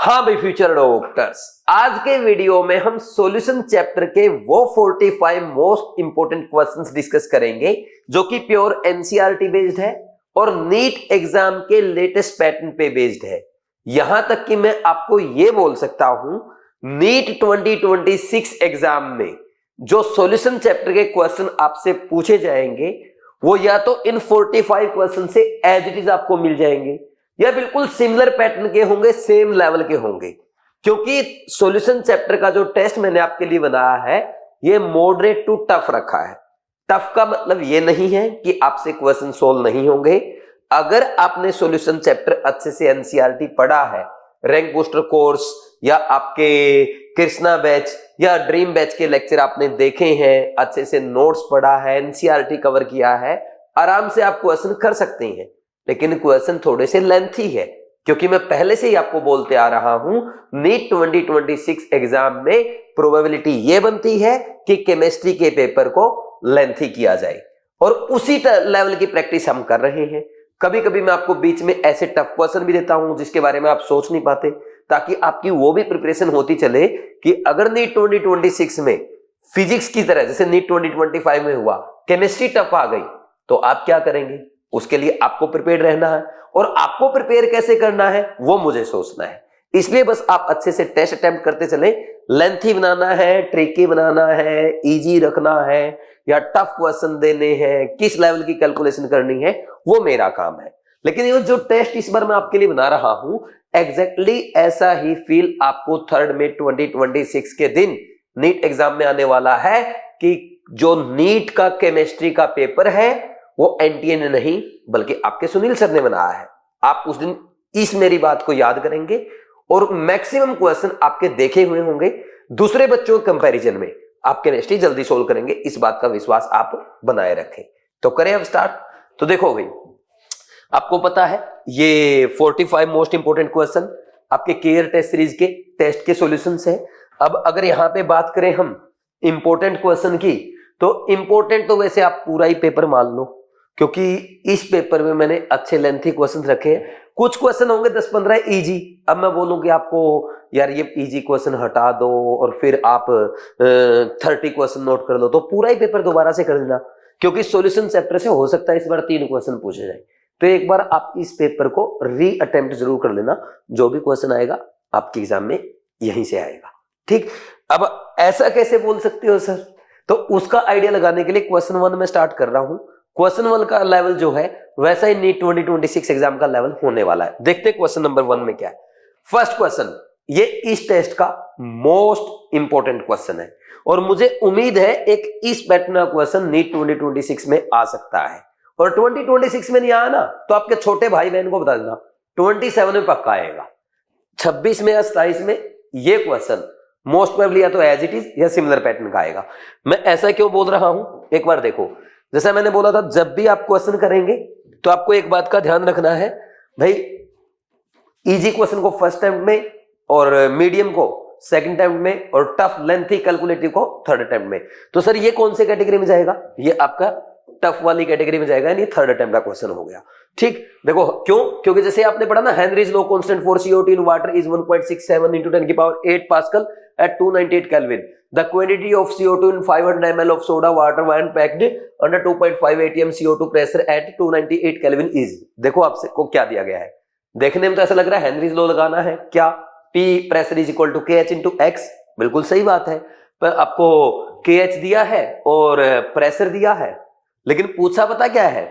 हाँ भाई future doctors, आज के वीडियो में हम सॉल्यूशन चैप्टर के वो 45 मोस्ट इंपोर्टेंट क्वेश्चंस डिस्कस करेंगे जो कि प्योर एनसीईआरटी बेस्ड है और नीट एग्जाम के लेटेस्ट पैटर्न पे बेस्ड है। यहां तक कि मैं आपको ये बोल सकता हूं, नीट 2026 एग्जाम में जो सॉल्यूशन चैप्टर के क्वेश्चन आपसे पूछे जाएंगे वो या तो इन 45 क्वेश्चन से एज इट इज आपको मिल जाएंगे या बिल्कुल सिमिलर पैटर्न के होंगे, सेम लेवल के होंगे। क्योंकि सॉल्यूशन चैप्टर का जो टेस्ट मैंने आपके लिए बनाया है ये मॉडरेट टू टफ रखा है। टफ का मतलब ये नहीं है कि आपसे क्वेश्चन सोल्व नहीं होंगे। अगर आपने सॉल्यूशन चैप्टर अच्छे से एनसीईआरटी पढ़ा है, रैंक बूस्टर कोर्स या आपके कृष्णा बैच या ड्रीम बैच के लेक्चर आपने देखे हैं, अच्छे से नोट्स पढ़ा है, एनसीईआरटी कवर किया है, आराम से आप क्वेश्चन कर सकते हैं। लेकिन क्वेश्चन थोड़े से लेंथी है क्योंकि मैं पहले से ही आपको बोलते आ रहा हूं, नीट 2026 एग्जाम में प्रोबेबिलिटी ये बनती है कि केमिस्ट्री के पेपर को लेंथी किया जाए और उसी लेवल की प्रैक्टिस हम कर रहे हैं। कभी कभी मैं आपको बीच में ऐसे टफ क्वेश्चन भी देता हूं जिसके बारे में आप सोच नहीं पाते, ताकि आपकी वो भी प्रिपरेशन होती चले कि अगर नीट 2026 में फिजिक्स की तरह जैसे नीट 2025 में हुआ केमिस्ट्री टफ आ गई तो आप क्या करेंगे। उसके लिए आपको प्रिपेयर रहना है और आपको प्रिपेयर कैसे करना है वो मुझे सोचना है। इसलिए बस आप अच्छे से टेस्ट अटेम्प्ट करते चले। लेंथी बनाना है, ट्रिकी बनाना है, इजी रखना है या टफ क्वेश्चन देने हैं, किस लेवल की कैलकुलेशन करनी है वो मेरा काम है। लेकिन ये जो टेस्ट इस बार मैं आपके लिए बना रहा हूं एग्जैक्टली ऐसा ही फील आपको 3 मई 2026 के दिन नीट एग्जाम में आने वाला है कि जो नीट का केमिस्ट्री का पेपर है वो एनटीए ने नहीं बल्कि आपके सुनील सर ने बनाया है। आप उस दिन इस मेरी बात को याद करेंगे और मैक्सिमम क्वेश्चन आपके देखे हुए होंगे। दूसरे बच्चों के कंपैरिजन में आप केमिस्ट्री जल्दी सोल्व करेंगे, इस बात का विश्वास आप बनाए रखें। तो करें अब स्टार्ट। तो देखो भाई, आपको पता है ये 45 मोस्ट इंपोर्टेंट क्वेश्चन आपके केयर टेस्ट सीरीज के टेस्ट के सॉल्यूशंस है। अब अगर यहां पे बात करें हम इंपोर्टेंट क्वेश्चन की, तो इंपोर्टेंट तो वैसे आप पूरा ही पेपर मान लो क्योंकि इस पेपर में मैंने अच्छे लेंथी क्वेश्चन रखे हैं। कुछ क्वेश्चन होंगे 10-15 इजी। अब मैं बोलूं कि आपको यार ये इजी क्वेश्चन हटा दो और फिर आप 30 क्वेश्चन नोट कर लो तो पूरा ही पेपर दोबारा से कर लेना, क्योंकि सॉल्यूशन चैप्टर से हो सकता है इस बार 3 क्वेश्चन पूछे जाए। तो एक बार आप इस पेपर को री अटेम्प्ट जरूर कर लेना, जो भी क्वेश्चन आएगा आपके एग्जाम में यहीं से आएगा। ठीक, अब ऐसा कैसे बोल सकते हो सर, तो उसका आइडिया लगाने के लिए क्वेश्चन 1 में स्टार्ट कर रहा हूं। क्वेश्चन 1 का लेवल जो है वैसा ही नीट 2026 एग्जाम का लेवल होने वाला है। देखते हैं क्वेश्चन नंबर 1 में क्या है। फर्स्ट क्वेश्चन, ये इस टेस्ट का मोस्ट इंपोर्टेंट क्वेश्चन है और मुझे उम्मीद है एक इस पैटर्न का क्वेश्चन नीट 2026 में आ सकता है। और 2026 में नहीं आया ना तो आपके छोटे भाई बहन को बता देना 27 में पक्का आएगा। 26 में या 27 में ये क्वेश्चन मोस्ट प्रोबेबली या तो एज इट इज या सिमिलर पैटर्न का आएगा। मैं ऐसा क्यों बोल रहा हूं, एक बार देखो। जैसा मैंने बोला था, जब भी आप क्वेश्चन करेंगे तो आपको एक बात का ध्यान रखना है भाई, इजी क्वेश्चन को फर्स्ट अटेम्प्ट में और मीडियम को सेकंड अटेम्प्ट में और टफ लेंथी कैलकुलेटिव को थर्ड अटेम्प्ट में। तो सर ये कौन से कैटेगरी में जाएगा, ये आपका टफ वाली कैटेगरी में जाएगा, यानी थर्ड अटेम्प्ट का क्वेश्चन हो गया। ठीक, देखो क्यों, क्योंकि जैसे आपने पढ़ा ना, Henry's law constant for CO2 in water is 1.67 into 10 की power 8 pascal at 298 Kelvin. The quantity of CO2 in 500 ml of soda water when packed under 2.5 atm CO2 pressure at 298 Kelvin is। देखो आपसे को क्या दिया गया है, देखने में तो ऐसा लग रहा है हेनरीज लॉ लगाना है क्या, P pressure is equal to KH into X। बिल्कुल सही बात है, पर आपको KH दिया है और प्रेशर दिया है, लेकिन पूछा पता क्या है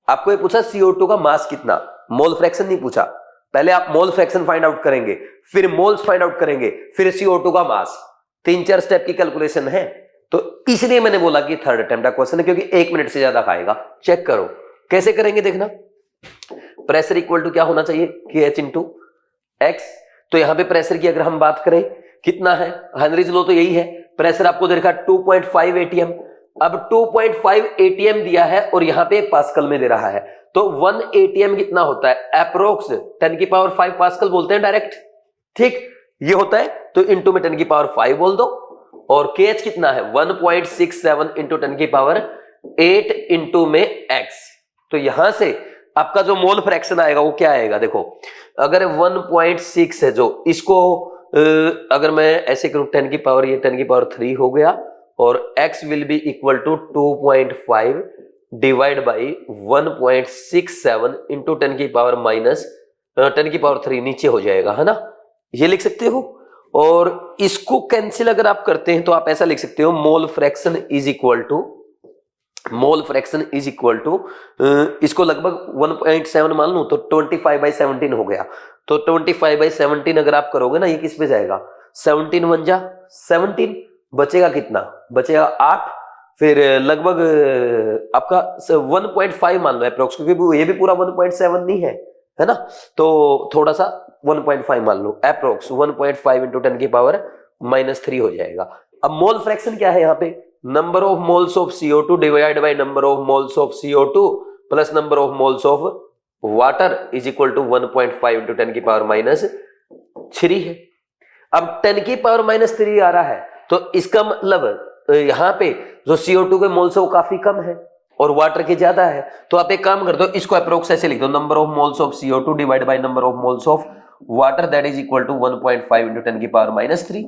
आपको, ये पूछा CO2 का मास कितना, मोल फ्रैक्शन नहीं पूछा। पहले आप मोल फ्रैक्शन फाइंड आउट करेंगे, फिर मोल्स फाइंड आउट करेंगे, फिर CO2 का मास। 3-4 स्टेप की कैलकुलेशन है। तो इसलिए मैंने बोला कि थर्ड अटेम्प्ट का क्वेश्चन है, क्योंकि 1 मिनट से ज्यादा खाएगा। चेक करो कैसे करेंगे, देखना। प्रेशर इक्वल टू क्या होना चाहिए, KH इंटू X। तो यहां पे प्रेशर की अगर हम बात करें कितना है, हेनरीज लॉ तो यही है, प्रेशर आपको दे रखा 2.5 atm। अब 2.5 atm दिया है और यहां पे पास्कल में दे रहा है, तो 1 atm कितना होता है, अप्रोक्स 10 की पावर 5 पास्कल बोलते हैं डायरेक्ट। ठीक, ये होता है, तो इंटू में 10 की पावर 5 बोल दो। और KH कितना है 1.67 इंटू 10 की पावर 8 इंटू में X। तो यहां से आपका जो मोल फ्रैक्शन आएगा वो क्या आएगा, देखो अगर 1.6 है जो, इसको अगर मैं ऐसे करूं 10 की पावर, ये 10 की पावर 3 हो गया, और x will be equal to 2.5 divide by 1.67 into 10 की पावर माइनस 10 की पावर 3 नीचे हो जाएगा, है ना, ये लिख सकते हो। और इसको कैंसिल अगर आप करते हैं तो आप ऐसा लिख सकते हो mole fraction is equal to इसको लगभग 1.7 मान लूं तो 25/17 हो गया। तो 25/17 अगर आप करोगे ना, ये किस पे जाएगा, 17 1 जा 17, बचेगा कितना, बचेगा 8, फिर लगभग आपका 1.5 मान लो अप्रोक्स, क्योंकि ये भी पूरा 1.7 नहीं है ना, तो थोड़ा सा 1.5 मान लो अप्रोक्स, 1.5 इंटू 10 की पावर -3 हो जाएगा। अब मोल फ्रैक्शन क्या है यहाँ पे, number of moles of CO2 divide by number of moles of CO2 plus number of moles of water is equal to 1.5 into 10 की पावर -3 है। अब 10 की पावर -3 आ रहा है, तो इसका मतलब यहाँ पे जो CO2 के मोल्स है वो काफी कम है और वाटर के ज्यादा है। तो आप एक काम कर दो, इसको अप्रोक्स ऐसे लिख दो, number of moles of CO2 divide by number of moles of water that is equal to 1.5 into 10 की पावर -3।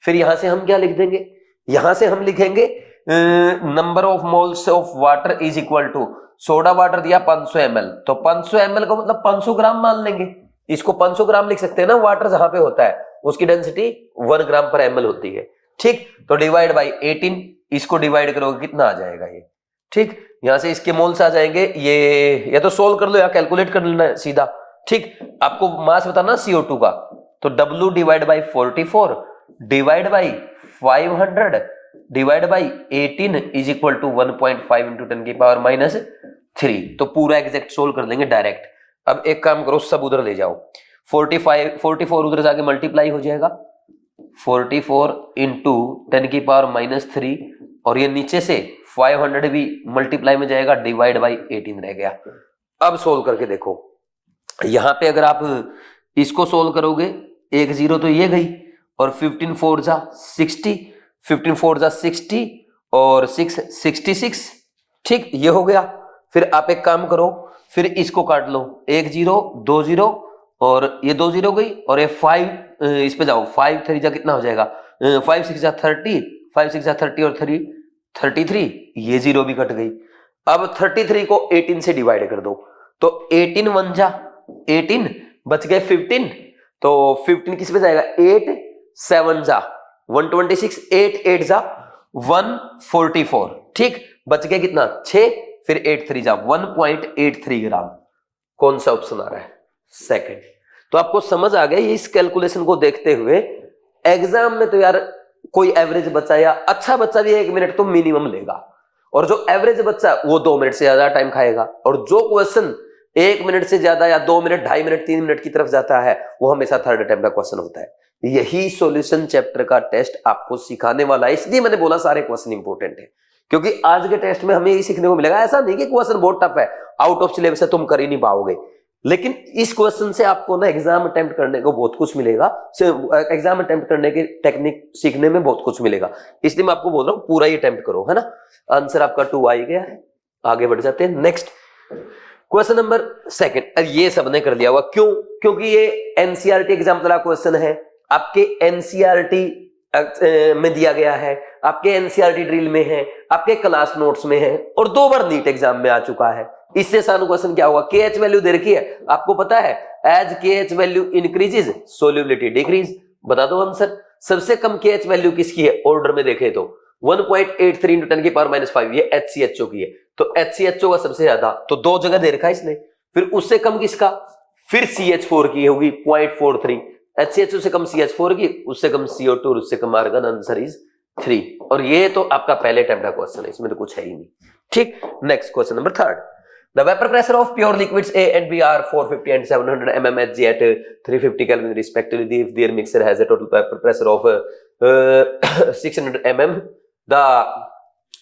फिर यहां से हम क्या लिख देंगे, यहां से हम लिखेंगे number of moles of water is equal to, soda water दिया 500 ml, तो 500 ml को मतलब 500 ग्राम मान लेंगे, इसको 500 ग्राम लिख सकते हैं ना, वाटर जहां पे होता है उसकी डेंसिटी 1 ग्राम पर ml होती है, ठीक। तो डिवाइड बाई 18, इसको डिवाइड करोगे कितना आ जाएगा ये, ठीक। यहां से इसके मोल्स आ जाएंगे, ये या तो सोल्व कर लो या कैलकुलेट कर लेना सीधा, ठीक। आपको मास बताना CO2 का, तो W divide by 44 divide by 500 divide by 18 is equal to 1.5 into 10 की पावर -3। तो पूरा एग्जैक्ट सोल्व कर देंगे डायरेक्ट। अब एक काम करो, सब उधर ले जाओ, 44 उधर जाके मल्टीप्लाई हो जाएगा, 44 इंटू 10 की पावर -3, और ये नीचे से 500 भी मल्टीप्लाई में जाएगा, डिवाइड बाई 18 रह गया। अब सोल्व करके देखो, यहां पे अगर आप इसको सोल्व करोगे, 1 0 तो ये गई, और 15 4 जा 60, 15 4 जा 60 और 6 66, ठीक, ये हो गया। फिर आप एक काम करो, फिर इसको काट लो, 1 0 2 0 और ये 2 0 गई, और ये 5 इस पे जाओ, 5 3 जा कितना हो जाएगा, 5 6 जा 30, 5 6 जा 30 और 3 33, ये 0 भी कट गई। अब 33 को 18 से डिवाइड कर दो, तो 18 1 जा 18, बच गए 15, तो 15 किस पे जाएगा, 8 7 जा 126, 8 8 जा 144, ठीक, बच गए कितना 6, फिर 8 3 जा 1.83 ग्राम। कौन सा ऑप्शन आ रहा है, सेकंड। तो आपको समझ आ गया, इस कैलकुलेशन को देखते हुए एग्जाम में तो यार कोई एवरेज बच्चा या अच्छा बच्चा भी 1 मिनट तो मिनिमम लेगा, और जो एवरेज बच्चा वो 2 मिनट से ज्यादा टाइम खाएगा, और जो क्वेश्चन 1 मिनट से ज्यादा या 2 मिनट 2.5 मिनट 3 मिनट की तरफ जाता है वो हमेशा थर्ड अटेम्प्ट का क्वेश्चन होता है। यही सॉल्यूशन चैप्टर का टेस्ट आपको सिखाने वाला है, इसलिए मैंने बोला सारे क्वेश्चन इंपॉर्टेंट है, क्योंकि आज के टेस्ट में हमें यही सीखने को मिलेगा। ऐसा नहीं कि क्वेश्चन बहुत टफ है, आउट ऑफ सिलेबस है, तुम कर ही नहीं पाओगे, लेकिन इस क्वेश्चन से आपको ना एग्जाम अटेम्प्ट करने को बहुत कुछ मिलेगा, एग्जाम अटेम्प्ट करने की टेक्निक सीखने में बहुत कुछ मिलेगा, इसलिए मैं आपको बोल रहा हूं पूरा ही अटेम्प्ट करो, है ना। आंसर आपका 2 आ ही गया है। आगे बढ़ जाते हैं, नेक्स्ट क्वेश्चन नंबर 2। ये सबने कर लिया हुआ, क्यों, क्योंकि ये एनसीईआरटी एग्जाम वाला क्वेश्चन है, आपके एनसीईआरटी में दिया गया है, आपके एनसीईआरटी ड्रिल में है, आपके क्लास नोट्स में है, और 2 बार नीट एग्जाम में आ चुका है। इससे आसान क्वेश्चन क्या होगा, KH वैल्यू दे रखी है, आपको पता है as KH value increases solubility decrease. बता दो आंसर। सबसे कम KH वैल्यू किसकी है, ऑर्डर में देखे तो 1.83 इंटू 10 की पावर -5, ये HCHO की है, तो HCHO का सबसे ज्यादा, तो 2 जगह दे रखा है इसने। फिर उससे कम किसका, फिर CH4 की होगी 0.43, HCHO से कम CH4 की, उससे कम CO2 और उससे कम आर्गन, आंसर इज 3। और ये तो आपका पहले अटेम्प्ट का क्वेश्चन है, इसमें तो कुछ है ही नहीं, ठीक। Next question number 3। The vapor pressure of pure liquids A and B are 450 and 700 mmHg at 350 Kelvin respectively. If their mixture has a total vapor pressure of 600 mm, the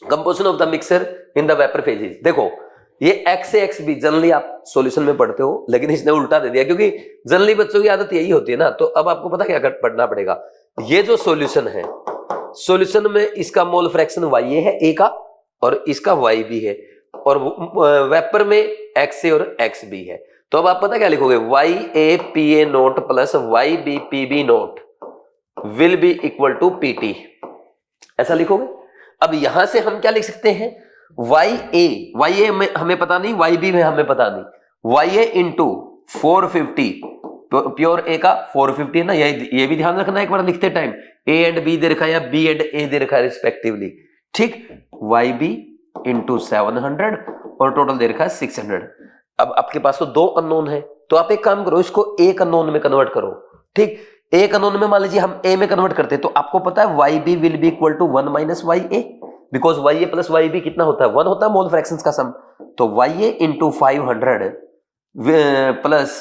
composition of the mixture in the vapor phase is। देखो ये x से x भी generally आप solution में पढ़ते हो, लेकिन इसने उल्टा दे दिया, क्योंकि जनरली बच्चों की आदत यही होती है ना। तो अब आपको पता क्या पढ़ना पड़ेगा, ये जो सॉल्यूशन है, सॉल्यूशन में इसका मोल फ्रैक्शन y है A का, और इसका y भी है। और वेपर में एक्स ए और एक्स बी है। तो अब आप पता क्या लिखोगे, Y A P A naught plus Y B P B naught will be equal to P T, ऐसा लिखोगे। अब यहां से हम क्या लिख सकते हैं, वाई ए में हमें पता नहीं, वाई बी में हमें पता नहीं, वाई ए इंटू 450, प्योर ए का 450 है ना, ये भी ध्यान रखना एक बार लिखते टाइम, ए एंड बी दे रखा है या बी एंड ए दे रखा है रिस्पेक्टिवली, ठीक। वाई बी इंटू 700 और टोटल दे रखा है 600। अब आपके पास तो दो अननोन है, तो आप एक काम करो, इसको एक अननोन में कन्वर्ट करो, ठीक। एक अननोन में मान लीजिए हम ए में कन्वर्ट करते हैं, तो आपको पता है Y B will be equal to 1 minus Y A, because Y A plus Y B कितना होता है, 1 होता है मोल फ्रैक्शंस का सम। तो Y A into 500 plus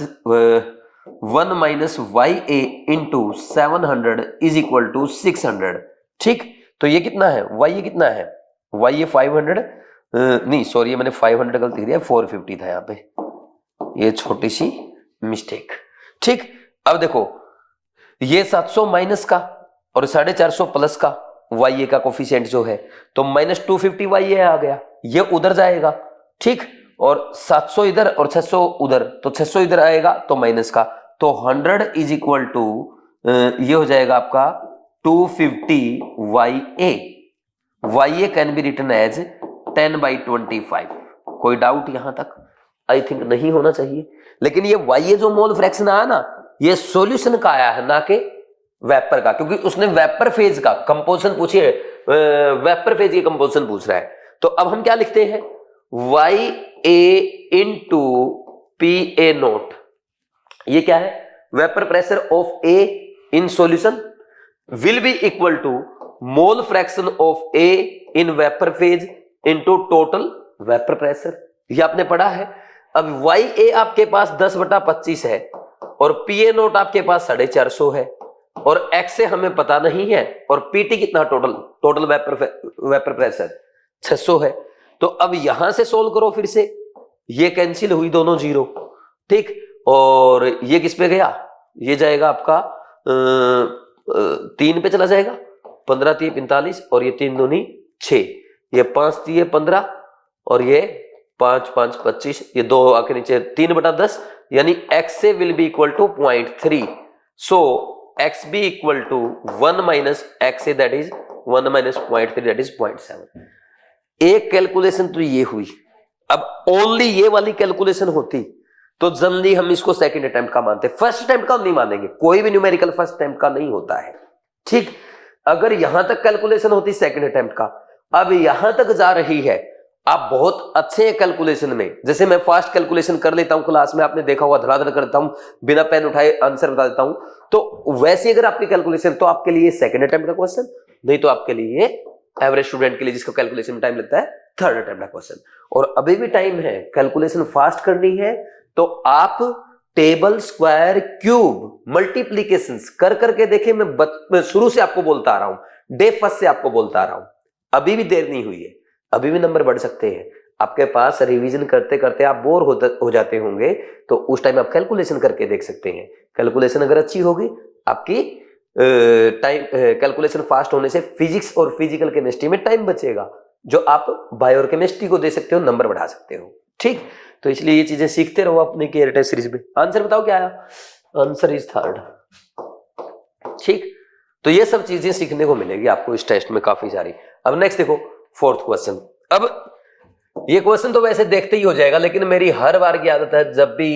1 minus Y A into 700 is equal to 600, ठीक। तो ये कितना है, वाई ए कितना है, वाई ए 500 नहीं सॉरी मैंने 500 गलती दिया, 450 था यहाँ पे, ये छोटी सी मिस्टेक, ठीक। अब देखो ये 700 माइनस का और 450 प्लस का वाई ए का कोफिशिएंट जो है, तो -250 वाई ए आ गया, ये उधर जाएगा, ठीक। और 700 इधर और 600 उधर, तो 600 इधर आएगा तो माइनस का, तो 100 इज इक्वल टू ये हो जाएगा आपका 250 Y A. Y A can be written as 10/25। कोई डाउट यहां तक? आई थिंक नहीं होना चाहिए। लेकिन ये वाई ए जो मोल फ्रैक्शन आया ना, ये सॉल्यूशन का आया है, ना कि वेपर का, क्योंकि उसने वेपर फेज का कंपोजिशन पूछी है, वेपर फेज की कंपोजिशन पूछ रहा है। तो अब हम क्या लिखते हैं, Y A into P A naught, ये क्या है, vapour pressure of A in solution will be equal to mole fraction of A in vapour phase into total vapour pressure, ये आपने पढ़ा है। अब वाई ए आपके पास 10/25 है और पी ए नोट आपके पास 450 है और एक्स से हमें पता नहीं है, और पीटी कितना टोटल वेपर प्रेशर 600 है। तो अब यहां से सोल्व करो फिर से, ये कैंसिल हुई दोनों जीरो, ठीक। और ये किस पे गया, ये जाएगा आपका 3 पे चला जाएगा, 15 3 45 और ये 3 दूनी 6, ये 5 3 15 और ये 5 5 25, ये 2 आके नीचे 3/10, यानी x से will be equal to 0.3। So x B equal to 1 minus x A that is 1 minus 0.3 that is 0.7। एक कैलकुलेशन तो ये हुई। अब ओनली ये वाली कैलकुलेशन होती तो जनरली हम इसको सेकंड अटेम्प्ट का मानते, फर्स्ट अटेम्प्ट का नहीं मानेंगे, कोई भी न्यूमेरिकल फर्स्ट अटेम्प्ट का नहीं होता है, ठीक। अगर यहां तक कैलकुलेशन होती सेकंड अटेम्प्ट का, अब यहां तक जा रही है, आप बहुत अच्छे हैं कैलकुलेशन में। जैसे मैं फास्ट कैलकुलेशन कर लेता हूं क्लास में, आपने देखा हुआ, धड़ाधड़ करता हूं, बिना पेन उठाए आंसर बता देता हूं, तो वैसे अगर आपकी कैलकुलेशन, तो आपके लिए सेकंड अटेम्प्ट का क्वेश्चन, नहीं तो आपके लिए एवरेज स्टूडेंट के लिए जिसको कैलकुलेशन में टाइम लगता है थर्ड अटेम्प्ट का क्वेश्चन। और अभी भी टाइम है, कैलकुलेशन फास्ट करनी है तो आप टेबल स्क्वायर क्यूब मल्टीप्लीकेशंस कर करके देखें। मैं शुरू से आपको बोलता आ रहा हूं, डे फर्स्ट से आपको बोलता आ रहा हूं, अभी भी देर नहीं हुई है, अभी भी नंबर बढ़ सकते हैं आपके पास। रिवीजन करते करते आप बोर हो जाते होंगे, तो उस टाइम आप कैलकुलेशन करके देख सकते हैं। कैलकुलेशन अगर अच्छी होगी, आपकी टाइम कैलकुलेशन फास्ट होने से फिजिक्स और फिजिकल केमिस्ट्री में टाइम बचेगा, जो आप बायो और केमिस्ट्री को दे सकते हो, नंबर बढ़ा सकते हो, ठीक। तो इसलिए ये चीजें सीखते रहो अपने केयर टेस्ट सीरीज में। आंसर बताओ क्या आया, आंसर इज थर्ड, ठीक। तो ये सब चीजें सीखने को मिलेगी आपको इस टेस्ट में काफी सारी। अब नेक्स्ट देखो फोर्थ क्वेश्चन। अब ये क्वेश्चन तो वैसे देखते ही हो जाएगा, लेकिन मेरी हर बार की आदत है, जब भी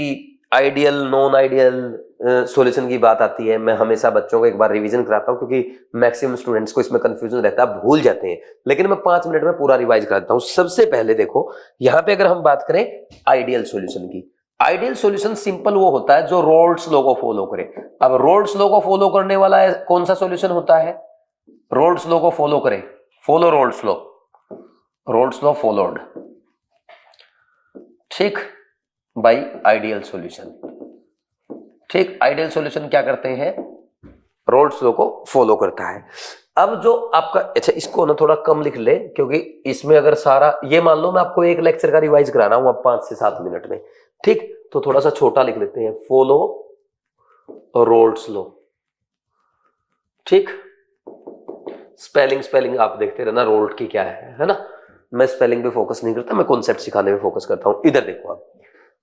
आइडियल नॉन आइडियल सॉल्यूशन की बात आती है, मैं हमेशा बच्चों को एक बार रिवीजन कराता हूं, क्योंकि मैक्सिमम स्टूडेंट्स को इसमें कंफ्यूजन रहता है, भूल जाते हैं। लेकिन मैं 5 मिनट में पूरा रिवाइज कराता हूं। सबसे पहले देखो, यहां पे अगर हम बात करें आइडियल सॉल्यूशन की, आइडियल सॉल्यूशन सिंपल वो होता है जो रोल्स लॉ को फॉलो करे। अब रोल्स लॉ को फॉलो करने वाला है कौन सा सॉल्यूशन होता है, रोल्स लॉ को फॉलो करे, follow roles law, roles law followed, ठीक, बाय आइडियल सॉल्यूशन, ठीक। आइडियल सॉल्यूशन क्या करते हैं, रोल्स लॉ को फॉलो करता है। अब जो आपका, अच्छा इसको ना थोड़ा कम लिख ले, क्योंकि इसमें अगर सारा, ये मान लो मैं आपको एक लेक्चर का रिवाइज करा रहा हूं अब 5 से 7 मिनट में, ठीक, तो थोड़ा सा छोटा लिख लेते हैं, फॉलो रोल्स लॉ, ठीक। स्पेलिंग आप देखते रहना रोल्ट की क्या है ना। मैं स्पेलिंग पे फोकस नहीं करता, मैं कॉन्सेप्ट सिखाने में फोकस करता हूं। इधर देखो, आप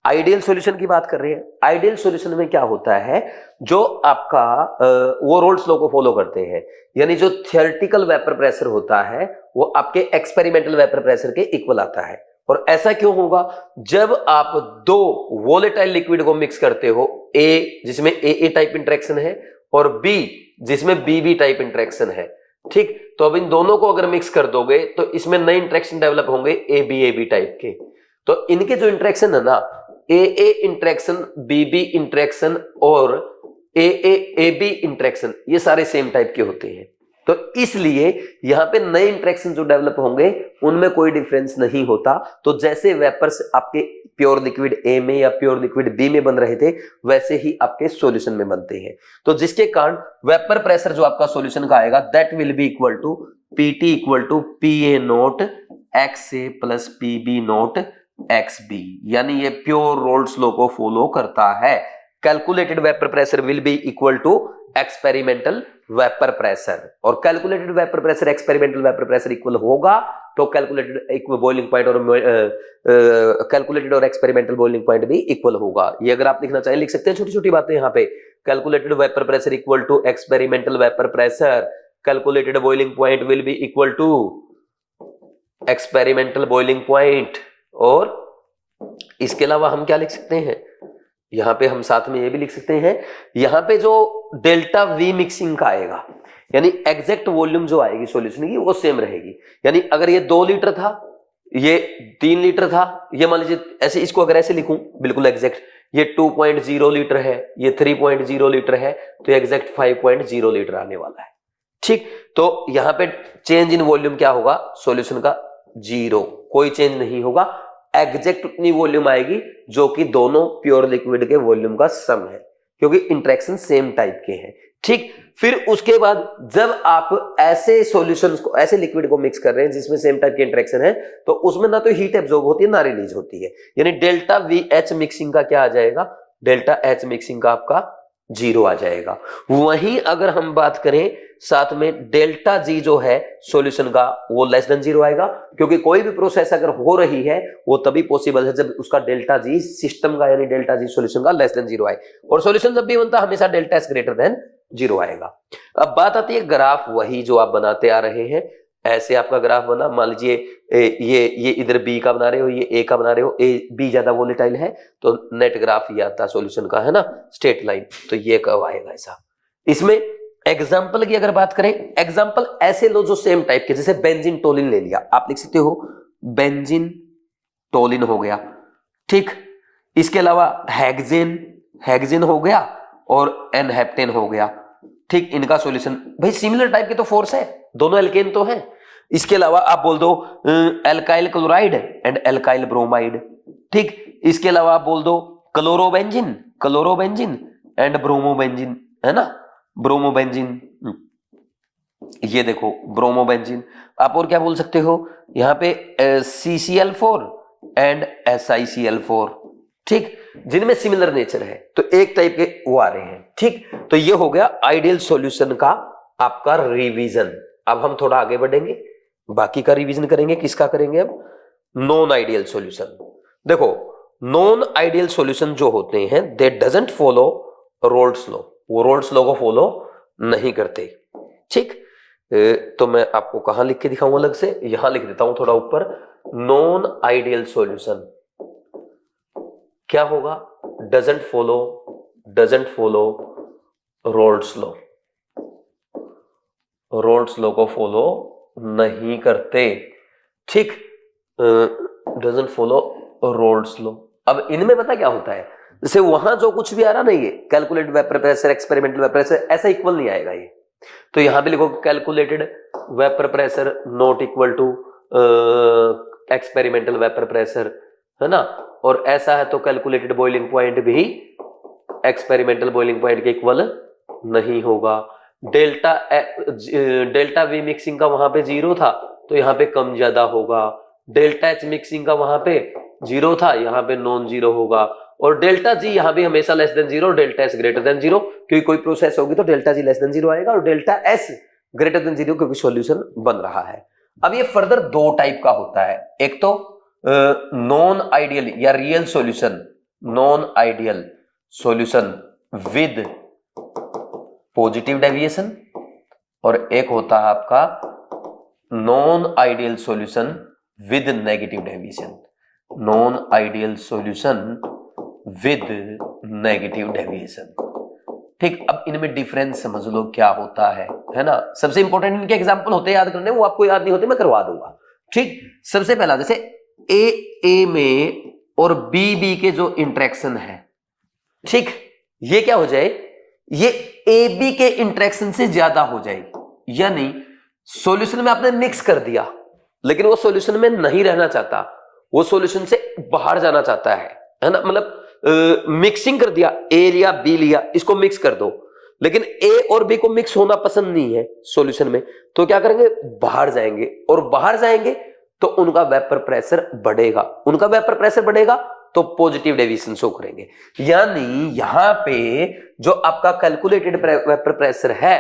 आइडियल सॉल्यूशन की बात कर रहे हैं। आइडियल सॉल्यूशन में क्या होता है, जो आपका वो रोल्स लॉ को फॉलो करते हैं, यानी जो थियोरेटिकल वेपर प्रेशर होता है वो आपके एक्सपेरिमेंटल वेपर प्रेशर के इक्वल आता है। और ऐसा क्यों होगा, जब आप दो वोलेटाइल लिक्विड को मिक्स करते हो, ए जिसमें ए टाइप इंटरेक्शन है और बी जिसमें बी टाइप इंटरेक्शन है, ठीक। तो अब इन दोनों को अगर मिक्स कर दोगे तो इसमें नए इंटरेक्शन डेवलप होंगे ए बी टाइप के। तो इनके जो इंटरेक्शन है ना, ए इंटरेक्शन, बी इंटरेक्शन और ए बी इंटरेक्शन, ये सारे सेम टाइप के होते हैं। तो इसलिए यहां पे नए इंटरेक्शन जो डेवलप होंगे उनमें कोई डिफरेंस नहीं होता। तो जैसे वेपर्स आपके प्योर लिक्विड ए में या प्योर लिक्विड बी में बन रहे थे, वैसे ही आपके सॉल्यूशन में बनते हैं। तो जिसके कारण वेपर प्रेशर जो आपका सॉल्यूशन का आएगा, that will be equal to PT equal to PA naught X A plus PB naught X B, यानी ये प्योर रोल्स लॉ को फॉलो करता है। Calculated vapour pressure will be equal to experimental vapour pressure, और calculated vapour pressure experimental vapour pressure equal होगा तो calculated boiling point और calculated और एक्सपेरिमेंटल बॉइलिंग पॉइंट भी इक्वल होगा। ये अगर आप लिखना चाहें लिख सकते हैं, छोटी छोटी बातें यहाँ पे। Calculated vapour pressure equal to experimental vapour pressure, calculated boiling point will be equal to experimental boiling point. और इसके अलावा हम क्या लिख सकते हैं, यहां पे हम साथ में ये भी लिख सकते हैं, यहां पे जो डेल्टा वी मिक्सिंग का आएगा, यानी एग्जैक्ट वॉल्यूम जो आएगी सॉल्यूशन की वो सेम रहेगी। यानी अगर ये 2 लीटर था, ये 3 लीटर था, ये मान लीजिए ऐसे, इसको अगर ऐसे लिखूं बिल्कुल एग्जैक्ट, ये 2.0 लीटर है, ये 3.0 लीटर है, तो एग्जैक्ट 5.0 लीटर आने वाला है, ठीक। तो यहां पे चेंज इन वॉल्यूम क्या होगा, सॉल्यूशन का 0, कोई चेंज नहीं होगा। एग्जैक्ट उतनी वॉल्यूम आएगी जो कि दोनों प्योर लिक्विड के वॉल्यूम का सम है, क्योंकि इंटरेक्शन सेम टाइप के हैं, ठीक। फिर उसके बाद जब आप ऐसे सॉल्यूशंस को, ऐसे लिक्विड को मिक्स कर रहे हैं जिसमें सेम टाइप के इंटरेक्शन है, तो उसमें ना तो हीट एब्जॉर्ब होती है ना रिलीज होती है, यानी डेल्टा वी एच मिक्सिंग का क्या आ जाएगा, डेल्टा एच मिक्सिंग का आपका 0 आ जाएगा। वहीं अगर हम बात करें साथ में डेल्टा जी जो है सॉल्यूशन का, वो लेस देन 0 आएगा, क्योंकि कोई भी प्रोसेस अगर हो रही है वो तभी पॉसिबल है जब उसका डेल्टा जी सिस्टम का, यानी डेल्टा जी सॉल्यूशन का लेस देन 0 आए। और सॉल्यूशन जब भी बनता है हमेशा डेल्टा एस ग्रेटर देन 0 आएगा। अब बात आती है ग्राफ, वही जो आप बनाते आ रहे हैं, ऐसे आपका ग्राफ बना, मान लीजिए ये इधर बी का बना रहे हो, ये ए का बना रहे हो, ए बी ज्यादा वोलेटाइल है तो नेट ग्राफ ये आता सॉल्यूशन का, है ना, स्ट्रेट लाइन। तो ये कब आएगा ऐसा। इसमें एग्जाम्पल की अगर बात करें, एग्जाम्पल ऐसे लो जो सेम टाइप के, जैसे बेंजीन टोलिन ले लिया, आप लिख सकते हो बेंजीन टोलिन हो गया, ठीक। इसके अलावा हेक्सेन हो गया और एनहेप्टेन हो गया, ठीक। इनका सॉल्यूशन भाई सिमिलर टाइप के तो फोर्स है, दोनों एल्केन तो है। इसके अलावा आप बोल दो alkyl chloride and alkyl bromide, ठीक। इसके अलावा आप बोल दो क्लोरोबेंजीन एंड ब्रोमोबेंजीन, है ना, ब्रोमोबेंजीन, ये देखो ब्रोमोबेंजीन। आप और क्या बोल सकते हो, यहाँ पे CCl4 एंड SiCl4, ठीक, जिनमें सिमिलर नेचर है, तो एक टाइप के वो आ रहे हैं, ठीक। तो ये हो गया आइडियल सॉल्यूशन का आपका रिवीजन। अब हम थोड़ा आगे बढ़ेंगे, बाकी का रिवीजन करेंगे। किसका करेंगे अब, नॉन आइडियल सॉल्यूशन। देखो नॉन आइडियल सॉल्यूशन जो होते हैं, दे डजंट फॉलो रोल्स लॉ, वो रोल्स लॉ को फॉलो नहीं करते, ठीक। तो मैं आपको कहां लिख के दिखाऊं अलग से, यहां लिख देता हूं थोड़ा ऊपर। नॉन आइडियल सॉल्यूशन क्या होगा, doesn't follow roles law, roles law को फॉलो नहीं करते, ठीक। Doesn't follow roles law. अब इनमें पता क्या होता है, जैसे वहां जो कुछ भी आ रहा ना, ये calculated vapour pressure, experimental vapour pressure, ऐसा इक्वल नहीं आएगा ये। तो यहां पे लिखो calculated vapour pressure not equal to experimental vapour pressure, है ना। और ऐसा है तो कैलकुलेटेड बॉइलिंग पॉइंट भी एक्सपेरिमेंटल बॉइलिंग पॉइंट के इक्वल नहीं होगा। डेल्टा वी मिक्सिंग का वहां पे 0 था तो यहाँ पे कम ज्यादा होगा। डेल्टा एच मिक्सिंग का वहां पे 0 था, यहाँ पे नॉन 0 होगा। और डेल्टा जी यहाँ भी हमेशा less than 0, delta S greater then 0, क्योंकि कोई प्रोसेस होगी तो डेल्टा जी लेस देन 0 आएगा, और डेल्टा एस ग्रेटर देन 0 क्योंकि सॉल्यूशन बन रहा है। अब ये फर्दर दो टाइप का होता है, एक तो नॉन आइडियल या real solution, non ideal solution with positive deviation, और एक होता है आपका non ideal solution with negative deviation, non ideal solution with negative deviation. ठीक, अब इनमें डिफरेंस समझ लो क्या होता है ना। सबसे इंपॉर्टेंट इनके एग्जांपल होते हैं याद करने, वो आपको याद नहीं होते मैं करवा दूंगा। ठीक, सबसे पहला जैसे ए में और बी के जो इंटरेक्शन है, ठीक, ये क्या हो जाए, ये ए बी के इंटरेक्शन से ज्यादा हो जाए, यानी सॉल्यूशन में आपने मिक्स कर दिया लेकिन वो सॉल्यूशन में नहीं रहना चाहता, वो सॉल्यूशन से बाहर जाना चाहता है ना, मतलब मिक्सिंग कर दिया, ए लिया बी लिया, इसको मिक्स कर दो, लेकिन ए और बी को मिक्स होना पसंद नहीं है सॉल्यूशन में, तो क्या करेंगे, बाहर जाएंगे, और बाहर जाएंगे तो उनका वेपर प्रेशर बढ़ेगा, उनका वेपर प्रेशर बढ़ेगा तो पॉजिटिव डेविएशन शो करेंगे। यानी यहां पे जो आपका कैलकुलेटेड वेपर प्रेशर है,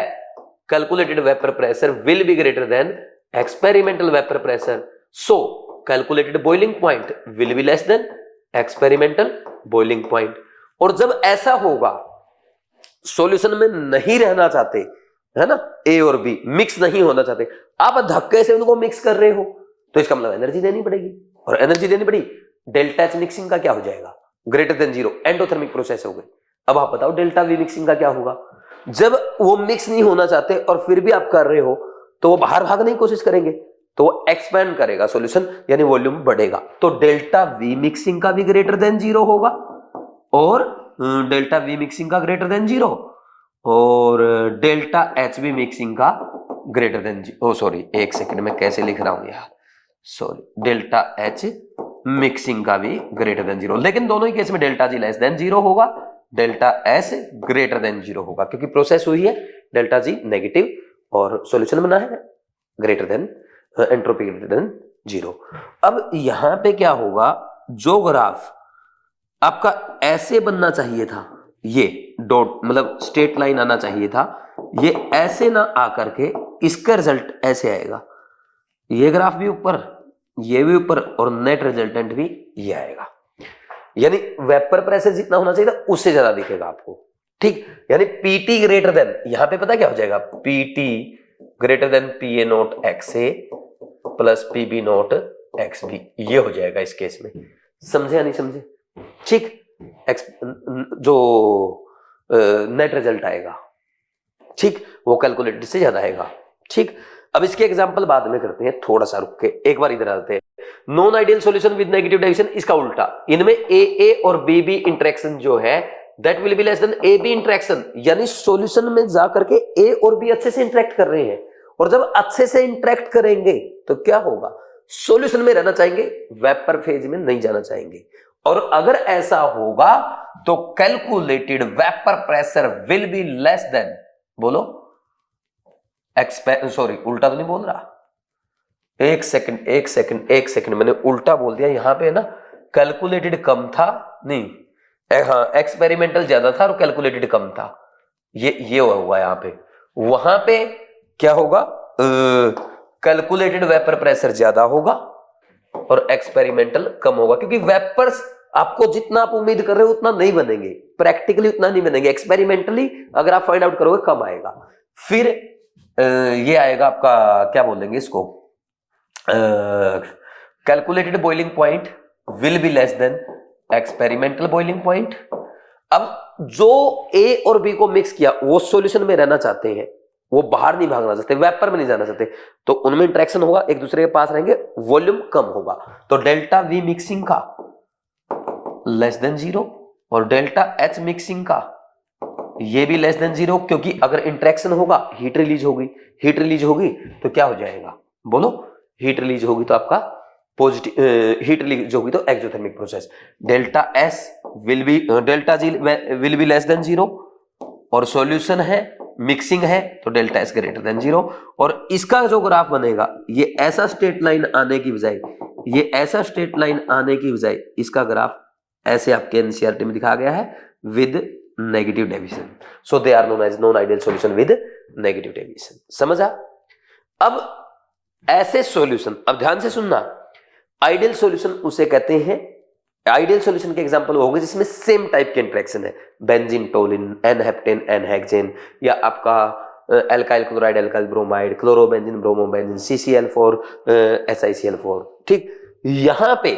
calculated vapour pressure will be greater than experimental vapour pressure, so calculated boiling point will be less than experimental boiling point. और जब ऐसा होगा, सॉल्यूशन में नहीं रहना चाहते है ना, ए और बी मिक्स नहीं होना चाहते, आप धक्के से उनको मिक्स कर रहे हो, तो इसका मतलब एनर्जी देनी पड़ेगी, और एनर्जी देनी पड़ी, डेल्टा एच मिक्सिंग का क्या हो जाएगा, greater than zero, endothermic process हो गई। अब आप बताओ डेल्टा वी मिक्सिंग का क्या होगा, जब वो मिक्स नहीं होना चाहते और फिर भी आप कर रहे हो तो वो बाहर भागने की कोशिश करेंगे, तो वो एक्सपैंड करेगा सॉल्यूशन, यानी वॉल्यूम बढ़ेगा, तो डेल्टा वी मिक्सिंग का भी ग्रेटर देन जीरो होगा, और डेल्टा वी मिक्सिंग का ग्रेटर देन जीरो, और डेल्टा एच वी मिक्सिंग का ग्रेटर देन जीरो, सॉरी एक सेकंड में कैसे लिख रहा हूं यार, सॉरी, डेल्टा एच मिक्सिंग का भी ग्रेटर देन जीरो, लेकिन दोनों ही केस में delta G less than zero होगा, delta S greater than zero होगा, क्योंकि प्रोसेस हुई है डेल्टा जी नेगेटिव और सॉल्यूशन बना है greater than entropy greater than zero. अब यहां पे क्या होगा, जो ग्राफ आपका ऐसे बनना चाहिए था, ये डॉट मतलब स्ट्रेट लाइन आना चाहिए था, ये ऐसे ना आकर के इसका रिजल्ट ऐसे आएगा, ये ग्राफ भी ऊपर, ये भी ऊपर, और नेट रिजल्टेंट भी ये आएगा, यानी वेपर प्रेशर जितना होना चाहिए था उससे ज्यादा दिखेगा आपको। ठीक, यानी पीटी ग्रेटर देन, यहां पे पता क्या हो जाएगा, PT greater than P A naught X A plus P B naught X B, ये हो जाएगा इस केस में। समझे या नहीं समझे? ठीक, जो नेट रिजल्ट आएगा, ठीक, वो कैलकुलेटेड से ज्यादा आएगा। ठीक, अब इसके एग्जांपल बाद में करते हैं, थोड़ा सा रुक के एक बार इधर आते हैं। Non ideal solution with negative deviation, इसका उल्टा, इनमें ए और बी इंटरेक्शन जो है that will be less than A B interaction, यानी सॉल्यूशन में जाकर के ए और बी अच्छे से इंटरेक्ट कर रहे हैं, और जब अच्छे से इंटरेक्ट करेंगे तो क्या होगा, सॉल्यूशन में रहना चाहेंगे, वेपर फेज में नहीं जाना चाहेंगे, और अगर ऐसा होगा तो calculated vapour pressure will be less than, बोलो सॉरी उल्टा तो नहीं बोल रहा, एक सेकंड मैंने उल्टा बोल दिया, यहां पे ना कैलकुलेटेड कम था, नहीं हाँ एक्सपेरिमेंटल ज्यादा था और कैलकुलेटेड कम था, ये हुआ यहां पे, वहां पे क्या होगा, कैलकुलेटेड वेपर प्रेशर ज्यादा होगा और एक्सपेरिमेंटल कम होगा, क्योंकि वेपर्स आपको जितना आप उम्मीद कर रहे हो उतना नहीं बनेंगे, प्रैक्टिकली उतना नहीं बनेंगे, एक्सपेरिमेंटली अगर आप फाइंड आउट करोगे कम आएगा। फिर ये आएगा आपका क्या बोलेंगे इसको, calculated boiling point will be less than experimental boiling point. अब जो ए और बी को मिक्स किया वो सॉल्यूशन में रहना चाहते हैं, वो बाहर नहीं भागना चाहते, वेपर में नहीं जाना चाहते, तो उनमें इंटरेक्शन होगा, एक दूसरे के पास रहेंगे, वॉल्यूम कम होगा, तो डेल्टा वी मिक्सिंग का लेस देन जीरो और डेल्टा एच मिक्सिंग का ये भी लेस देन जीरो, क्योंकि अगर इंटरेक्शन होगा हीट रिलीज होगी, हीट रिलीज होगी तो क्या हो जाएगा, बोलो, हीट रिलीज होगी तो आपका पॉजिटिव, हीट रिलीज होगी तो exothermic process, delta S will be, delta G will be less than zero, और सॉल्यूशन है मिक्सिंग है तो delta S greater than zero, और इसका जो ग्राफ बनेगा ये ऐसा स्ट्रेट लाइन आने की बजाय, ये ऐसा स्ट्रेट लाइन आने की बजाय इसका ग्राफ ऐसे आपके एनसीईआरटी में दिखाया गया है with negative deviation, so they are known as non ideal solution with negative deviation. समझा? अब ऐसे सॉल्यूशन, अब ध्यान से सुनना, आइडियल सॉल्यूशन उसे कहते हैं, आइडियल सॉल्यूशन के एग्जांपल होंगे जिसमें सेम टाइप के इंटरेक्शन है, benzene toluene, N heptane N hexane, या आपका alkyl chloride alkyl bromide, chlorobenzene bromobenzene, CCl4 SiCl4। ठीक, यहां पे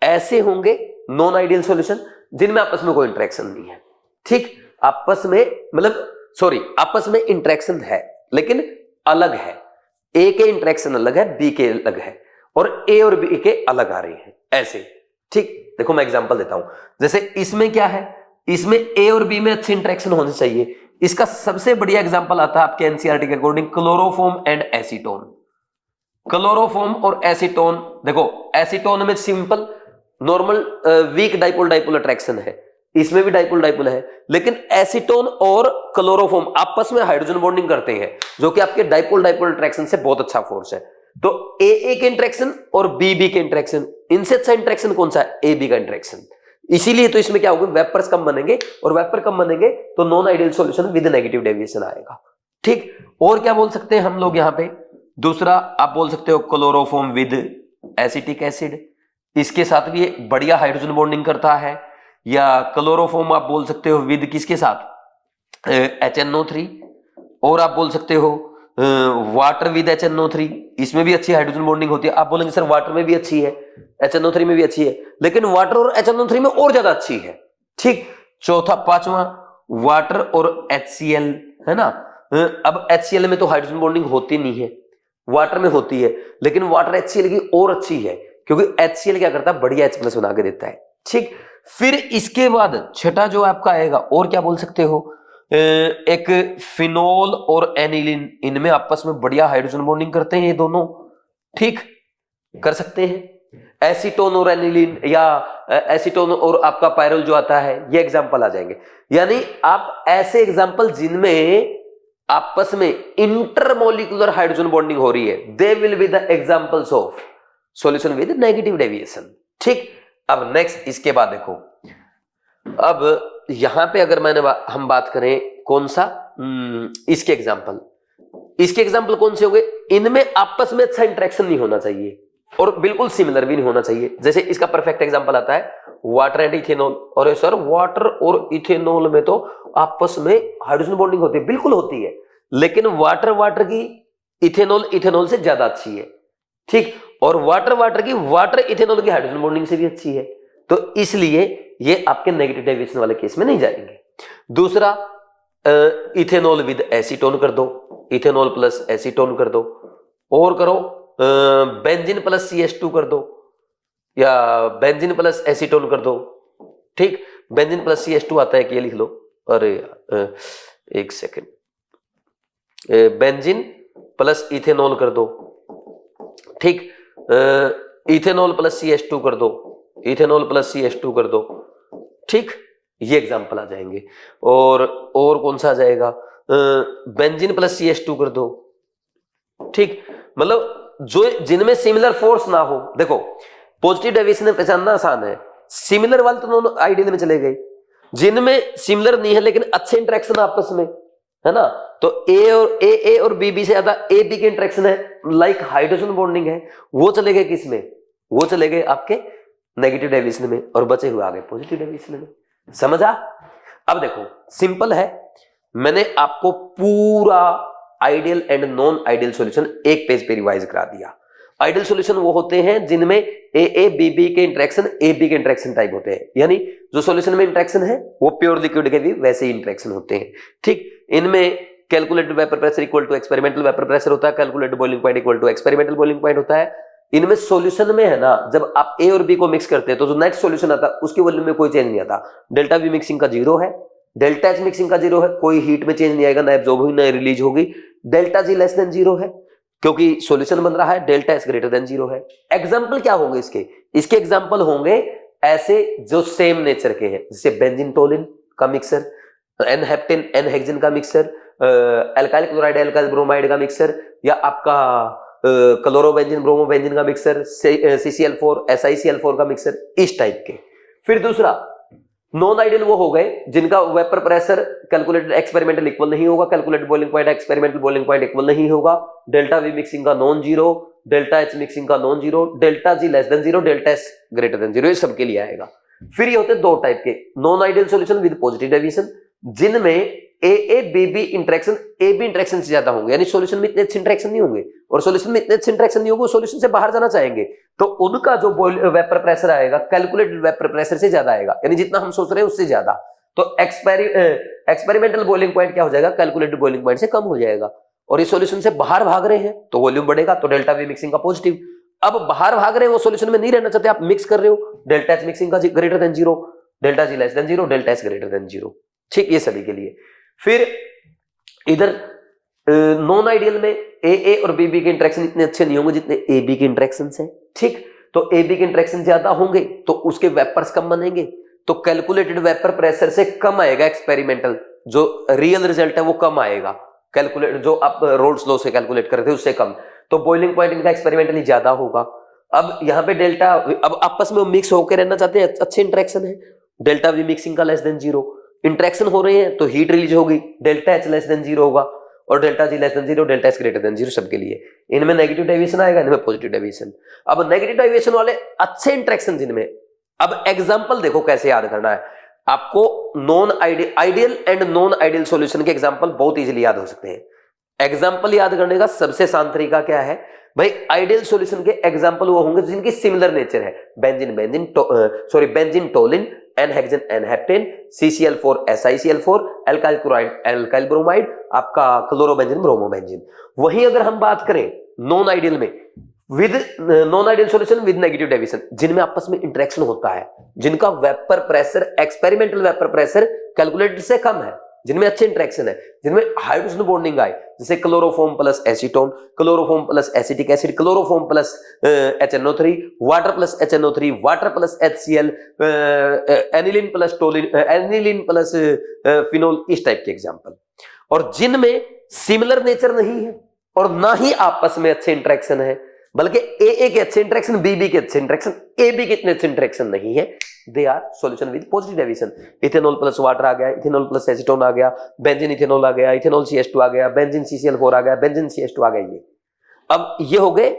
ऐसे होंगे नॉन आइडियल सॉल्यूशन जिनमें आपस में कोई इंटरेक्शन नहीं है। ठीक, आपस में मतलब सॉरी आपस में इंटरेक्शन है लेकिन अलग है, ए के इंटरेक्शन अलग है, बी के अलग है, और ए और बी के अलग आ रहे हैं ऐसे। ठीक, देखो मैं एग्जांपल देता हूं, जैसे इसमें क्या है, इसमें ए और बी में अच्छी इंटरेक्शन होनी चाहिए। इसका सबसे बढ़िया एग्जांपल आता है आपके एनसीईआरटी के according, chloroform and acetone. Chloroform और एसीटोन, देखो एसीटोन में simple normal weak dipole dipole attraction है, इसमें भी डाइपोल डाइपोल है, लेकिन एसीटोन और क्लोरोफॉर्म आपस में हाइड्रोजन बॉन्डिंग करते हैं जो कि आपके डाइपोल डाइपोल अट्रैक्शन से बहुत अच्छा फोर्स है। तो ए के इंटरेक्शन और बी के इंटरेक्शन, इनसे अच्छा इंटरेक्शन कौन सा है, ए बी का इंटरेक्शन। इसीलिए तो इसमें क्या होगा, वेपर्स कम बनेंगे, और वेपर कम बनेंगे तो non ideal solution with negative deviation आएगा। ठीक, और क्या बोल सकते हैं हम लोग यहां पे, दूसरा आप बोल सकते हो क्लोरोफॉर्म विद एसिटिक एसिड, इसके साथ भी एक बढ़िया हाइड्रोजन बॉन्डिंग करता है। या क्लोरोफॉर्म आप बोल सकते हो विद किसके साथ, HNO3, और आप बोल सकते हो वाटर विद HNO3, इसमें भी अच्छी हाइड्रोजन बॉन्डिंग होती है। आप बोलेंगे सर वाटर में भी अच्छी है, HNO3 में भी अच्छी है, लेकिन वाटर और HNO3 में और ज्यादा अच्छी है। ठीक, चौथा पांचवा वाटर और HCl है ना। अब HCl में तो हाइड्रोजन बॉन्डिंग होती नहीं है, वाटर में होती है, लेकिन वाटर HCl की और अच्छी है क्योंकि HCl क्या करता है, बढ़िया H+ बना के देता है। ठीक, फिर इसके बाद छठा जो आपका आएगा, और क्या बोल सकते हो, एक फिनोल और एनिलीन, इनमें आपस में बढ़िया हाइड्रोजन बॉन्डिंग करते हैं ये दोनों। ठीक, कर सकते हैं। एसीटोन और एनिलीन, या एसीटोन और आपका पायरोल जो आता है, ये एग्जांपल आ जाएंगे। यानी आप ऐसे एग्जांपल जिनमें आपस में इंटरमोलिकुलर हाइड्रोजन बॉन्डिंग हो रही है, they will be the examples of solution with negative deviation. ठीक, अब नेक्स्ट इसके बाद देखो, अब यहां पे अगर हम बात करें कौन सा, इसके एग्जांपल कौन से होंगे, इनमें आपस में अच्छा इंटरेक्शन नहीं होना चाहिए और बिल्कुल सिमिलर भी नहीं होना चाहिए। जैसे इसका परफेक्ट एग्जांपल आता है वाटर एंड इथेनॉल, और सर वाटर और इथेनॉल में तो आपस में हाइड्रोजन बॉन्डिंग होती है, बिल्कुल होती है, लेकिन वाटर की इथेनॉल से ज्यादा अच्छी है। ठीक, और वाटर की वाटर इथेनॉल की हाइड्रोजन बॉन्डिंग से भी अच्छी है, तो इसलिए ये आपके नेगेटिव डेविएशन वाले केस में नहीं जाएंगे। दूसरा, इथेनॉल विद एसीटोन कर दो, इथेनॉल प्लस एसीटोन कर दो, और करो बेंजीन प्लस CH2 कर दो, या बेंजीन प्लस एसीटोन कर दो। ठीक, बेंजीन प्लस CH2 आता है कि ये लिख लो, अरे एक सेकेंड, बेंजीन प्लस इथेनॉल कर दो। ठीक, इथेनॉल प्लस CH2 कर दो, इथेनॉल प्लस CH2 कर दो। ठीक, ये एग्जांपल आ जाएंगे। और कौन सा आ जाएगा, बेंजीन प्लस CH2 कर दो। ठीक, मतलब जो जिनमें सिमिलर फोर्स ना हो, देखो पॉजिटिव डेविएशन पहचानना आसान है, सिमिलर वाले तो दोनों आइडियल में चले गए, जिनमें सिमिलर नहीं है लेकिन अच्छे इंटरेक्शन आपस में है ना, तो ए और बी से ज्यादा ए बी के इंटरेक्शन है, लाइक हाइड्रोजन बॉन्डिंग है, वो चले गए किस में, वो चले गए आपके नेगेटिव डेविएशन में, और बचे हुए आ गए पॉजिटिव डेविएशन में। समझा? अब देखो सिंपल है, मैंने आपको पूरा ideal and non ideal solution एक पेज पे रिवाइज करा दिया। आइडियल सॉल्यूशन वो होते हैं जिनमें ए बी के इंटरेक्शन ए बी के इंटरेक्शन टाइप होते हैं, यानी जो सॉल्यूशन में इंटरेक्शन है वो प्योर लिक्विड के भी वैसे ही इंटरेक्शन होते हैं। ठीक, इनमें calculated vapour pressure equal to experimental vapour pressure होता है, calculated boiling point equal to experimental boiling point होता है। इनमें सॉल्यूशन में है ना, जब आप ए और बी को मिक्स करते हैं तो जो नेक्स्ट सॉल्यूशन आता है उसके वॉल्यूम में कोई चेंज नहीं आता। डेल्टा वी मिक्सिंग का 0 है, डेल्टा एच मिक्सिंग का 0 है, कोई हीट में चेंज नहीं आएगा, ना एब्जॉर्ब होगी ना रिलीज होगी। डेल्टा जी लेस देन 0 है क्योंकि सॉल्यूशन बन रहा है, डेल्टा एच ग्रेटर देन 0 है। एग्जाम्पल क्या होंगे इसके एग्जाम्पल होंगे ऐसे जो सेम नेचर के हैं, जैसे बेंजीन टोलिन का mixer, n heptane N hexane का mixer, alkyl chloride alkyl bromide का मिक्सर, या आपका क्लोरोबेंजीन ब्रोमोबेंजीन का मिक्सर, CCl4 SiCl4 का मिक्सर, इस टाइप के। फिर दूसरा नॉन आइडियल वो हो गए जिनका vapour pressure calculated experimental equal नहीं होगा, calculated boiling point experimental boiling point equal नहीं होगा, डेल्टा वी मिक्सिंग का non zero, delta H mixing का non zero, delta G less than zero, delta S greater than zero, ये सबके लिए आएगा। फिर ये होते हैं दो टाइप के non ideal solution with positive deviation, जिनमें A B B interaction A B interaction से ज्यादा होंगे, यानी सॉल्यूशन में इतने अच्छे इंटरेक्शन नहीं होंगे, और सॉल्यूशन में इतने अच्छे इंटरेक्शन नहीं होंगे, सॉल्यूशन से बाहर जाना चाहेंगे, तो उनका जो वेपर प्रेशर आएगा कैलकुलेटेड वेपर प्रेशर से ज्यादा आएगा, यानी जितना हम सोच रहे हैं उससे ज्यादा। तो एक्सपेरिमेंटल बॉइलिंग पॉइंट क्या हो जाएगा, कैलकुलेटेड बॉइलिंग पॉइंट से कम हो जाएगा, और ये सॉल्यूशन से बाहर भाग रहे हैं तो वॉल्यूम बढ़ेगा, तो डेल्टा वी मिक्सिंग का पॉजिटिव। अब बाहर भाग रहे हैं, वो सॉल्यूशन में नहीं रहना चाहते, आप मिक्स कर रहे हो, डेल्टा एच मिक्सिंग का greater than zero, delta G less than zero, delta S greater than zero. ठीक, ये सभी के लिए। फिर इधर नॉन आइडियल में ए और बी के इंटरेक्शन इतने अच्छे नहीं होंगे जितने ए बी के इंटरेक्शन है। ठीक, तो ए बी के इंटरेक्शन ज्यादा होंगे तो उसके वेपर्स कम बनेंगे, तो कैलकुलेटेड वेपर प्रेशर से कम आएगा एक्सपेरिमेंटल, जो रियल रिजल्ट है वो कम आएगा, कैलकुलेट जो आप रोल्स लॉ से कैलकुलेट करते हैं उससे कम, तो बॉइलिंग पॉइंट इनका एक्सपेरिमेंटली ज्यादा होगा। अब यहाँ पे डेल्टा, अब आपस में मिक्स होकर रहना चाहते हैं, अच्छे इंटरेक्शन है, डेल्टा वी मिक्सिंग का लेस देन जीरो, इंटरेक्शन हो रहे हैं तो हीट रिलीज होगी, delta H less than zero होगा, और delta G less than zero, delta S greater than zero सबके लिए। इनमें नेगेटिव डेविएशन आएगा, इनमें पॉजिटिव डेविएशन। अब नेगेटिव डेविएशन वाले अच्छे इंटरेक्शन जिनमें, अब एग्जांपल देखो कैसे याद करना है आपको, non ideal and non ideal solution के एग्जांपल बहुत इजीली याद हो सकते हैं। एग्जांपल याद करने का सबसे आसान तरीका क्या है भाई, आइडियल सॉल्यूशन के एग्जांपल वो होंगे जिनकी सिमिलर नेचर है, benzene toluene, n hexane n heptane, CCl4 SiCl4, alkyl chloride alkyl bromide, आपका क्लोरोबेंजीन ब्रोमोबेंजीन। वहीं अगर हम बात करें नॉन आइडियल में, with non ideal solution with negative deviation, जिनमें आपस में इंटरेक्शन होता है, जिनका vapour pressure experimental vapour pressure calculated से कम है, जिनमें अच्छे इंटरेक्शन है, जिनमें हाइड्रोजन बॉन्डिंग आए, जैसे chloroform plus acetone, chloroform plus acetic acid, chloroform plus HNO3, water plus HNO3, water plus HCl, aniline plus toluene, aniline plus phenol, इस टाइप के एग्जांपल। और जिनमें सिमिलर नेचर नहीं है और ना ही आपस में अच्छे इंटरेक्शन है, बल्कि ए के अच्छे इंटरेक्शन, बी के अच्छे इंटरेक्शन, ए बी के इतने अच्छे इंटरेक्शन नहीं है, they are solution with positive deviation. Ethanol plus water आ गया, इथेनॉल प्लस एसीटोन आ गया, बेंजीन इथेनॉल आ गया, इथेनॉल CH2 आ गया, बेंजीन CCl4 आ गया, बेंजीन CH2 आ गया। ये अब ये हो गए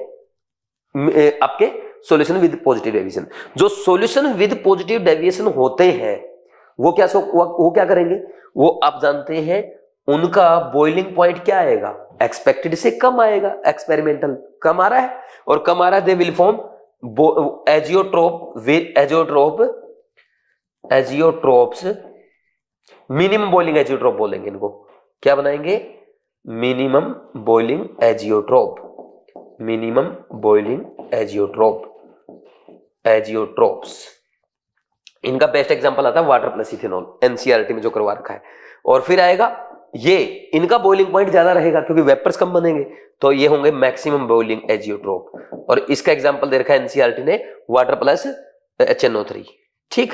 आपके सॉल्यूशन विद पॉजिटिव डेविएशन। जो सॉल्यूशन विद पॉजिटिव डेविएशन होते हैं वो क्या करेंगे, वो आप जानते हैं, उनका बॉइलिंग पॉइंट क्या आएगा, एक्सपेक्टेड से कम आएगा, एक्सपेरिमेंटल कम आ रहा है, और कम आ रहा है, they will form azeotropes, minimum boiling azeotrope बोलेंगे इनको, क्या बनाएंगे, minimum boiling azeotrope, minimum boiling azeotropes. इनका बेस्ट एग्जांपल आता है वाटर प्लस इथेनॉल, एनसीईआरटी में जो करवा रखा है। और फिर आएगा ये, इनका बॉइलिंग पॉइंट ज्यादा रहेगा क्योंकि वेपर्स कम बनेंगे, तो ये होंगे मैक्सिमम बॉइलिंग एजियोट्रोप। और इसका एग्जांपल दे रखा है एनसीईआरटी ने, वाटर प्लस HNO3। ठीक,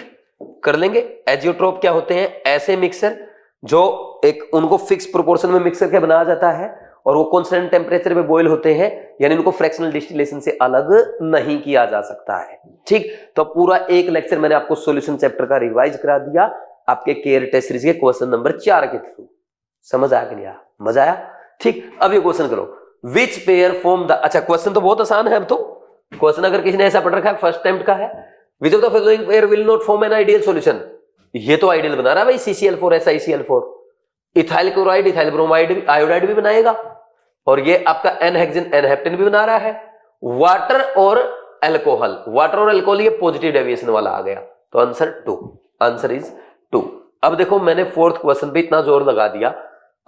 कर लेंगे। एजियोट्रोप क्या होते हैं, ऐसे मिक्सर जो एक उनको फिक्स प्रोपोर्शन में मिक्सर के बनाया जाता है और वो कांस्टेंट टेम्परेचर पे बॉयल होते हैं, यानी उनको फ्रैक्शनल डिस्टिलेशन से अलग नहीं किया जा सकता है। ठीक, तो पूरा एक लेक्चर मैंने आपको सॉल्यूशन चैप्टर का रिवाइज करा दिया आपके केयर टेस्ट सीरीज के क्वेश्चन नंबर 4 के थ्रू। समझ आ गया, मजा आया? ठीक, अब ये क्वेश्चन करो, विच पेयर फॉर्म द, अच्छा क्वेश्चन तो बहुत आसान है। अब तो क्वेश्चन अगर किसी ने ऐसा पढ़ रखा है, फर्स्ट अटेम्प्ट का है, विच of the following pair will not form an ideal solution. ये तो आइडियल बना रहा है भाई, CCl4 SiCl4, ethyl chloride ethyl bromide iodide भी बनाएगा, और ये आपका एनहेक्सेन एनहेप्टेन भी बना रहा है। वाटर और अल्कोहल, वाटर और अल्कोहल ये पॉजिटिव डेविएशन वाला आ गया, तो आंसर 2, आंसर इज 2। अब देखो मैंने फोर्थ क्वेश्चन पे इतना जोर लगा दिया,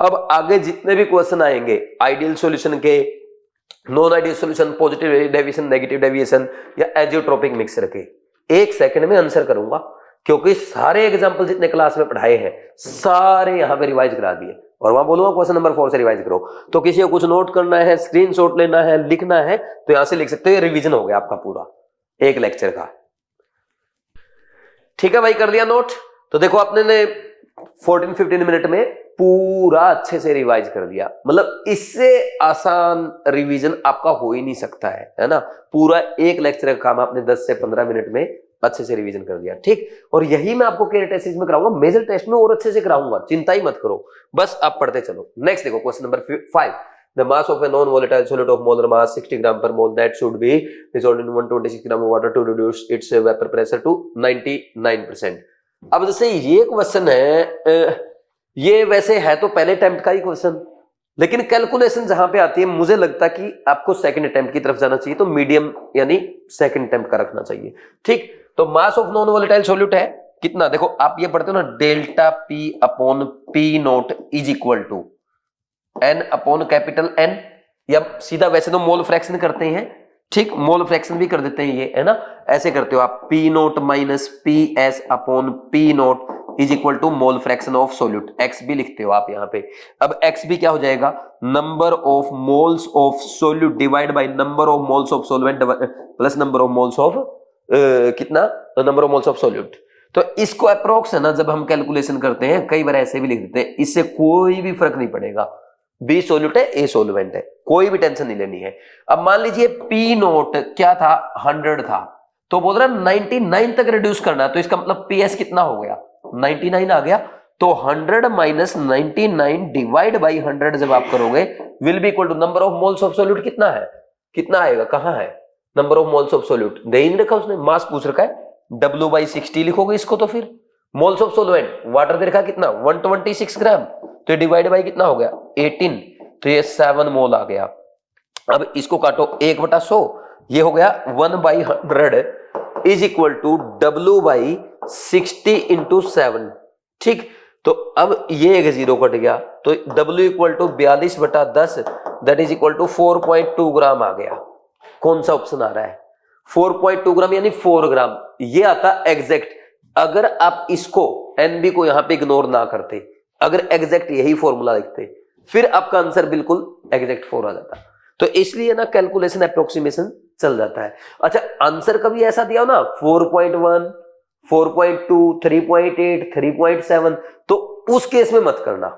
अब आगे जितने भी क्वेश्चन आएंगे आइडियल सॉल्यूशन के, non ideal solution, positive deviation, negative deviation या एजियोट्रोपिक मिक्सर के, 1 सेकंड में आंसर करूंगा, क्योंकि सारे एग्जांपल जितने क्लास में पढ़ाए हैं सारे यहां पे रिवाइज करा दिए, और वहां बोलूंगा क्वेश्चन नंबर 4 से रिवाइज करो। तो किसी को कुछ नोट करना है, स्क्रीनशॉट लेना है, लिखना है, तो यहां से लिख सकते हो, ये रिवीजन हो गया आपका पूरा एक लेक्चर का। ठीक है भाई, कर लिया नोट? तो देखो आपने ने 14-15 मिनट में पूरा अच्छे से रिवाइज कर दिया, मतलब इससे आसान रिवीजन आपका हो ही नहीं सकता है ना। पूरा एक लेक्चर का काम आपने 10 से 15 मिनट में अच्छे से रिवीजन कर दिया, ठीक। और यही मैं आपको केरेटेसिस में कराऊंगा, मेजर टेस्ट में और अच्छे से कराऊंगा, चिंता ही मत करो, बस आप पढ़ते चलो। नेक्स्ट देखो question number 5, the mass of A non volatile solid of molar mass 60 gram per mole that should be dissolved in 126 gram of water to reduce its vapor pressure to 99%। अब जैसे ये क्वेश्चन है, ये वैसे है तो पहले अटेम्प्ट का ही क्वेश्चन, लेकिन कैलकुलेशन जहां पे आती है मुझे लगता कि आपको सेकंड अटेम्प्ट की तरफ जाना चाहिए, तो मीडियम यानी सेकंड अटेम्प्ट का रखना चाहिए, ठीक। तो mass of non volatile solute है कितना, देखो आप ये पढ़ते हो ना, delta P upon P naught is equal to N upon capital N, या सीधा वैसे तो मोल फ्रैक्शन करते हैं, ठीक, मोल फ्रैक्शन भी कर देते हैं ये, है ना, ऐसे करते हो आप, P naught minus P S upon P naught is equal to mole fraction of solute, X भी लिखते हो आप यहाँ पे। अब एक्स भी क्या हो जाएगा, number of moles of solute divide by number of moles of solvent plus number of moles of कितना, number of moles of solute. तो इसको अप्रोक्स है ना, जब हम कैलकुलेशन करते हैं कई बार ऐसे भी लिख देते हैं, इससे कोई भी फर्क नहीं पड़ेगा, बी सोल्यूट है ए सोलवेंट है, कोई भी टेंशन नहीं लेनी है। अब मान लीजिए पी नोट क्या था, 100 था, तो बोल रहा है 99 तक रिड्यूस करना, तो इसका मतलब पी एस कितना हो गया, 99 आ गया। तो 100 माइनस 99 डिवाइड बाई 100 जब आप करोगे will be equal to number of moles of solute कितना है, कितना आएगा, कहां है number of moles of solute, दे ही नहीं रखा उसने, मास पूछ रखा है, W/60 लिखोगे इसको, तो फिर मोल्स ऑफ सोलवेंट वाटर दे रखा कितना 126 ग्राम, तो डिवाइड बाई कितना हो गया 18, तो ये 7 मोल आ गया। अब इसको काटो 1/100, ये हो गया 1/100 is equal to W/60 into 7, ठीक। तो अब ये एक जीरो कट गया, तो W equal to 42/10 that is equal to 4.2 gram आ गया। कौन सा ऑप्शन आ रहा है, 4.2 ग्राम यानी 4 ग्राम, ये आता एग्जैक्ट। अगर आप इसको NB को यहां पे इग्नोर ना करते, अगर एग्जैक्ट यही फॉर्मूला लिखते, फिर आपका आंसर बिल्कुल एग्जैक्ट 4 आ जाता। तो इसलिए ना कैलकुलेशन अप्रोक्सीमेशन चल जाता है। अच्छा, आंसर कभी ऐसा दिया हो ना 4.1, 4.2, 3.8, 3.7, तो उस केस में मत करना,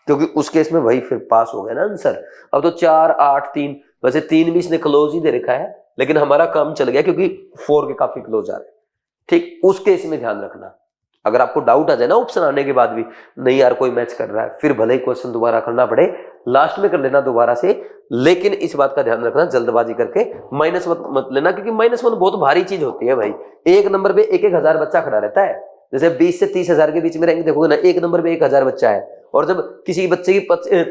क्योंकि उस केस में वही फिर पास हो गया ना आंसर। अब तो 4, 8, 3, वैसे 3 भी इसने क्लोज ही दे रखा है, लेकिन हमारा काम चल गया क्योंकि 4 के काफी क्लोज आ रहे हैं, ठीक। उस केस में ध्यान रखना, अगर आपको डाउट आ जाए ना ऑप्शन आने के बाद भी, नहीं यार कोई मैच कर रहा है, फिर भले ही क्वेश्चन दोबारा करना पड़े, लास्ट में कर लेना दोबारा से, लेकिन इस बात का ध्यान रखना जल्दबाजी करके माइनस मत लेना, क्योंकि -1 बहुत भारी चीज होती है भाई। एक नंबर पे 1,000 बच्चा खड़ा रहता है, जैसे 20 से 30,000 के बीच में रैंक देखोगे ना, एक नंबर पे 1,000 बच्चा है, और जब किसी बच्चे की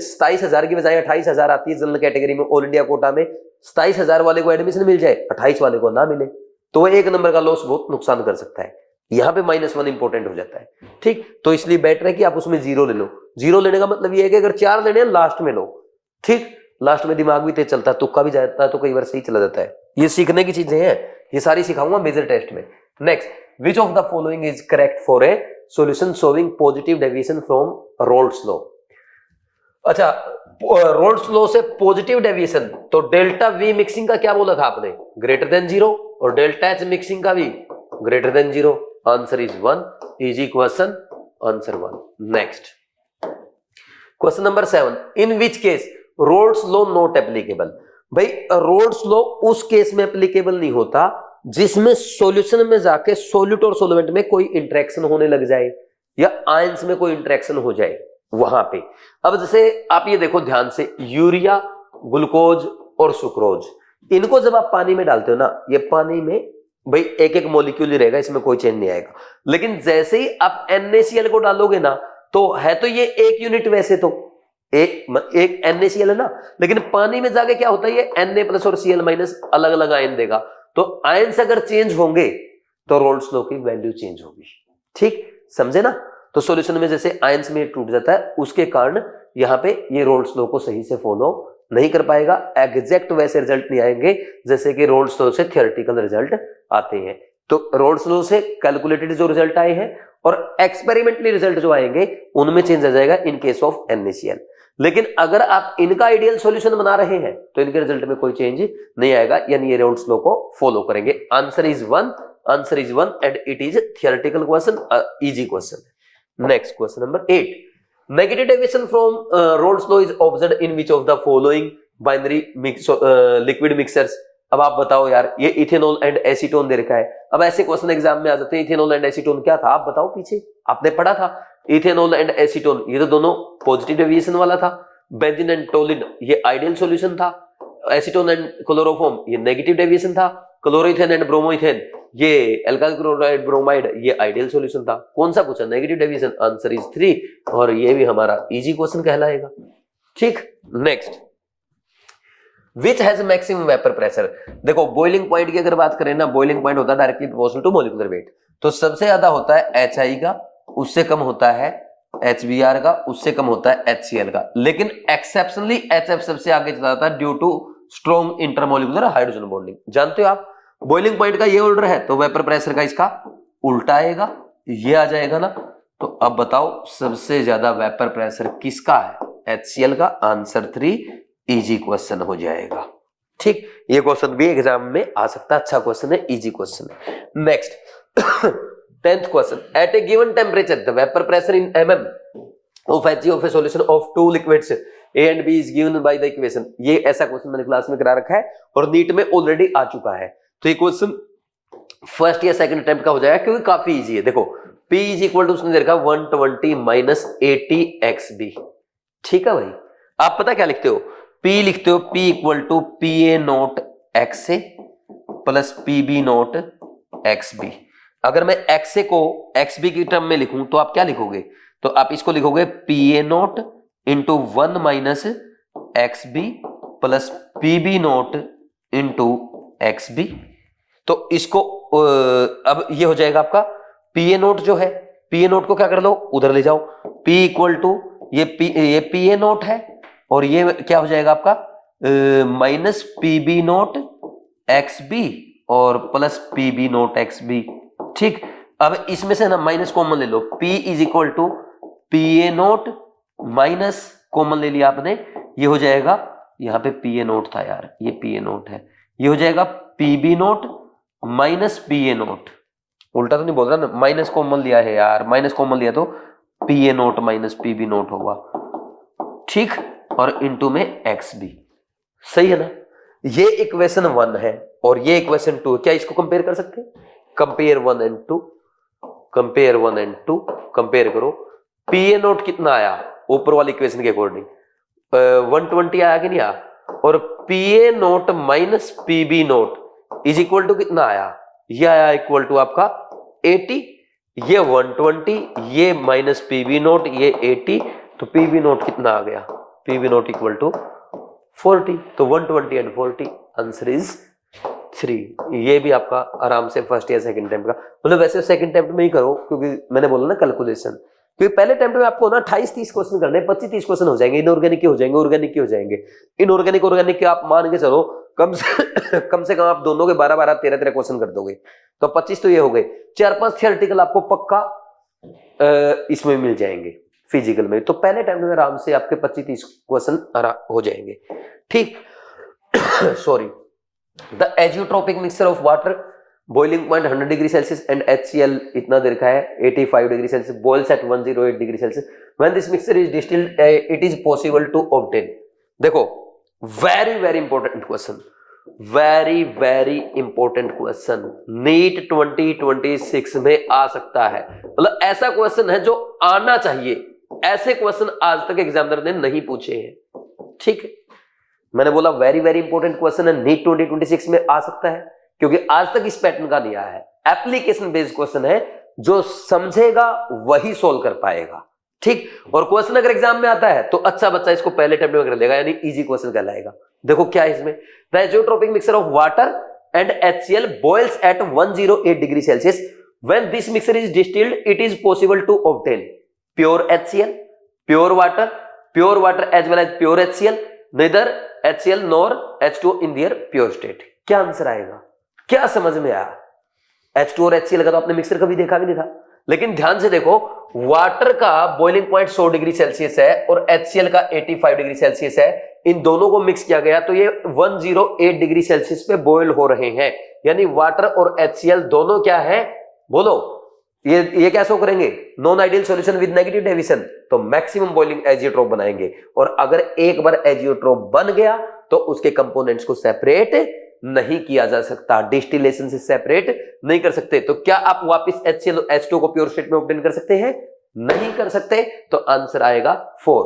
27,000 की बजाय 28,000 आती है जनरल कैटेगरी में, ऑल इंडिया कोटा में 27,000 वाले को एडमिशन मिल जाए, 28 वाले को ना मिले, तो वो एक नंबर का लॉस बहुत नुकसान कर सकता है। यहाँ पे -1 इंपॉर्टेंट हो जाता है, ठीक। तो इसलिए बेटर है कि आप उसमें 0 ले लो। 0 लेने का मतलब ये है कि अगर 4 लेने हैं लास्ट में लो, ठीक। लास्ट में दिमाग भी तेज चलता है, तुक्का भी जाता है, तो कई बार सही चला जाता है। ये सीखने की चीजें हैं, ये सारी सिखाऊंगा मेजर टेस्ट में। Next, which of the following is correct for a solution showing positive deviation from roles law. अच्छा, रोल्स लॉ से पॉजिटिव डेविएशन, तो डेल्टा वी मिक्सिंग का क्या बोला था आपने, ग्रेटर देन 0, और डेल्टा एच मिक्सिंग का भी greater than 0। Answer is 1, easy question, answer 1। Next question number 7, in which case roles law not applicable. भाई रोल्स लॉ उस केस में एप्लीकेबल नहीं होता जिसमें सॉल्यूशन में जाके सोल्यूट और सोलवेंट में कोई इंटरेक्शन होने लग जाए, या आयंस में कोई इंटरेक्शन हो जाए वहां पे। अब जैसे आप ये देखो ध्यान से, यूरिया, ग्लूकोज और सुक्रोज, इनको जब आप पानी में डालते हो ना, ये पानी में भाई एक एक मॉलिक्यूल ही रहेगा, इसमें कोई चेंज नहीं आएगा। लेकिन जैसे ही आप NaCl को डालोगे ना, तो है तो ये एक यूनिट, वैसे तो एक NaCl है ना, लेकिन पानी में जाके क्या होता है, ये Na+ और Cl- अलग अलग आयन देगा। तो आयंस अगर चेंज होंगे तो रोल्स लॉ की वैल्यू चेंज होगी, ठीक, समझे ना। तो सॉल्यूशन में जैसे आयंस में टूट जाता है, उसके कारण यहाँ पे ये रोल्स लॉ को सही से फॉलो नहीं कर पाएगा, एग्जैक्ट वैसे रिजल्ट नहीं आएंगे जैसे कि रोल्स लॉ से थियोरेटिकल रिजल्ट आते हैं। तो रोल्स लॉ से कैलकुलेटेड जो रिजल्ट आए हैं और एक्सपेरिमेंटली रिजल्ट जो आएंगे उनमें चेंज आ जाएगा इन केस ऑफ NaCl। लेकिन अगर आप इनका आइडियल सॉल्यूशन बना रहे हैं तो इनके रिजल्ट में कोई चेंज नहीं आएगा, यानी ये रोल्स लॉ को फॉलो करेंगे। Answer is 1, answer is 1 and it is theoretical question, easy question. Next question number 8, negative deviation from Rolle's law is observed in which of the following binary liquid mixtures। अब आप बताओ यार, ये ethanol and acetone दे रखा है। अब ऐसे question exam में आ जाते हैं, इथेनॉल एंड एसीटोन क्या था आप बताओ, पीछे आपने पढ़ा था इथेनॉल एंड एसीटोन, ये तो दोनों पॉजिटिव डेविएशन वाला था। बेंजीन एंड टोलिन ये आइडियल सॉल्यूशन था। एसीटोन एंड क्लोरोफॉर्म ये नेगेटिव डेविएशन था। क्लोरोइथेन एंड ब्रोमोइथेन ये एल्काइल क्लोराइड ब्रोमाइड ये आइडियल सॉल्यूशन था। कौन सा पूछा, नेगेटिव डेविएशन, आंसर इज 3 और ये भी हमारा इजी क्वेश्चन कहलाएगा। ठीक, next, which has maximum vapour pressure. देखो बॉइलिंग पॉइंट की अगर बात करें ना, बॉइलिंग पॉइंट होता है directly proportional to molecular weight, तो सबसे ज्यादा होता है HI का, उससे कम होता है HBr का, उससे कम होता है HCl का, लेकिन एक्सेप्शनली HF सबसे आगे चला जाता है due to strong intermolecular hydrogen bonding. जानते हो आप, बॉइलिंग पॉइंट का ये ऑर्डर है तो वेपर प्रेशर का इसका उल्टा आएगा, ये आ जाएगा ना। तो अब बताओ सबसे ज्यादा वेपर प्रेशर किसका है, HCl का, आंसर 3 इजी क्वेश्चन हो जाएगा। ठीक, ये क्वेश्चन भी एग्जाम में आ सकता है, अच्छा क्वेश्चन है, easy question. Next 10th question, at a given temperature the vapour pressure in mm of HG of a solution of two liquids A and B is given by the equation। ये ऐसा question मैंने class में करा रखा है और NEET में already आ चुका है, तो ये क्वेश्चन फर्स्ट या सेकंड अटेम्प्ट का हो जाएगा क्योंकि काफी इजी है। देखो P इज इक्वल टू उसने दे रखा 120 माइनस 80 XB। ठीक है भाई, आप पता क्या लिखते हो, P लिखते हो P equal to PA naught XA plus PB naught XB। अगर मैं XA को XB की टर्म में लिखूं तो आप क्या लिखोगे, तो आप इसको लिखोगे PA note into 1 minus XB plus PB note into XB। तो इसको अब ये हो जाएगा आपका PA नोट जो है, PA नोट को क्या कर लो उधर ले जाओ, P इक्वल टू ये PA नोट है और ये क्या हो जाएगा आपका माइनस PB नोट XB और प्लस PB नोट XB। ठीक, अब इसमें से ना माइनस कॉमन ले लो, P is equal to PA naught minus common ले लिया आपने, ये हो जाएगा, यहाँ पे PA नोट था यार, ये PA नोट है, ये हो जाएगा PB note minus PA note. उल्टा तो नहीं बोल रहा ना, माइनस कॉमन लिया है यार, माइनस कॉमन लिया तो PA naught minus PB note होगा। ठीक, और इनटू में XB। सही है ना, ये इक्वेशन 1 है और ये इक्वेशन 2। क्या इसको कंपेयर कर सकते हैं, compare 1 and 2, compare 1 and 2, compare करो। PA नोट कितना आया ऊपर वाली इक्वेशन के अकॉर्डिंग 120 आया कि नहीं आया, और PA naught minus PB naught is equal to कितना आया, ये आया इक्वल टू आपका 80, ये 120, ये माइनस PB नोट, ये 80, तो PB नोट कितना आ गया, PB नोट इक्वल टू 40, तो 120 एंड 40, आंसर इज 3। ये भी आपका आराम से फर्स्ट या सेकंड अटेम्प्ट का, मतलब वैसे सेकंड अटेम्प्ट में ही करो क्योंकि मैंने बोला ना कैलकुलेशन, क्योंकि पहले अटेम्प्ट में आपको ना 28-30 क्वेश्चन करने, 25-30 क्वेश्चन हो जाएंगे, इनऑर्गेनिक के हो जाएंगे, ऑर्गेनिक के हो जाएंगे। इनऑर्गेनिक ऑर्गेनिक के आप मान के चलो कम से कम आप दोनों के 12-12 13-13 क्वेश्चन कर दोगे, तो 25 तो ये हो गए, 4-5 थियोरेटिकल आपको पक्का इसमें मिल जाएंगे फिजिकल में। तो पहले अटेम्प्ट में आराम से आपके 25-30 क्वेश्चन हो जाएंगे। ठीक sorry, the azeotropic mixture of water boiling point 100 degree Celsius and HCl इतना दे रखा है 85 degree Celsius, boils at 108 degree Celsius, when this mixture is distilled it is possible to obtain. देखो very very important question, very very important question, NEET 2026 में आ सकता है, मतलब ऐसा क्वेश्चन है जो आना चाहिए, ऐसे क्वेश्चन आज तक एग्जामिनर ने नहीं पूछे हैं। ठीक है, मैंने बोला वेरी वेरी इंपॉर्टेंट क्वेश्चन है, नीट 2026 में आ सकता है क्योंकि आज तक इस पैटर्न का नहीं आया है। एप्लीकेशन बेस्ड क्वेश्चन है, जो समझेगा वही सोल्व कर पाएगा। ठीक, और क्वेश्चन अगर एग्जाम में आता है तो अच्छा बच्चा इसको पहले अटेम्प्ट में कर लेगा, यानी इजी क्वेश्चन कहलाएगा। देखो क्या है इसमें, the azeotropic mixture of water and HCl boils at 108 degree Celsius, when this mixture is distilled it is possible to obtain pure HCl, pure water as well as pure HCl, neither HCl nor H2O in their pure state। क्या answer आएगा, क्या समझ में आया, H2 और HCl का तो आपने मिक्सर कभी देखा भी नहीं था, लेकिन ध्यान से देखो वाटर का बॉइलिंग पॉइंट 100 डिग्री सेल्सियस है और HCl का 85 डिग्री सेल्सियस है, इन दोनों को मिक्स किया गया तो ये 108 डिग्री सेल्सियस पे बॉयल हो रहे हैं, यानी वाटर और HCl दोनों क्या है, बोलो ये क्या शो करेंगे, non ideal solution with negative deviation, तो मैक्सिमम बॉइलिंग एजियोट्रोप बनाएंगे। और अगर एक बार एजियोट्रोप बन गया तो उसके कंपोनेंट्स को सेपरेट नहीं किया जा सकता, डिस्टिलेशन से सेपरेट नहीं कर सकते। तो क्या आप वापस HCl H2 को प्योर स्टेट में ऑब्टेन कर सकते हैं? नहीं कर सकते। तो आंसर आएगा 4।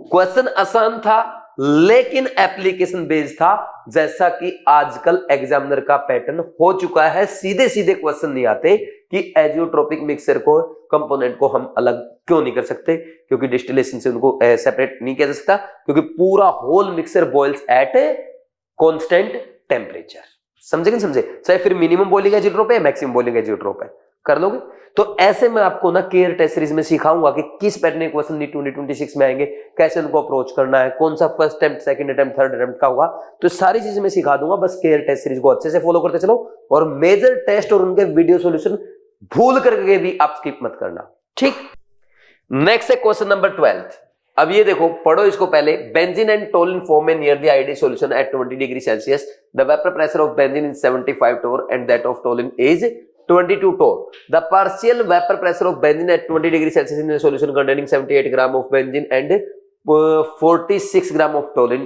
क्वेश्चन आसान था लेकिन एप्लीकेशन बेस्ड था, जैसा कि आजकल एग्जामिनर का पैटर्न हो चुका है। सीधे सीधे क्वेश्चन नहीं आते कि एजियोट्रोपिक मिक्सचर को कंपोनेंट को हम अलग क्यों नहीं कर सकते, क्योंकि डिस्टिलेशन से उनको सेपरेट नहीं किया जा सकता, क्योंकि पूरा whole mixture boils at constant temperature. समझे कि समझे? चाहे फिर मिनिमम बॉइलिंग एजियोट्रोप है, मैक्सिमम बॉइलिंग एजियोट्रोप है, कर लोगे। तो ऐसे मैं आपको ना केयर टेस्ट सीरीज में सिखाऊंगा कि किस पैटर्न के क्वेश्चन नीट 2026 में आएंगे, कैसे उनको अप्रोच करना है, कौन सा first attempt, second attempt, third attempt का होगा। तो सारी चीजें मैं सिखा दूंगा, बस केयर टेस्ट सीरीज को अच्छे से फॉलो करते चलो, और मेजर टेस्ट और उनके वीडियो सॉल्यूशन भूल करके भी आप स्किप मत करना, ठीक। नेक्स्ट है क्वेश्चन नंबर 12। अब ये देखो, पढ़ो इसको पहले। Benzene and toluene form A near the ideal solution at 20 degree Celsius. The vapour pressure of benzene is 75 torr and that of toluene is 22 torr. The partial vapor pressure of benzene at 20 degree Celsius in a solution containing 78 gram of benzene and 46 gram of toluene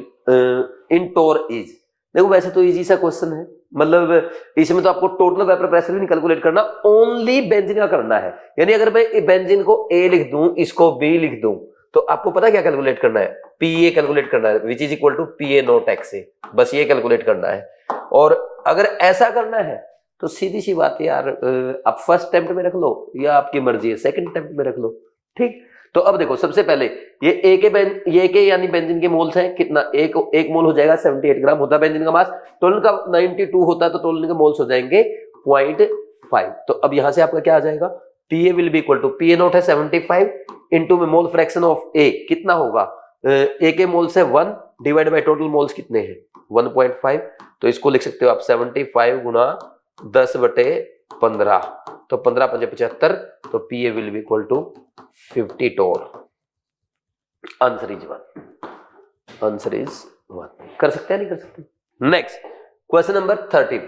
in torr is. देखो वैसे तो easy सा question है, मतलब इसमें तो आपको total vapour pressure भी नहीं कैलकुलेट करना, ओनली बेंजीन का करना है। यानी अगर मैं बेंजीन को A लिख दूं, इसको B लिख दूं, तो आपको पता क्या कैलकुलेट करना है? PA कैलकुलेट करना है, which is equal to PA naught XA, बस ये कैलकुलेट करना है। और अगर ऐसा करना है तो सीधी सी बात है यार, आप फर्स्ट अटेम्प्ट में रख लो या आपकी मर्जी है सेकंड अटेम्प्ट में रख लो, ठीक। तो अब देखो, सबसे पहले ये A के यानी बेंजीन के मोल्स हैं, कितना? एक मोल हो जाएगा 78 ग्राम होता है बेंजीन का मास, टोलिन का 92 होता है, तो टोलिन के मोल्स हो जाएंगे 0.5। तो अब यहां से आपका क्या आ जाएगा? PA will be equal to, PA naught है 75 इंटू में मोल फ्रैक्शन ऑफ A कितना होगा? A के मोल्स है 1 डिवाइड बाय टोटल मोल्स कितने हैं? 1.5। तो इसको लिख सकते हो आप 75 गुना 10/15, तो 15 × 5 = 75, तो PA will be equal to 50 torr। Answer is 1। Answer is 1। कर सकते हैं, नहीं कर सकते? Next question number 13।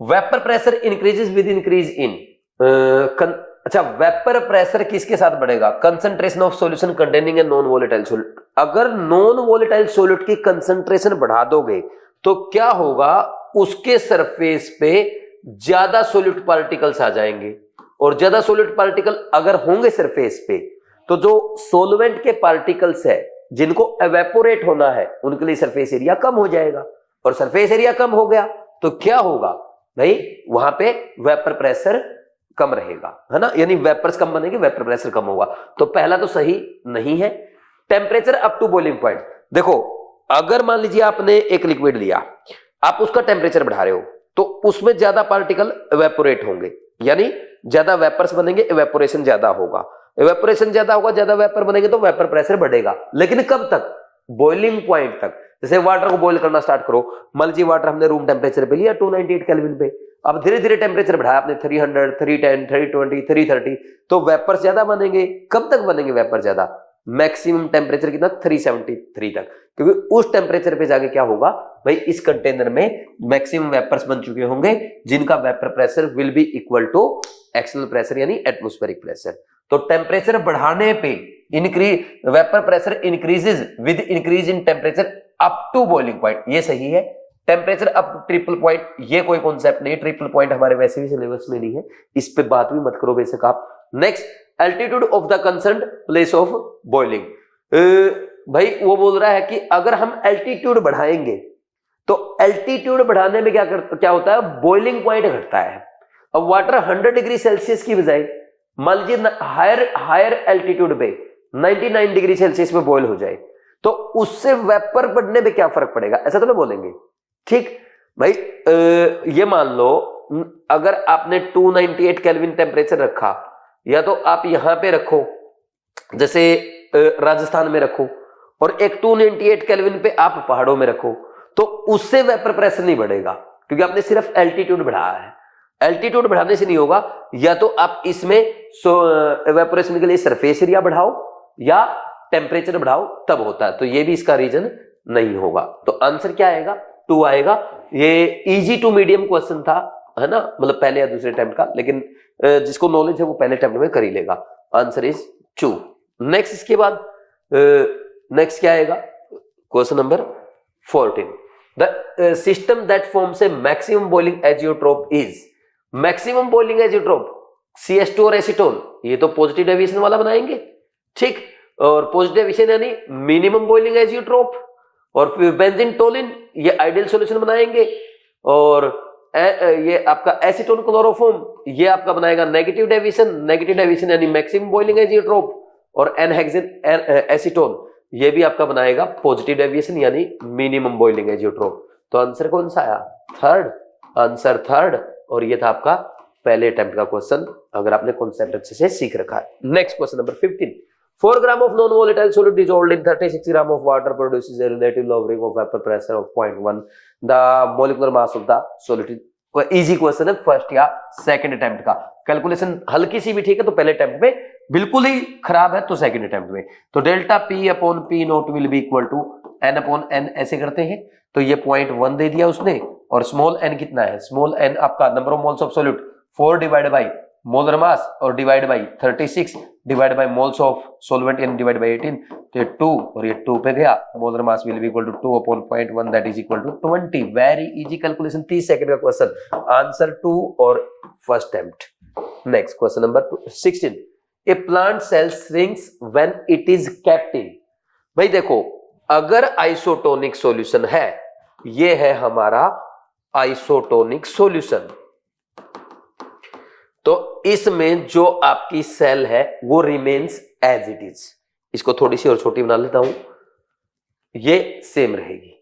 Vapour pressure increases with increase in, अच्छा, वेपर प्रेशर किसके साथ बढ़ेगा? Concentration of solution containing a non volatile solute. अगर नॉन वोलेटाइल सॉल्यूट की कंसंट्रेशन बढ़ा दोगे तो क्या होगा? उसके सरफेस पे ज्यादा सॉल्यूट पार्टिकल्स आ जाएंगे, और ज्यादा सॉल्यूट पार्टिकल अगर होंगे सरफेस पे, तो जो सॉल्वेंट के पार्टिकल्स है जिनको एवेपोरेट होना है, उनके लिए सरफेस एरिया कम हो जाएगा, और सरफेस एरिया कम हो गया तो क्या होगा भाई? वहां पे वेपर प्रेशर कम रहेगा, है ना, यानी वेपर्स कम बनेंगे, वेपर प्रेशर कम होगा। तो पहला तो सही नहीं है। Temperature up to boiling point, देखो अगर मान लीजिए आपने एक लिक्विड लिया, आप उसका टेम्परेचर बढ़ा रहे हो, तो उसमें ज्यादा पार्टिकल एवेपोरेट होंगे, यानी ज्यादा वेपर्स बनेंगे, एवेपोरेशन ज्यादा होगा। एवेपोरेशन ज्यादा होगा, ज्यादा वेपर बनेंगे, तो वेपर प्रेशर बढ़ेगा। लेकिन कब तक? बॉइलिंग पॉइंट तक। जैसे वाटर को बॉईल करना स्टार्ट करो, मान लीजिए वाटर हमने रूम टेम्परेचर पे लिया 298 केल्विन पे, अब धीरे धीरे टेम्परेचर बढ़ाया आपने 300, 310, 320, 330, तो वेपर ज्यादा बनेंगे। कब तक बनेंगे वेपर ज्यादा? मैक्सिमम टेम्परेचर कितना? 373 तक, क्योंकि उस टेम्परेचर पे जाके क्या होगा भाई, इस कंटेनर में मैक्सिमम वेपर्स बन चुके होंगे, जिनका vapour pressure will be equal to external pressure यानी एटमॉस्फेरिक प्रेशर। तो टेम्परेचर बढ़ाने पे increase vapour pressure increases with increase in temperature up to boiling point, ये सही है। Temperature up to triple point, ये कोई कॉन्सेप्ट नहीं, ट्रिपल पॉइंट हमारे वैसे भी सिलेबस में नहीं है, इस पे बात भी मत करो बेशक आप। Next, altitude of the concern place of boiling. भाई वो बोल रहा है कि अगर हम एल्टीट्यूड बढ़ाएंगे तो एल्टीट्यूड बढ़ाने में क्या होता है? बॉइलिंग पॉइंट घटता है। अब वाटर 100 डिग्री सेल्सियस की बजाय मान लीजिए हायर एल्टीट्यूड पे 99 डिग्री सेल्सियस में बॉयल हो जाए, तो उससे वेपर बढ़ने में क्या फर्क पड़ेगा? ऐसा तो ना बोलेंगे, ठीक भाई। ये मान लो अगर आपने 298 केल्विन टेम्परेचर रखा, या तो आप यहां पे रखो जैसे राजस्थान में रखो, और एक 298 केल्विन पे आप पहाड़ों में रखो, तो उससे वेपर प्रेशर नहीं बढ़ेगा, क्योंकि आपने सिर्फ एल्टीट्यूड बढ़ाया है। एल्टीट्यूड बढ़ाने से नहीं होगा, या तो आप इसमें एवेपोरेशन के लिए सरफेस एरिया बढ़ाओ या टेम्परेचर बढ़ाओ, तब होता है। तो ये भी इसका रीजन नहीं होगा। तो आंसर क्या आएगा? 2 आएगा। ये इजी टू मीडियम क्वेश्चन था, है ना, मतलब पहले या दूसरे अटेम्प्ट का, लेकिन जिसको नॉलेज है वो पहले अटेम्प्ट में कर ही लेगा। Answer is 2। नेक्स्ट, इसके बाद नेक्स्ट क्या आएगा? Question number 14। The system that forms a maximum boiling azeotrope is, maximum boiling azeotrope CH2 और एसीटोन, ये तो पॉजिटिव डेविएशन वाला बनाएंगे, ठीक। और पॉजिटिव डेविएशन यानी मिनिमम बॉइलिंग एजियोट्रोप, और फिर बेंजीन टोलिन ये आइडियल सॉल्यूशन बनाएंगे, और ये आपका एसीटोन क्लोरोफॉर्म ये आपका बनाएगा नेगेटिव डेविएशन यानी मैक्सिमम बॉइलिंग एजियोट्रोप, और एनहेक्सेन एसीटोन ये भी आपका बनाएगा पॉजिटिव डेविएशन यानी मिनिमम बॉइलिंग एजियोट्रोप। तो आंसर कौन सा आया? Third, answer third. और ये था आपका पहले अटेम्प्ट का क्वेश्चन, अगर आपने कॉन्सेप्ट अच्छे से सीख रखा है। Next question number 15, 4 gram of non-volatile solid dissolved in 36 gram of water produces a relative lowering of vapor pressure of 0.1 the molecular mass of the solid। Easy question है, first या second attempt का। Calculation हल्की सी भी ठीक है तो पहले attempt में, बिल्कुल ही खराब है तो सेकंड अटेम्प्ट में। तो delta P upon P naught will be equal to N upon N ऐसे करते हैं। तो ये 0.1 दे दिया उसने, और स्मॉल n कितना है? स्मॉल n आपका number of moles of solute 4 divide by molar mass और divide by 36 divide by moles of solvent यानी डिवाइड बाई 18, तो ये 2 और ये 2 पे गया। Molar mass will be equal to 2 upon 0.1 that is equal to 20। Very easy calculation, 30 second का question, answer 2 और first attempt. Next question number 16, A plant cell shrinks when it is kept in. भाई देखो, अगर isotonic solution है, ये है हमारा isotonic solution, तो इसमें जो आपकी सेल है वो रिमेन्स एज इट इज। इसको थोड़ी सी और छोटी बना लेता हूं, ये सेम रहेगी।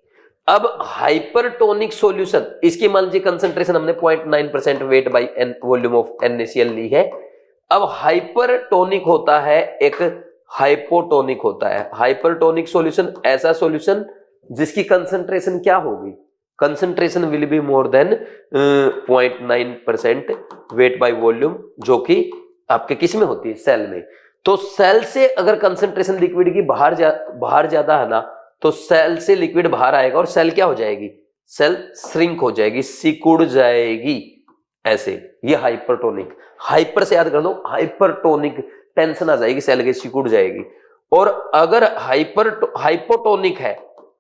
अब हाइपरटोनिक सॉल्यूशन, इसकी मान लीजिए कंसंट्रेशन हमने 0.9% weight by an volume of NaCl ली है। अब हाइपरटोनिक होता है, एक हाइपोटोनिक होता है। हाइपरटोनिक सॉल्यूशन ऐसा सॉल्यूशन जिसकी कंसंट्रेशन क्या होगी? Concentration will be more than 0.9% weight by volume, जो कि आपके किस में होती है? सेल में। तो सेल से अगर कंसंट्रेशन लिक्विड की बाहर ज्यादा है ना, तो सेल से लिक्विड बाहर आएगा और सेल क्या हो जाएगी? सेल श्रिंक हो जाएगी, सिकुड़ जाएगी, ऐसे। ये हाइपरटोनिक, हाइपर से याद कर लो, हाइपरटोनिक, टेंशन आ जाएगी, सेल की सिकुड़ जाएगी। और अगर हाइपोटोनिक है,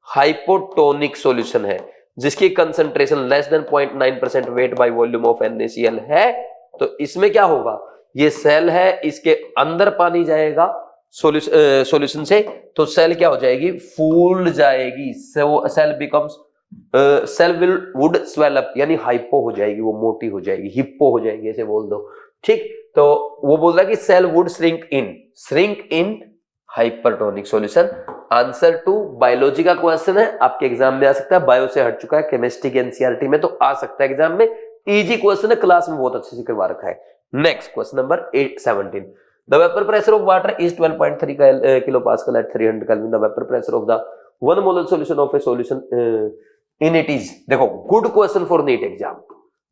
हाइपोटोनिक सॉल्यूशन है जिसकी concentration less than 0.9% weight by volume of NaCl है, तो इसमें क्या होगा? ये सेल है, इसके अंदर पानी जाएगा सॉल्यूशन से, तो सेल क्या हो जाएगी? फूल जाएगी। Cell becomes cell would swell up, यानी हाइपो हो जाएगी, वो मोटी हो जाएगी, हिप्पो हो जाएगी, ऐसे बोल दो, ठीक। तो वो बोल रहा है कि cell would shrink in hypertonic solution. Answer 2 biology का क्वेश्चन है, आपके एग्जाम में आ सकता है, बायो से हट चुका है, केमिस्ट्री के NCERT में तो आ सकता है एग्जाम में। इजी क्वेश्चन है, क्लास में बहुत अच्छे से करवा रखा है। Next question number 17, the vapour pressure of water is 12.3 kPa at 300 Kelvin। The vapour pressure of the 1 molar solution of a solution in it is. देखो, good question for NEET exam,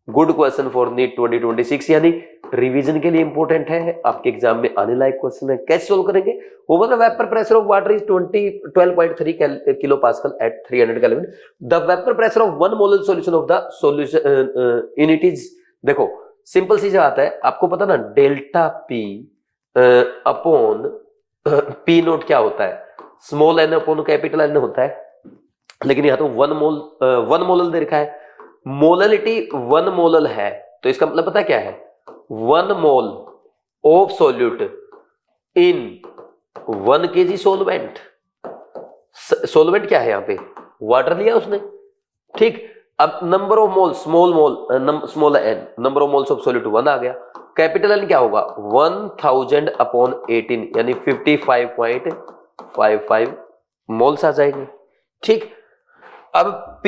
good question for NEET 2026, यानी revision के लिए important है, आपके exam में आने लायक question है। कैसे सोल्व करेंगे? Over the vapour pressure of water is 12.3 kPa at 300 Kelvin। The vapour pressure of 1 molar solution of the solution in it is. देखो, सिंपल सी बात है, आपको पता ना, delta P upon P note क्या होता है? Small n upon capital N होता है, लेकिन यहां तो 1 मोलर दे रखा है। मोलरिटी 1 मोलर है, तो इसका मतलब पता क्या है? 1 mole of solute in 1 kg solvent. Solvent क्या है? यहां पे वाटर लिया उसने, ठीक। अब number of mole, small n, number of moles of solute 1 आ गया। कैपिटल N क्या होगा? 1000 अपॉन 18, यानी 55.55 मोल्स आ जाएंगे, ठीक। अब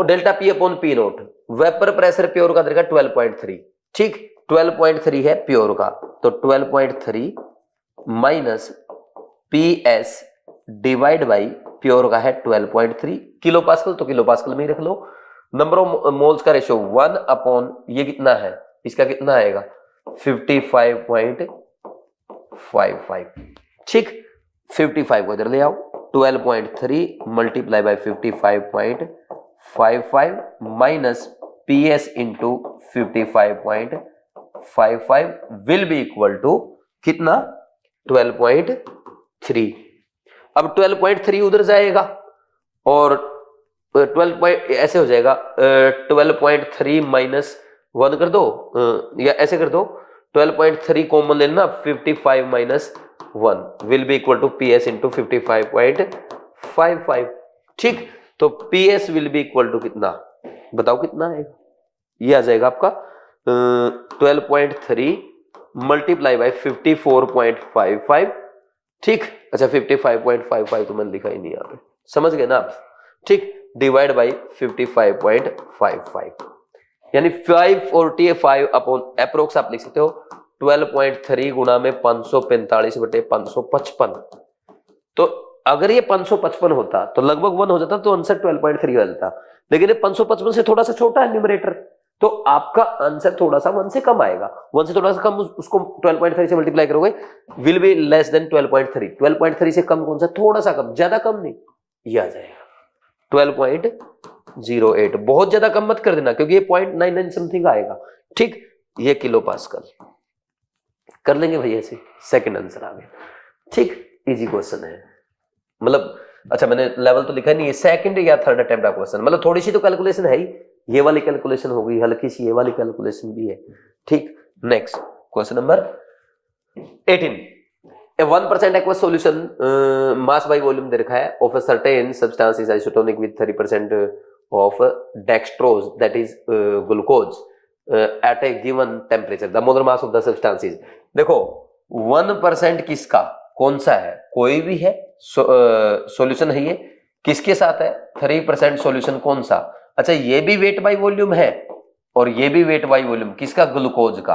delta P upon P note, vapour pressure pure का देगा 12.3, ठीक। 12.3 है प्योर का, तो 12.3 minus PS divide by pure का है 12.3 किलो पास्कल, तो किलो पास्कल में ही रख लो। नंबर ऑफ मोल्स का रेशियो 1 अपॉन ये कितना है? इसका कितना आएगा? 55.55, ठीक। 55 को इधर ले आओ, 12.3 multiply by 55.55 minus PS into 55.55 will be equal to कितना? 12.3। अब 12.3 उधर जाएगा और 12 ऐसे हो जाएगा 12.3 माइनस 1 कर दो, या ऐसे कर दो 12.3 कॉमन लेना, 55 minus 1 will be equal to PS into 55.55। ठीक, तो PS will be equal to कितना, बताओ कितना है, ये आ जाएगा आपका 12.3 मल्टीप्लाई बाई 54.55। ठीक, अच्छा 55.55 तो मैंने लिखा ही नहीं यहाँ पे, समझ गए ना आप। ठीक, डिवाइड बाई 55.55 यानी 545 अपॉन अप्रोक्स आप लिख सकते हो 12.3 गुणा में 545 बटे 555। तो अगर ये 555 होता तो लगभग 1 हो जाता, तो आंसर 12.3 हो जाता, लेकिन ये 555 से थोड़ा सा छोटा है न्यूमरेटर, तो आपका आंसर थोड़ा सा 1 से कम आएगा। 1 से थोड़ा सा कम, उसको 12.3 से मल्टीप्लाई करोगे, विल बी लेस देन 12.3। 12.3 से कम कौन सा, थोड़ा सा कम, ज्यादा कम नहीं, ये आ जाएगा 12.08। बहुत ज्यादा कम मत कर देना, क्योंकि ये 0.99 समथिंग आएगा। ठीक, ये किलो पास्कल कर लेंगे भैया, ऐसे सेकंड आंसर आ गया। ठीक, इजी क्वेश्चन है, मतलब अच्छा मैंने लेवल तो लिखा नहीं है, सेकंड या थर्ड अटेम्प्ट का क्वेश्चन, मतलब थोड़ी सी तो कैलकुलेशन है ही, ये वाली कैलकुलेशन हो गई, हल्की सी ये वाली कैलकुलेशन भी है। ठीक, next question number 18। A 1% aqueous solution mass by volume दे रखा है of a certain substance is isotonic with 30% of dextrose, that is glucose at a given temperature. The molar mass of the substance is, देखो 1% किसका, कौन सा है, कोई भी है सॉल्यूशन है, ये किसके साथ है, 3% सॉल्यूशन कौन सा, अच्छा ये भी वेट बाय वॉल्यूम है और ये भी वेट बाय वॉल्यूम, किसका, ग्लूकोज का,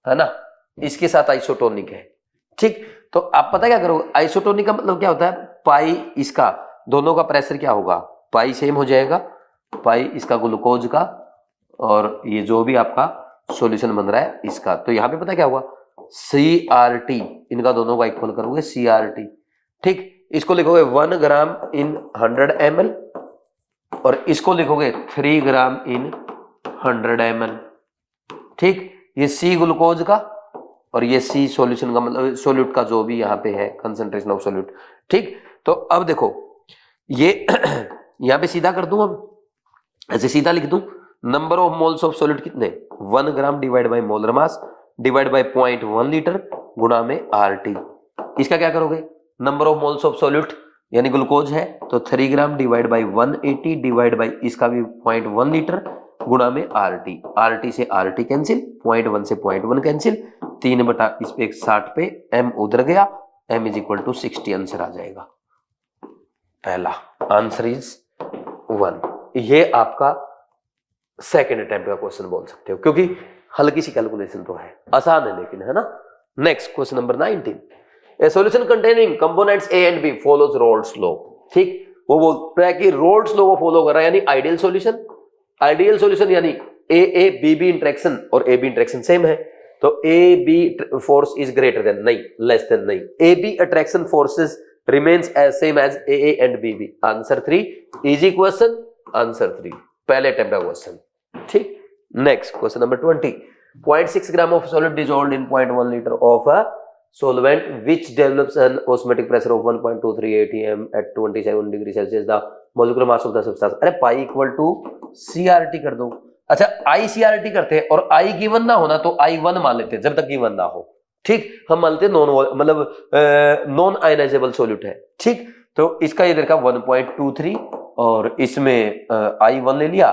है ना, इसके साथ आइसोटोनिक है। ठीक, तो आप पता क्या करोगे, आइसोटोनिक का मतलब क्या होता है, पाई इसका, दोनों का प्रेशर क्या होगा, पाई सेम हो जाएगा, पाई इसका ग्लूकोज का, और ये जो भी आपका सॉल्यूशन बन रहा है इसका, तो यहां पे पता क्या हुआ, CRT, इनका दोनों का इक्वल करोगे CRT। ठीक, इसको लिखोगे 1 ग्राम इन 100 ml और इसको लिखोगे 3 ग्राम इन 100 ml। ठीक, ये C ग्लूकोज का और ये C सॉल्यूशन का, मतलब सॉल्यूट का जो भी यहाँ पे है कंसंट्रेशन ऑफ सॉल्यूट। ठीक, तो अब देखो ये यहाँ पे सीधा कर दूं, अब ऐसे सीधा लिख दूं, number of moles of solute कितने, 1 gram divide by molar mass divide by 0.1 litre गुणा में RT। इसका क्या करोगे, number of moles of solute यानी ग्लूकोज है तो 3 gram divide by 180 divide by इसका भी 0.1 लीटर गुणा में RT। RT से RT कैंसिल, 0.1 से 0.1 कैंसिल, 3 बटा इस पे 60 पे M उधर गया, M is equal to 60 answer आ जाएगा। पहला आंसर इज 1। ये आपका सेकेंड अटेम्प्ट का क्वेश्चन बोल सकते हो, क्योंकि हल्की सी कैलकुलेशन तो है, आसान है लेकिन, है ना। Next question number 19। A solution containing components A and B follows Rolle's law। ठीक, वो बोलता है कि Rolle's law को फॉलो कर रहा है, यानी आइडियल सॉल्यूशन। आइडियल सॉल्यूशन यानी A B B इंटरेक्शन और A B इंटरेक्शन सेम है, तो A B force is greater than, नहीं लेस देन, नहीं, A B attraction forces remains as same as A and B B। Answer 3, easy question, answer 3, पहले attempt का question. ठीक, next question number 20। 0.6 gram of solid dissolved in 0.1 litre of a solvent which develops an osmotic pressure of 1.23 atm at 27 degree Celsius, the molecular mass of the substance। अरे pi equal to CRT कर दो। अच्छा ICRT करते हैं और I given ना होना तो I1 मान लेते हैं जब तक गिवन ना हो। ठीक, हम मानते हैं नॉन आयनाइजेबल सॉल्यूट है। ठीक, तो इसका ये देखा 1.23 और इसमें I1 ले लिया,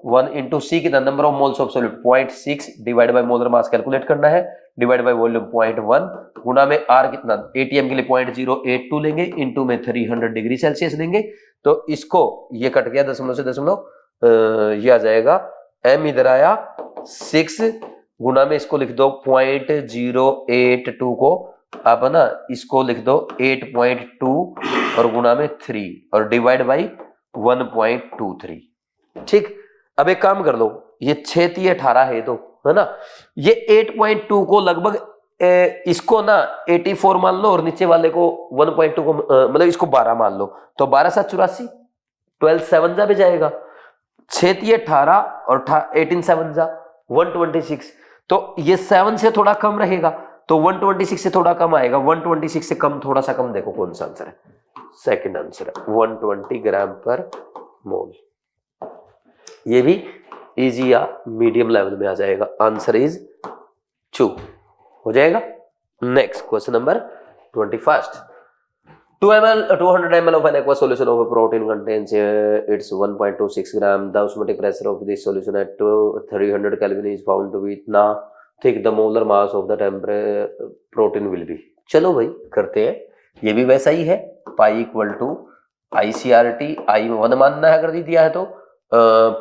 1 इंटू सी कितना, number of moles of solute 0.6 divide by molar mass calculate करना है, डिवाइड बाय वॉल्यूम 0.1 गुणा में R कितना, ATM के लिए 0.082 लेंगे, इंटू में 300 डिग्री सेल्सियस लेंगे, तो इसको ये कट गया दशमलव से दशमलव, ये आ जाएगा M इधर आया 6 गुणा में इसको लिख दो 0.082 को आप ना इसको लिख दो 8.2 और गुणा में 3 और डिवाइड बाई 1.23। ठीक, अब एक काम कर लो, ये 6 18 है तो, है ना, ये 8.2 को लगभग इसको ना 84 मान लो और नीचे वाले को 1.2 को मतलब इसको 12 मान लो, तो 12 7 84, 12 7 जा भी जाएगा, 6 18 और 18 7 जा 126, तो ये 7 से थोड़ा कम रहेगा, तो 126 से थोड़ा कम आएगा, 126 से कम थोड़ा सा कम, देखो कौन सा आंसर है, सेकंड आंसर है 120 ग्राम पर मोल। ये भी इजी या मीडियम लेवल में आ जाएगा। आंसर इज 2 हो जाएगा। Next question number 21. 200 ml of an aqueous solution of a protein contains its 1.26 gram. The osmotic pressure of this solution at 300 Kelvin is found to be इतना thick. The molar mass of the protein will be. चलो भाई करते हैं, ये भी वैसा ही है। Pi equal to ICRT, आई में 1 मानना है अगर दिया है तो,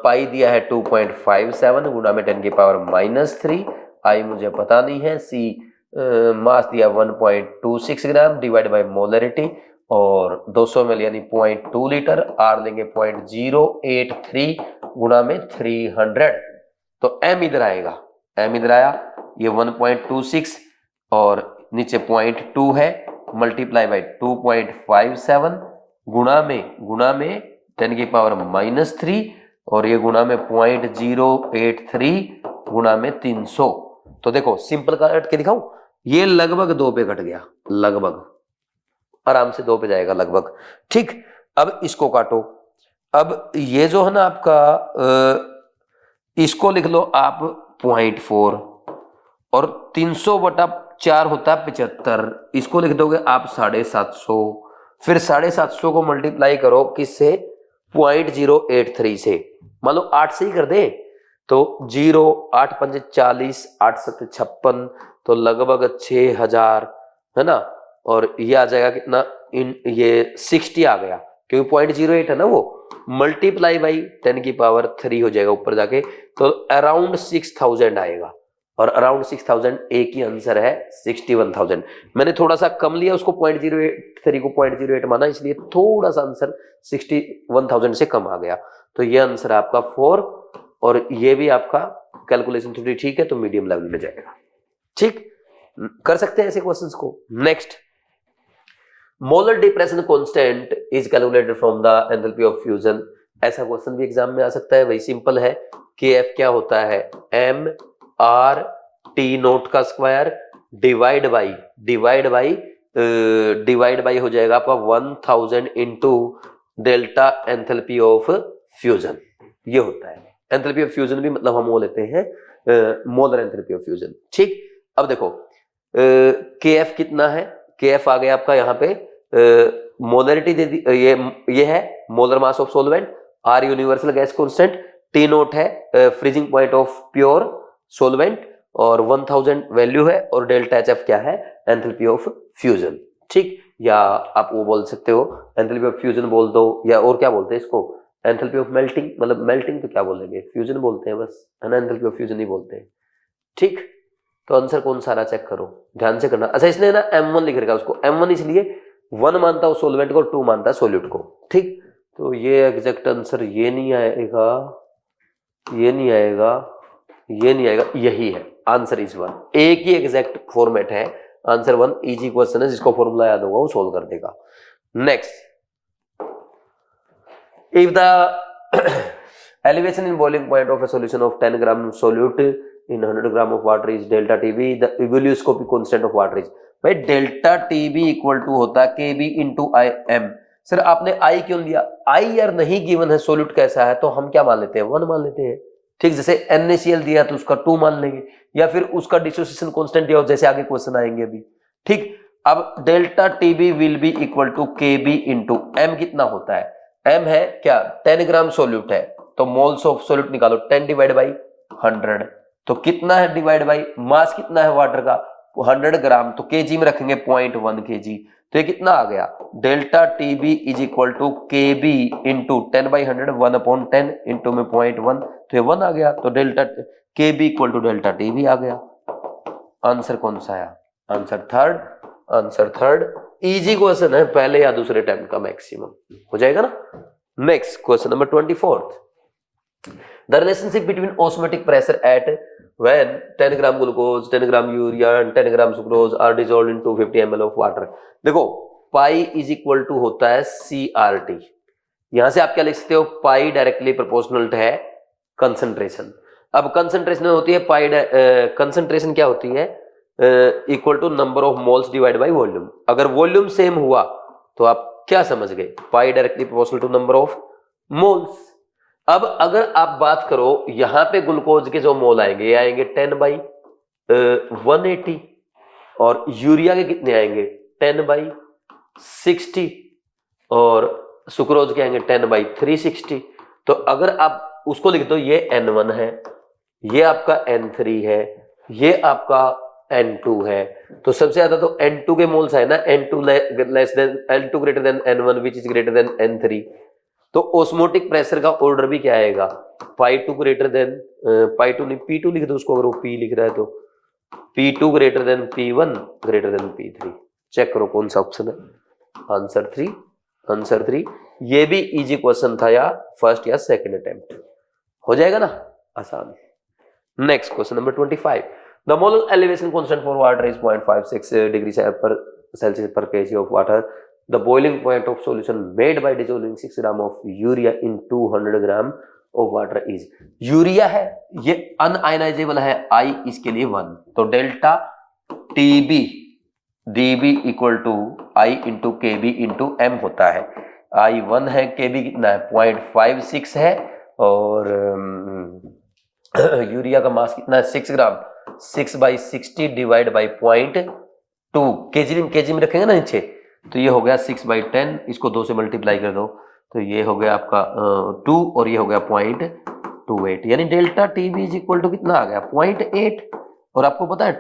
पाई दिया है 2.57 गुना में 10 की पावर -3, आई मुझे पता नहीं है, सी मास दिया 1.26 ग्राम डिवाइड बाय मोलरिटी और 200 ml यानी 0.2 लीटर, आर लेंगे 0.083 गुना में 300, तो एम इधर आएगा, एम इधर आया, ये 1.26 और नीचे 0.2 है, मल्टीप्लाई बाय 2.57 गुना में 10 की पावर -3 और ये गुना में 0.083 गुना में 300। तो देखो सिंपल काट के दिखाऊं, ये लगभग 2 पे घट गया, लगभग आराम से 2 पे जाएगा लगभग। ठीक, अब इसको काटो। अब ये जो है ना आपका इसको लिख लो आप 0.4 और 300/4 होता है 75, इसको लिख दोगे आप 750, फिर 750 को मल्टीप्लाई करो किससे, 0.083 से, मान लो 8 से ही कर दे तो 0, 8 पंजे 40, 8 7 56, तो लगभग 6000 है ना, और ये आ जाएगा कितना, ये 60 आ गया क्योंकि 0.08 है ना वो, मल्टीप्लाई बाई 10 की पावर 3 हो जाएगा ऊपर जाके, तो अराउंड 6000 आएगा, और अराउंड 6000 एक ही आंसर है 61,000। मैंने थोड़ा सा कम लिया उसको, 0.083 को 0.08 माना, इसलिए थोड़ा सा आंसर 61,000 से कम आ गया। तो ये आंसर आपका 4, और ये भी आपका कैलकुलेशन थोड़ी ठीक है तो मीडियम लेवल में जाएगा। ठीक, कर सकते हैं ऐसे क्वेश्चंस को। Next, molar depression constant is calculated from the enthalpy of fusion. ऐसा क्वेश्चन भी एग्जाम में आ सकता है, वही सिंपल है। KF क्या होता है, mRT0 का स्क्वायर डिवाइड बाई हो जाएगा आपका 1000 into delta enthalpy of fusion, ये होता है। एंथैल्पी ऑफ फ्यूजन भी मतलब हम वो लेते हैं मोलर एंथैल्पी ऑफ फ्यूजन। ठीक, अब देखो KF कितना है, KF आ गया आपका यहाँ पे, मोलरिटी दे दी, ये है molar mass of solvent, R universal gas constant, T0 है freezing point of pure solvent, और 1000 वैल्यू है, और डेल्टा HF क्या है, एंथैल्पी ऑफ फ्यूजन। ठीक, या आप वो बोल सकते हो एंथैल्पी ऑफ फ्यूजन बोल दो, या और क्या बोलते हैं इसको, एंथैल्पी ऑफ मेल्टिंग, मतलब मेल्टिंग तो क्या बोलेंगे, फ्यूजन बोलते हैं बस, है ना, एंथैल्पी ऑफ फ्यूजन ही बोलते हैं। ठीक, तो आंसर कौन सारा चेक करो, ध्यान से करना। अच्छा, इसने ना M1 लिख रखा, उसको M1 इसलिए 1 मानता है सॉल्वेंट को, 2 मानता है सॉल्यूट को। ठीक, तो ये एग्जैक्ट आंसर ये नहीं आएगा, ये नहीं आएगा, ये नहीं आएगा, यही है आंसर इज 1। एक ही एग्जैक्ट फॉर्मेट है, आंसर 1 इजी क्वेश्चन है, जिसको फॉर्मूला याद होगा वो सोल्व कर देगा। Next, if the elevation in boiling point of a solution of 10 gram solute in 100 gram of water is delta TB, the ebullioscopic constant of water is, भाई delta TB equal to होता है KB into IM। Sir आपने I क्यों दिया, I यार नहीं given है, solute कैसा है, तो हम क्या मान लेते हैं, 1 मान लेते हैं। ठीक, जैसे NaCl दिया तो उसका 2 मान लेंगे, या फिर उसका डिसोसिएशन कांस्टेंट दिया हो, जैसे आगे क्वेश्चन आएंगे अभी। ठीक, अब delta TB will be equal to KB into M, कितना होता है, M है क्या, 10 ग्राम सोल्यूट है, तो मोल्स ऑफ सोल्यूट निकालो, 10 डिवाइड बाई 100, तो कितना है डिवाइड बाई, मास कितना है वाटर का 100 ग्राम, तो केजी में रखेंगे 0.1 kg, तो ये कितना आ गया, delta TB is equal to KB into 10/100, 1/10 into में 0.1, तो ये 1 आ गया, तो delta KB equal to delta TB आ गया। आंसर कौन सा आया, answer third, answer third. Easy question है, पहले या दूसरे टाइम का मैक्सिमम हो जाएगा ना। Next question number 24th, the relationship between osmotic pressure at when 10 gram glucose, 10 gram urea and 10 gram sucrose are dissolved in 250 ml of water। देखो pi is equal to होता है CRT, यहां से आप क्या लिख सकते हो, पाई डायरेक्टली प्रोपोर्शनल है कंसंट्रेशन। अब कंसंट्रेशन होती है पाई, कंसंट्रेशन क्या होती है, equal to number of moles divide by volume. अगर वॉल्यूम सेम हुआ तो आप क्या समझ गए, pi directly proportional to number of moles. अब अगर आप बात करो यहां पे ग्लूकोज के जो मोल आएंगे ये आएंगे 10/180 और यूरिया के कितने आएंगे 10/60 और सुक्रोज के आएंगे 10/360। तो अगर आप उसको लिख दो ये N1 है, ये आपका N3 है, ये आपका N2 है, तो सबसे ज्यादा तो N2 के मोल्स है ना, N2 less than N2 greater than N1 which is greater then N3। तो ऑस्मोटिक प्रेशर का ऑर्डर भी क्या आएगा P2 ग्रेटर देन P2 नहीं P2 लिख दो उसको, अगर वो P लिख रहा है तो P2 greater than P1 greater than P3। Check करो कौन सा ऑप्शन है, आंसर 3। ये भी इजी क्वेश्चन था या फर्स्ट या सेकंड अटेम्प्ट, हो जाएगा ना आसान। Next question number 25। The molar elevation constant for water is 0.56 degree Celsius per kg of water. The boiling point of solution made by dissolving 6 gram of urea in 200 gram of water is। Urea है ये unionisable है, I इसके लिए 1, तो delta TB dB equal to I into KB into M होता है। I 1 है, KB कितना है 0.56 है और यूरिया का मास कितना है 6 ग्राम, 6/60 डिवाइड बाई 0.2 केजी में रखेंगे ना नीचे, तो ये हो गया 6/10, इसको 2 से मल्टीप्लाई कर दो तो ये हो गया आपका 2 और ये हो गया 0.28, यानी delta TB is equal to कितना आ गया 0.8। और आपको पता है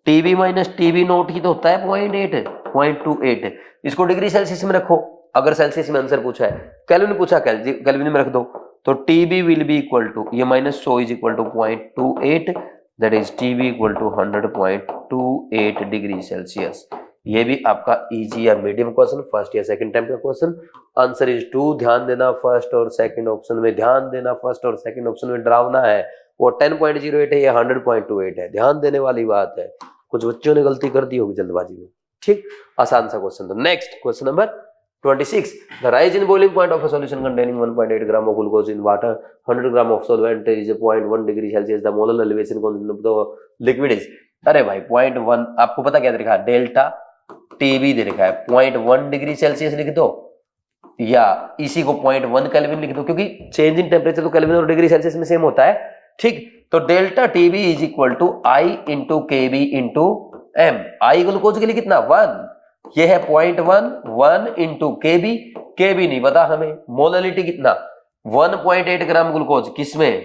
टीबी माइनस टीबी नोट ही तो होता है 0.28। इसको डिग्री सेल्सियस में रखो, अगर सेल्सियस में आंसर पूछा है, केल्विन पूछा केल्विन में रख दो, तो TB will be equal to ये -100 is equal to 0.28, that is TB equal to 100.28 degree Celsius. ये भी आपका इजी या मीडियम क्वेश्चन, फर्स्ट या सेकंड टाइम का क्वेश्चन। Answer is 2। ध्यान देना फर्स्ट और सेकंड ऑप्शन में, ध्यान देना फर्स्ट और सेकंड ऑप्शन में डरावना है, वो 10.08 है या 100.28 है, ध्यान देने वाली बात है। कुछ बच्चों ने गलती कर दी होगी जल्दबाजी में, ठीक, आसान सा क्वेश्चन था। Next question number 26। The rise in boiling point of a solution containing 1.8 gram of glucose in water, 100 gram of solvent is 0.1 degree Celsius. The molar elevation constant of the liquid is। अरे भाई 0.1, आपको पता क्या दे रखा है, delta TB दे रखा है, 0.1 degree Celsius लिख दो या इसी को 0.1 केल्विन लिख दो, क्योंकि चेंज इन टेम्परेचर तो केल्विन और डिग्री सेल्सियस में सेम होता है, ठीक। तो delta TB is equal to I into K इंटू एम। आई ग्लूकोज के लिए कितना 1, ये है 0.1 इंटू केबी, केबी नहीं पता हमें, मोलरिटी कितना 1.8 ग्राम ग्लूकोज, किसमें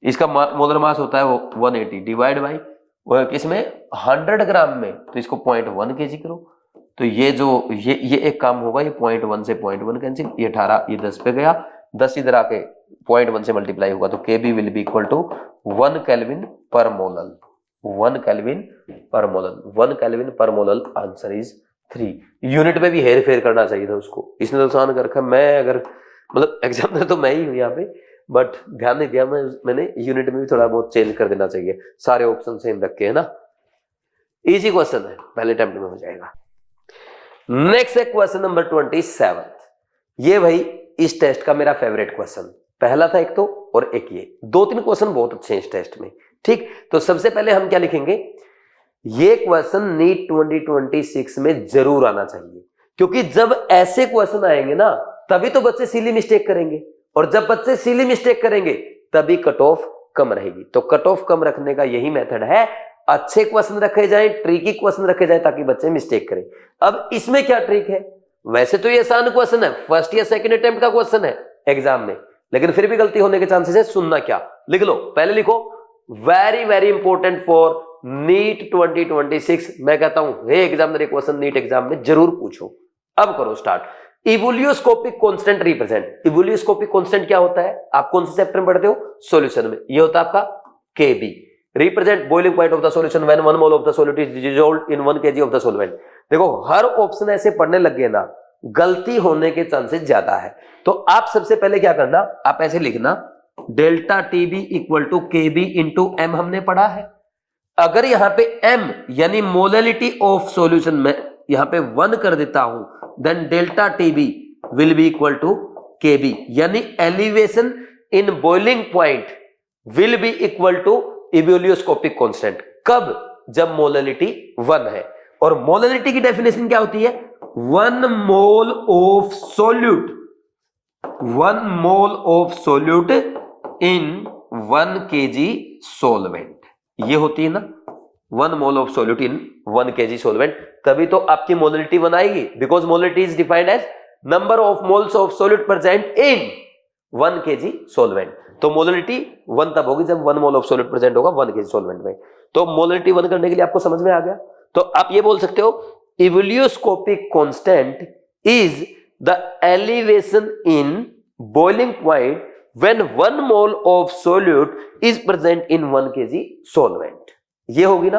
इसका मोलर मास होता है वो 180 डिवाइड बाई वो किसमें 100 ग्राम में, तो इसको 0.1 केजी करो, तो ये जो ये एक काम होगा, ये 0.1 से 0.1 कैंसिल, ये 18 ये 10 पे गया, 10 इधर आके 0.1 से मल्टीप्लाई होगा, तो Kb will be equal to 1 kelvin per molal, 1 kelvin per molal, 1 kelvin per molal. Answer is 3। Unit में भी हेर फेर करना चाहिए था उसको, इसने तो आसान कर रखा। मैं अगर मतलब एग्जामिनर तो मैं ही हूं यहाँ पे, बट ध्यान नहीं दिया मैंने यूनिट में भी थोड़ा बहुत चेंज कर देना चाहिए, सारे ऑप्शन सेम रख के, है ना। इजी क्वेश्चन है, पहले अटेम्प्ट में हो जाएगा। नेक्स्ट है क्वेश्चन नंबर 27। ये भाई इस टेस्ट का मेरा फेवरेट क्वेश्चन, पहला था एक तो और एक ये, 2-3 क्वेश्चन बहुत अच्छे हैं इस टेस्ट में, ठीक। तो सबसे पहले हम क्या लिखेंगे, ये क्वेश्चन नीट 2026 में जरूर आना चाहिए, क्योंकि जब ऐसे क्वेश्चन आएंगे ना तभी तो बच्चे सिली मिस्टेक करेंगे, और जब बच्चे सिली मिस्टेक करेंगे तभी कट ऑफ कम रहेगी। तो कट ऑफ कम रखने का यही मेथड है, अच्छे क्वेश्चन रखे जाएं, ट्रिकी क्वेश्चन रखे जाएं, ताकि बच्चे मिस्टेक करें। अब इसमें क्या ट्रिक है, वैसे तो ये आसान क्वेश्चन है, फर्स्ट या सेकंड अटेम्प्ट का क्वेश्चन है एग्जाम में, लेकिन फिर भी गलती होने के चांसेस है। सुनना क्या, लिख लो, पहले लिखो very very important for NEET 2026। मैं कहता हूं हे एग्जामिनर, ये क्वेश्चन नीट एग्जाम में जरूर पूछो। अब करो start. Ebullioscopic constant represent, ebullioscopic constant क्या होता है, आप कौन से चैप्टर में पढ़ते हो, सॉल्यूशन में, ये होता है आपका K B. Represent boiling point of the solution when 1 mole of the solute is dissolved in 1 kg of the solvent. देखो हर ऑप्शन ऐसे पढ़ने लग गए ना, गलती होने के चांसेस ज्यादा है। तो आप सबसे पहले क्या करना, आप ऐसे लिखना delta TB equal to K इंटू एम, हमने पढ़ा है। अगर यहां पे m यानी मोलरिटी ऑफ सॉल्यूशन में यहां पे 1 कर देता हूं, then delta T B will be equal to K B, यानी elevation in boiling point will be equal to ebullioscopic constant. कब, जब मोलरिटी 1 है। और मोलरिटी की डेफिनेशन क्या होती है, 1 mole of solute 1 mole of solute in 1 kg solvent, ये होती है ना 1 mole of solute in 1 kg solvent, तभी तो आपकी मोलरिटी 1 आएगी, because molarity is defined as number of moles of solute present in 1 kg solvent. तो मोलरिटी 1 तब होगी जब 1 मोल ऑफ सोल्यूट प्रेजेंट होगा 1 kg सोलवेंट में। तो मोलरिटी 1 करने के लिए आपको समझ में आ गया। तो आप ये बोल सकते हो ebullioscopic constant is the elevation in boiling point when 1 mole of solute is present in 1 kg solvent। ये होगी ना।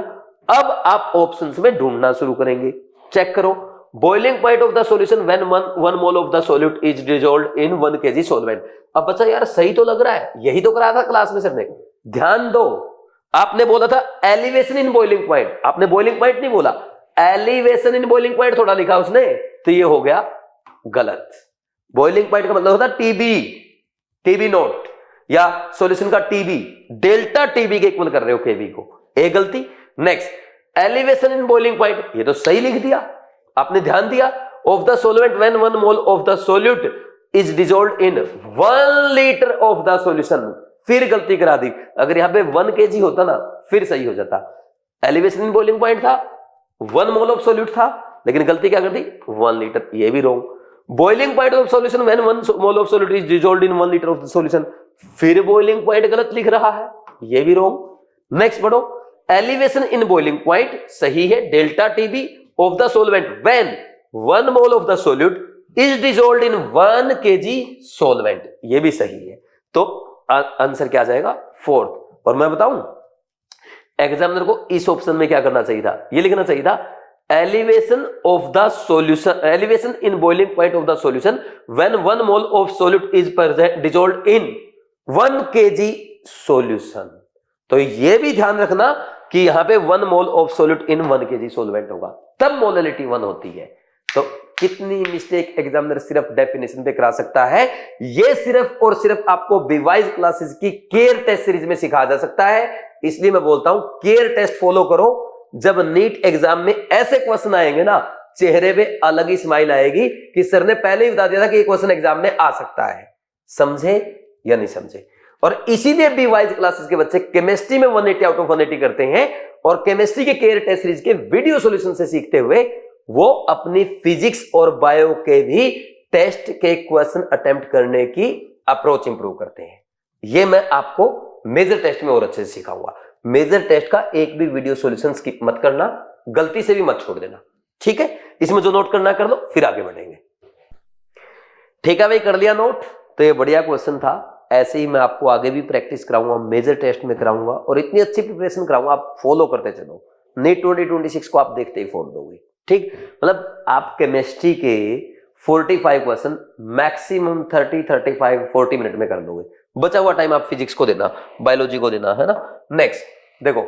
अब आप ऑप्शंस में ढूंढना शुरू करेंगे, चेक करो boiling point of the solution when 1 mole of the solute is dissolved in 1 kg solvent। अब बच्चा यार सही तो लग रहा है, यही तो कराया था क्लास में सर ने। ध्यान दो, आपने बोला था एलिवेशन इन बॉइलिंग पॉइंट, आपने बॉइलिंग पॉइंट नहीं बोला, एलिवेशन इन बॉइलिंग पॉइंट थोड़ा लिखा उसने, तो ये हो गया गलत। बॉइलिंग पॉइंट का मतलब होता है टीबी नोट या सॉल्यूशन का टीबी, डेल्टा टीबी के इक्वल कर रहे हो केबी को, एक गलती। Next elevation in boiling point, ये तो सही लिख दिया, आपने ध्यान दिया of the solvent when 1 mole of the solute is dissolved in 1 litre of the solution, फिर गलती करा दी। अगर यहां पे 1 kg होता ना फिर सही हो जाता। एलिवेशन इन बॉइलिंग पॉइंट था, 1 मोल ऑफ सोल्यूट था, लेकिन गलती क्या कर दी 1 लीटर, ये भी wrong. Boiling point of solution when 1 mole of solute is dissolved in 1 litre of the solution, फिर बॉइलिंग पॉइंट गलत लिख रहा है, ये भी रॉन्ग। नेक्स्ट पढ़ो एलिवेशन इन बॉइलिंग पॉइंट सही है, delta TB of the solvent when 1 mole of the solute is dissolved in 1 kg solvent, ये भी सही है। तो आंसर क्या आ जाएगा 4th। और मैं बताऊं एग्जामिनर को इस ऑप्शन में क्या करना चाहिए था, ये लिखना चाहिए था elevation of the solution, elevation in boiling point of the solution when 1 mole of solute is present dissolved in 1 kg solution। तो ये भी ध्यान रखना कि यहां पे 1 mole of solute in 1 kg solvent होगा, तब मोलरिटी 1 होती है। तो कितनी मिस्टेक एग्जामिनर सिर्फ डेफिनेशन पे करा सकता है, ये सिर्फ और सिर्फ आपको बीवाइज क्लासेस की केयर टेस्ट सीरीज में सिखाया जा सकता है। इसलिए मैं बोलता हूं केयर टेस्ट फॉलो करो, जब नीट एग्जाम में ऐसे क्वेश्चन आएंगे ना चेहरे पे अलग ही स्माइल आएगी कि सर ने पहले ही बता दिया था कि ये क्वेश्चन एग्जाम में आ सकता है। समझे या नहीं समझे? और इसीलिए बी वाइज क्लासेस के बच्चे केमिस्ट्री में 180 आउट ऑफ 180 करते हैं, और केमिस्ट्री के केयर टेस्ट सीरीज के वीडियो सॉल्यूशन से सीखते हुए वो अपनी फिजिक्स और बायो के भी टेस्ट के क्वेश्चन अटेम्प्ट करने की अप्रोच इंप्रूव करते हैं। ये मैं आपको मेजर टेस्ट में और अच्छे से सिखाऊंगा। मेजर टेस्ट का एक भी वीडियो सॉल्यूशन स्किप मत करना, गलती से भी मत छोड़ देना, ठीक है? इसमें जो नोट करना कर लो, फिर आगे बढ़ेंगे। ठीक है भाई, कर लिया नोट? तो ये बढ़िया क्वेश्चन था। ऐसे ही मैं आपको आगे भी प्रैक्टिस कराऊंगा, मेजर टेस्ट में कराऊंगा, और इतनी अच्छी प्रिपरेशन कराऊंगा, आप फॉलो करते चलो। नीट 2026 को आप देखते ही फोड़ दोगे, ठीक? मतलब आप केमिस्ट्री के 45 क्वेश्चन मैक्सिमम 30-35-40 मिनट में कर दोगे। बचा हुआ टाइम आप फिजिक्स को देना, बायोलॉजी को देना, है ना? नेक्स्ट देखो,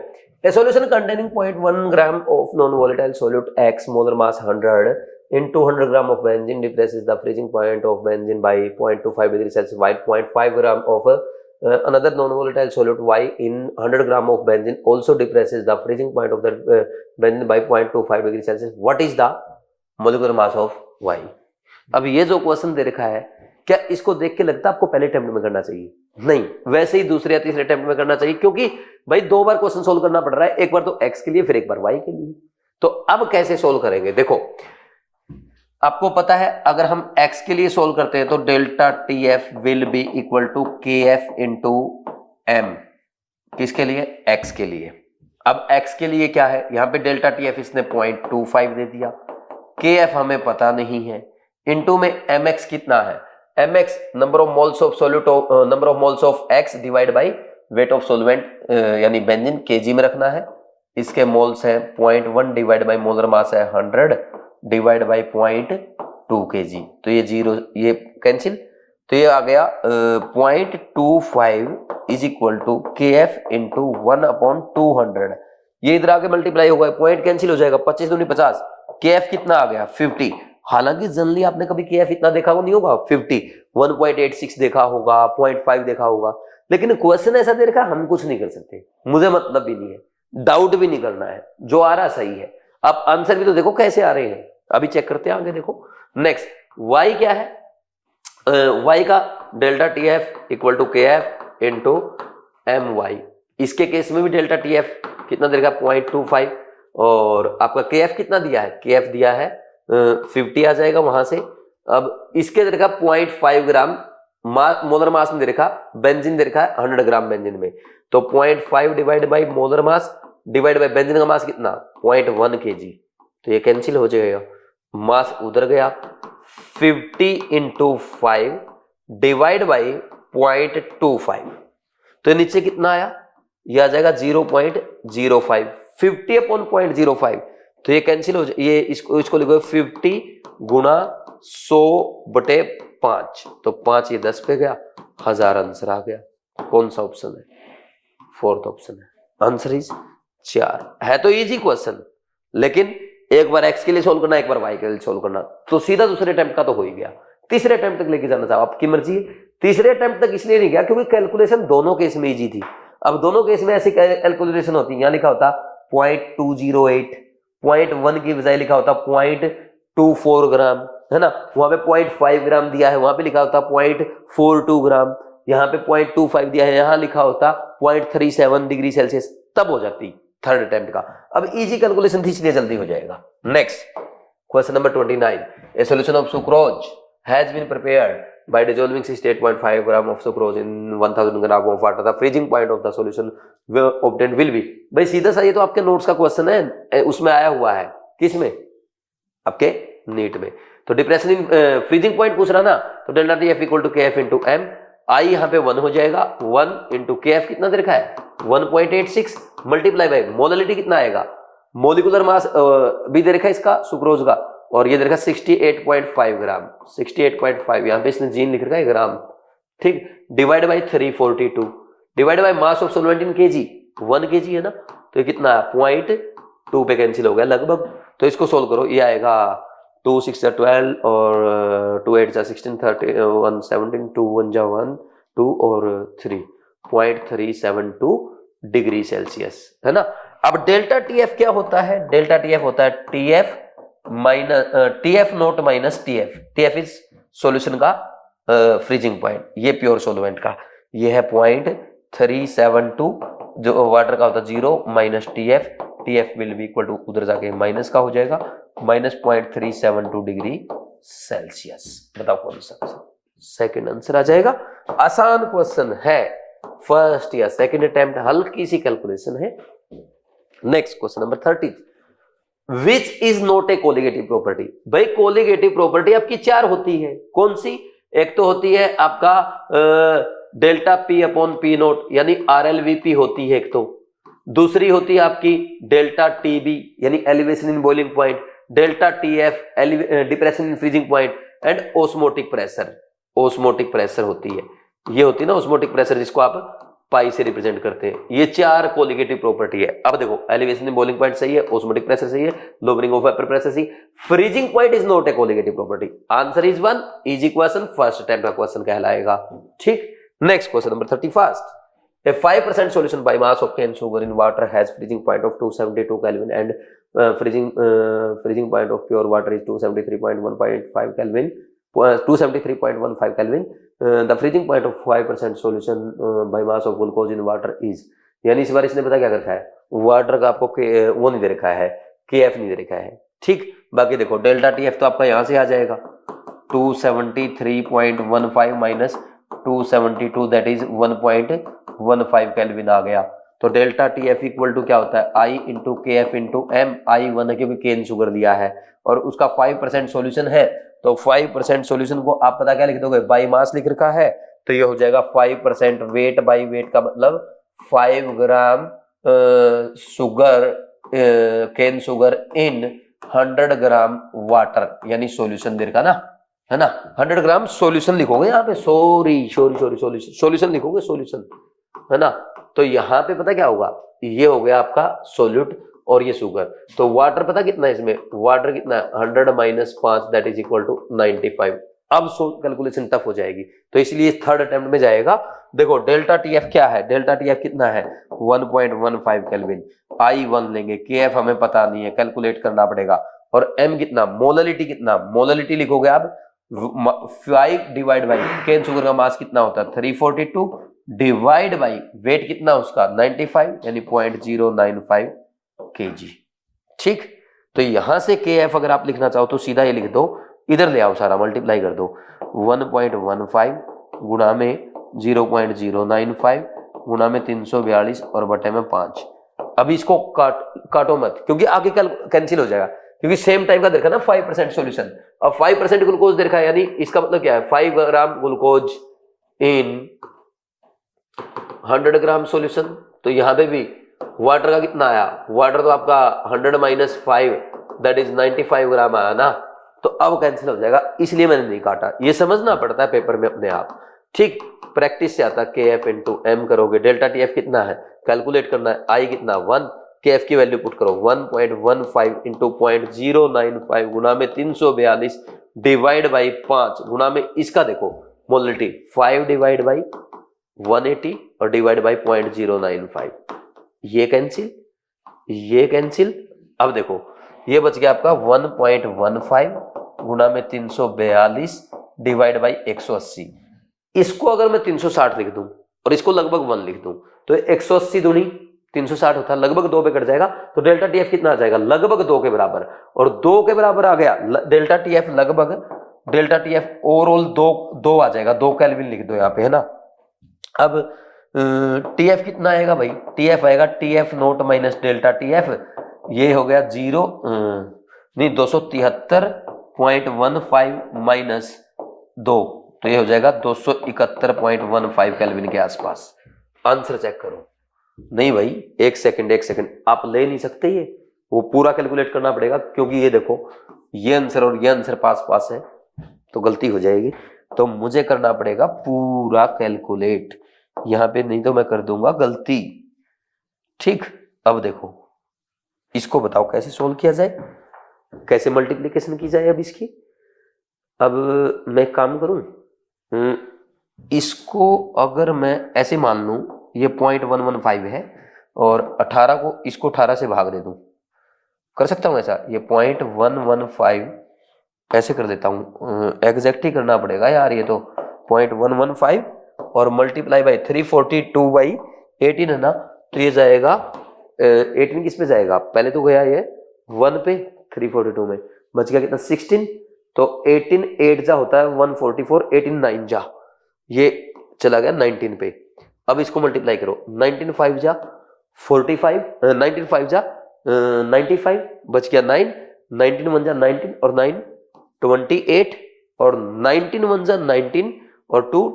a solution containing 0.1 gram of non-volatile solute X molar mass 100 in 200 gram of benzene depresses the freezing point of benzene by 0.25 degrees Celsius, while 0.5 gram of another non-volatile solute Y in 100 gram of benzene also depresses the freezing point of the benzene by 0.25 degrees Celsius. What is the molecular mass of Y? अब ये जो question दे रखा है, क्या इसको देख के लगता है आपको पहले अटेम्प्ट में करना चाहिए? नहीं, वैसे ही दूसरे या तीसरे अटेम्प्ट में करना चाहिए, क्योंकि भाई 2 बार क्वेश्चन सोल्व करना पड़ रहा है, एक बार तो एक्स के लिए, फिर एक बार वाई के लिए। तो अब कैसे सोल्व करेंगे? देखो, आपको पता है अगर हम एक्स के लिए सोल्व करते हैं तो delta T F will be equal to K F into M. किसके लिए? एक्स के लिए। अब एक्स के लिए क्या है, यहां पे डेल्टा टी एफ इसने 0.25 दे दिया, के एफ हमें पता नहीं है, इंटू में एम एक्स कितना है, mx number of moles of solute, number of moles of x divide by weight of solvent यानी बेंजीन केजी में रखना है। इसके मोल्स है 0.1 डिवाइड बाय मोलर मास है 100 डिवाइड बाय 0.2 kg। तो ये 0 ये कैंसिल, तो ये आ गया 0.25 is equal to K F into 1/200। ये इधर आके मल्टीप्लाई होगा, पॉइंट कैंसिल हो जाएगा, 25 दूनी 50, के एफ कितना आ गया 50। हालांकि जनरली आपने कभी केएफ इतना देखा नहीं होगा, 50, 1.86 देखा होगा, 0.5 देखा होगा, लेकिन क्वेश्चन ऐसा दे रखा हम कुछ नहीं कर सकते, मुझे मतलब भी नहीं है, डाउट भी नहीं करना है, जो आ रहा सही है। अब आंसर भी तो देखो कैसे आ रहे हैं, अभी चेक करते हैं आगे। देखो नेक्स्ट y क्या है, y का delta T F equal to K F into M Y. इसके केस में भी डेल्टा टी एफ कितना देगा 0.25 और आपका के एफ कितना दिया है, के एफ दिया है 50 आ जाएगा वहां से। अब इसके दे रखा 0.5 ग्राम मोलर मास में दे रखा, बेंजीन दे रखा है 100 ग्राम बेंजीन में, तो 0.5 divide by molar mass divide by benzene का मास कितना 0.1 kg, तो ये कैंसिल हो जाएगा, मास उधर गया। 50 इंटू 5 डिवाइड बाई 0.25, तो नीचे कितना आया, ये आ जाएगा 0.05, 50 अपॉन 0.05, तो ये कैंसिल हो जाए, ये इसको लिखो 50 गुणा 100/5, तो 5 ये 10 पे गया, 1000 आंसर आ गया। कौन सा ऑप्शन है, फोर्थ ऑप्शन है, आंसर इज 4। है तो इजी क्वेश्चन, लेकिन एक बार x के लिए सोल्व करना, एक बार y के लिए सोल्व करना, तो सीधा दूसरे अटेम्प्ट का तो हो ही गया। तीसरे अटेम्प्ट तक लेके जाना चाहो आपकी मर्जी है। तीसरे अटेम्प्ट तक इसलिए नहीं गया क्योंकि कैलकुलेशन दोनों केस में इजी थी। अब दोनों केस में ऐसी कैलकुलेशन होती है, यहाँ लिखा होता 0.208, 0.1 की बजाय लिखा होता 0.24 ग्राम, है ना, वहां पे 0.5 ग्राम दिया है, वहां पे लिखा होता 0.42 ग्राम, यहाँ पे 0.25 दिया है, यहाँ लिखा होता 0.37 डिग्री सेल्सियस, तब हो जाती थर्ड अटेम्प्ट का। अब इजी कैलकुलेशन थी इसलिए जल्दी हो जाएगा। Next question number 29, a solution of sucrose has been prepared by dissolving 68.5 gram of sucrose in 1000 gram of water. The freezing point of the solution obtained will be, भाई सीधा सा ये तो आपके नोट्स का क्वेश्चन है, उसमें आया हुआ है, किसमें, आपके नीट में। तो डिप्रेशन इन फ्रीजिंग पॉइंट पूछ रहा ना, तो delta T F equal to K F into M, I यहाँ पे 1 हो जाएगा, 1 इंटू के एफ कितना दे रखा है 1.86 मल्टीप्लाई बाई मोललिटी कितना आएगा, मोलिकुलर मास भी दे रखा है इसका सुक्रोज का, और ये दे रखा 68.5 ग्राम, 68.5, यहाँ पे इसने जीन लिख रखा है ग्राम, ठीक, divide by 342 divide by mass of solvent in KG, 1 kg है ना, तो ये कितना है 0.2 पे कैंसिल हो गया लगभग। तो इसको सोल्व करो, ये आएगा 2 6 12 और 2 8 16 30 1 17 2 1 1 2 और 3 0.372 डिग्री सेल्सियस, है ना। अब डेल्टा टी एफ क्या होता है, डेल्टा टी एफ होता है T F minus T F note minus T F, T F is solution का फ्रीजिंग पॉइंट, ये प्योर सोलवेंट का, ये है 0.372, जो वाटर का होता है 0 minus T F will be equal to, उधर जाके माइनस का हो जाएगा, माइनस 0.372 डिग्री सेल्सियस। बताओ कौन सा, सेकंड आंसर आ जाएगा। आसान क्वेश्चन है, फर्स्ट या सेकंड अटेम्प्ट, हल्की सी कैलकुलेशन है। Next question number 30, which is not a colligative property. भाई कोलिगेटिव प्रॉपर्टी आपकी 4 होती है, कौन सी, एक तो होती है आपका delta P upon P note यानी RLVP होती है एक तो, दूसरी होती है आपकी डेल्टा TB यानी elevation in boiling point, delta TF depression in freezing point, and osmotic pressure, osmotic pressure होती है, ये होती है ना ओस्मोटिक प्रेशर, जिसको आप पाई से रिप्रेजेंट करते हैं। ये 4 कोलिगेटिव प्रॉपर्टी है। अब देखो एलिवेशन इन बॉइलिंग पॉइंट सही है, ओस्मोटिक प्रेशर सही है, लोअरिंग ऑफ वेपर प्रेशर सही, freezing point is not a colligative property. Answer is 1, easy question, first attempt का क्वेश्चन कहलाएगा, ठीक। Next question number 31, a 5% solution by mass of cane sugar in water has freezing point of 272 Kelvin and freezing point of pure water is 273.15 Kelvin, 273.15 Kelvin. The freezing point of 5% solution by mass of glucose in water is, यानी इस बार इसने पता क्या रखा है, water का आपको वो नहीं दे रखा है, KF नहीं दे रखा है, ठीक। बाकी देखो डेल्टा TF तो आपका यहाँ से आ जाएगा 273.15 माइनस 272 दैट इज 1.15 केल्विन आ गया। तो डेल्टा TF इक्वल टू क्या होता है I into KF into M, I 1 है क्योंकि केन शुगर दिया है और उसका 5% सॉल्यूशन है, तो 5% सॉल्यूशन को आप पता क्या लिख दोगे, बाई मास लिख रखा है, तो ये हो जाएगा 5% वेट बाई वेट का मतलब 5 gram sugar, cane sugar in 100 gram water, यानी सॉल्यूशन दे रखा ना, है ना, 100 ग्राम सॉल्यूशन लिखोगे यहाँ पे, सॉल्यूशन लिखोगे, सॉल्यूशन, है ना। तो यहाँ पे पता क्या होगा, ये हो गया आपका सोल्यूट और ये शुगर, तो वाटर पता कितना है इसमें, वाटर कितना है 100 minus 5 that is equal to 95। अब कैलकुलेशन टफ हो जाएगी, तो इसलिए थर्ड अटेम्प्ट में जाएगा। देखो डेल्टा TF क्या है, डेल्टा TF कितना है 1.15 केल्विन, I 1 लेंगे, KF हमें पता नहीं है, कैलकुलेट करना पड़ेगा, और M कितना, मोललिटी कितना, मोललिटी लिखोगे आप 5 डिवाइड बाई केन शुगर का मास कितना होता है 342 डिवाइड बाई वेट कितना उसका 95 यानी 0.095 kg। ठीक, तो यहां से KF अगर आप लिखना चाहो तो सीधा ये लिख दो, इधर ले आओ सारा मल्टीप्लाई कर दो 1.15 गुणा में 0.095 गुणा में 342 और बटे में 5। अभी इसको काटो मत क्योंकि आगे कल कैंसिल हो जाएगा, क्योंकि सेम टाइम का देखा ना 5% सॉल्यूशन। अब 5% ग्लूकोज देखा, यानी इसका मतलब क्या है 5 gram glucose in 100 gram solution. तो यहां पे भी वाटर का कितना आया, वाटर तो आपका 100 माइनस 5 दैट इज 95 ग्राम आया ना, तो अब कैंसिल हो जाएगा, इसलिए मैंने नहीं काटा। ये समझना पड़ता है पेपर में अपने आप। ठीक, प्रैक्टिस से आता है KF इंटू एम करोगे, डेल्टा TF कितना है कैलकुलेट करना है, आई कितना 1, KF की वैल्यू पुट करो 1.15 इंटू 0.095 गुणा में 342 डिवाइड बाई 5 गुणा में इसका देखो मोलरिटी 5 डिवाइड बाई 180 और डिवाइड बाई 0.095, ये कैंसिल ये कैंसिल। अब देखो ये बच गया आपका 1.15 गुणा में 342 डिवाइड बाई 180। इसको अगर मैं 360 लिख दूं और इसको लगभग 1 लिख दूं तो 180 दूनी 360 होता है, लगभग 2 पे कट जाएगा, तो डेल्टा TF कितना आ जाएगा लगभग 2 के बराबर, और 2 के बराबर आ गया डेल्टा TF लगभग, डेल्टा TF ओवरऑल 2 आ जाएगा, 2 केल्विन लिख दो यहाँ पे है ना। अब TF कितना आएगा भाई, TF आएगा TF note minus delta TF, ये हो गया 273.15 माइनस 2, तो ये हो जाएगा 271.15 केल्विन के आसपास। आंसर चेक करो। नहीं भाई एक सेकंड आप ले नहीं सकते, ये वो पूरा कैलकुलेट करना पड़ेगा, क्योंकि ये देखो ये आंसर और ये आंसर पास है तो गलती हो जाएगी, तो मुझे करना पड़ेगा पूरा कैलकुलेट यहां पे, नहीं तो मैं कर दूंगा गलती। ठीक, अब देखो इसको बताओ कैसे सोल्व किया जाए, कैसे मल्टीप्लीकेशन की जाए। अब इसकी अब मैं काम करूं, इसको अगर मैं ऐसे मान लूं ये 0.115 है और 18 को इसको 18 से भाग दे दूं, कर सकता हूं ऐसा, ये 0.115 ऐसे कर देता हूं, एग्जैक्ट ही करना पड़ेगा यार, ये तो 0.115 और मल्टीप्लाई बाई 342 बाई 18 है ना, तो ये जाएगा 18 किस पे जाएगा, पहले तो गया ये 1 पे 342 में, बच गया कितना 16, तो 18 8 जा होता है 144, 18 9 जा, ये चला गया 19 पे। अब इसको मल्टीप्लाई करो, 19 5 जा 45, 19 5 जा 95, बच गया 9, 19 1 जा 19 और 9 28 और 19 1 जा 19 और 2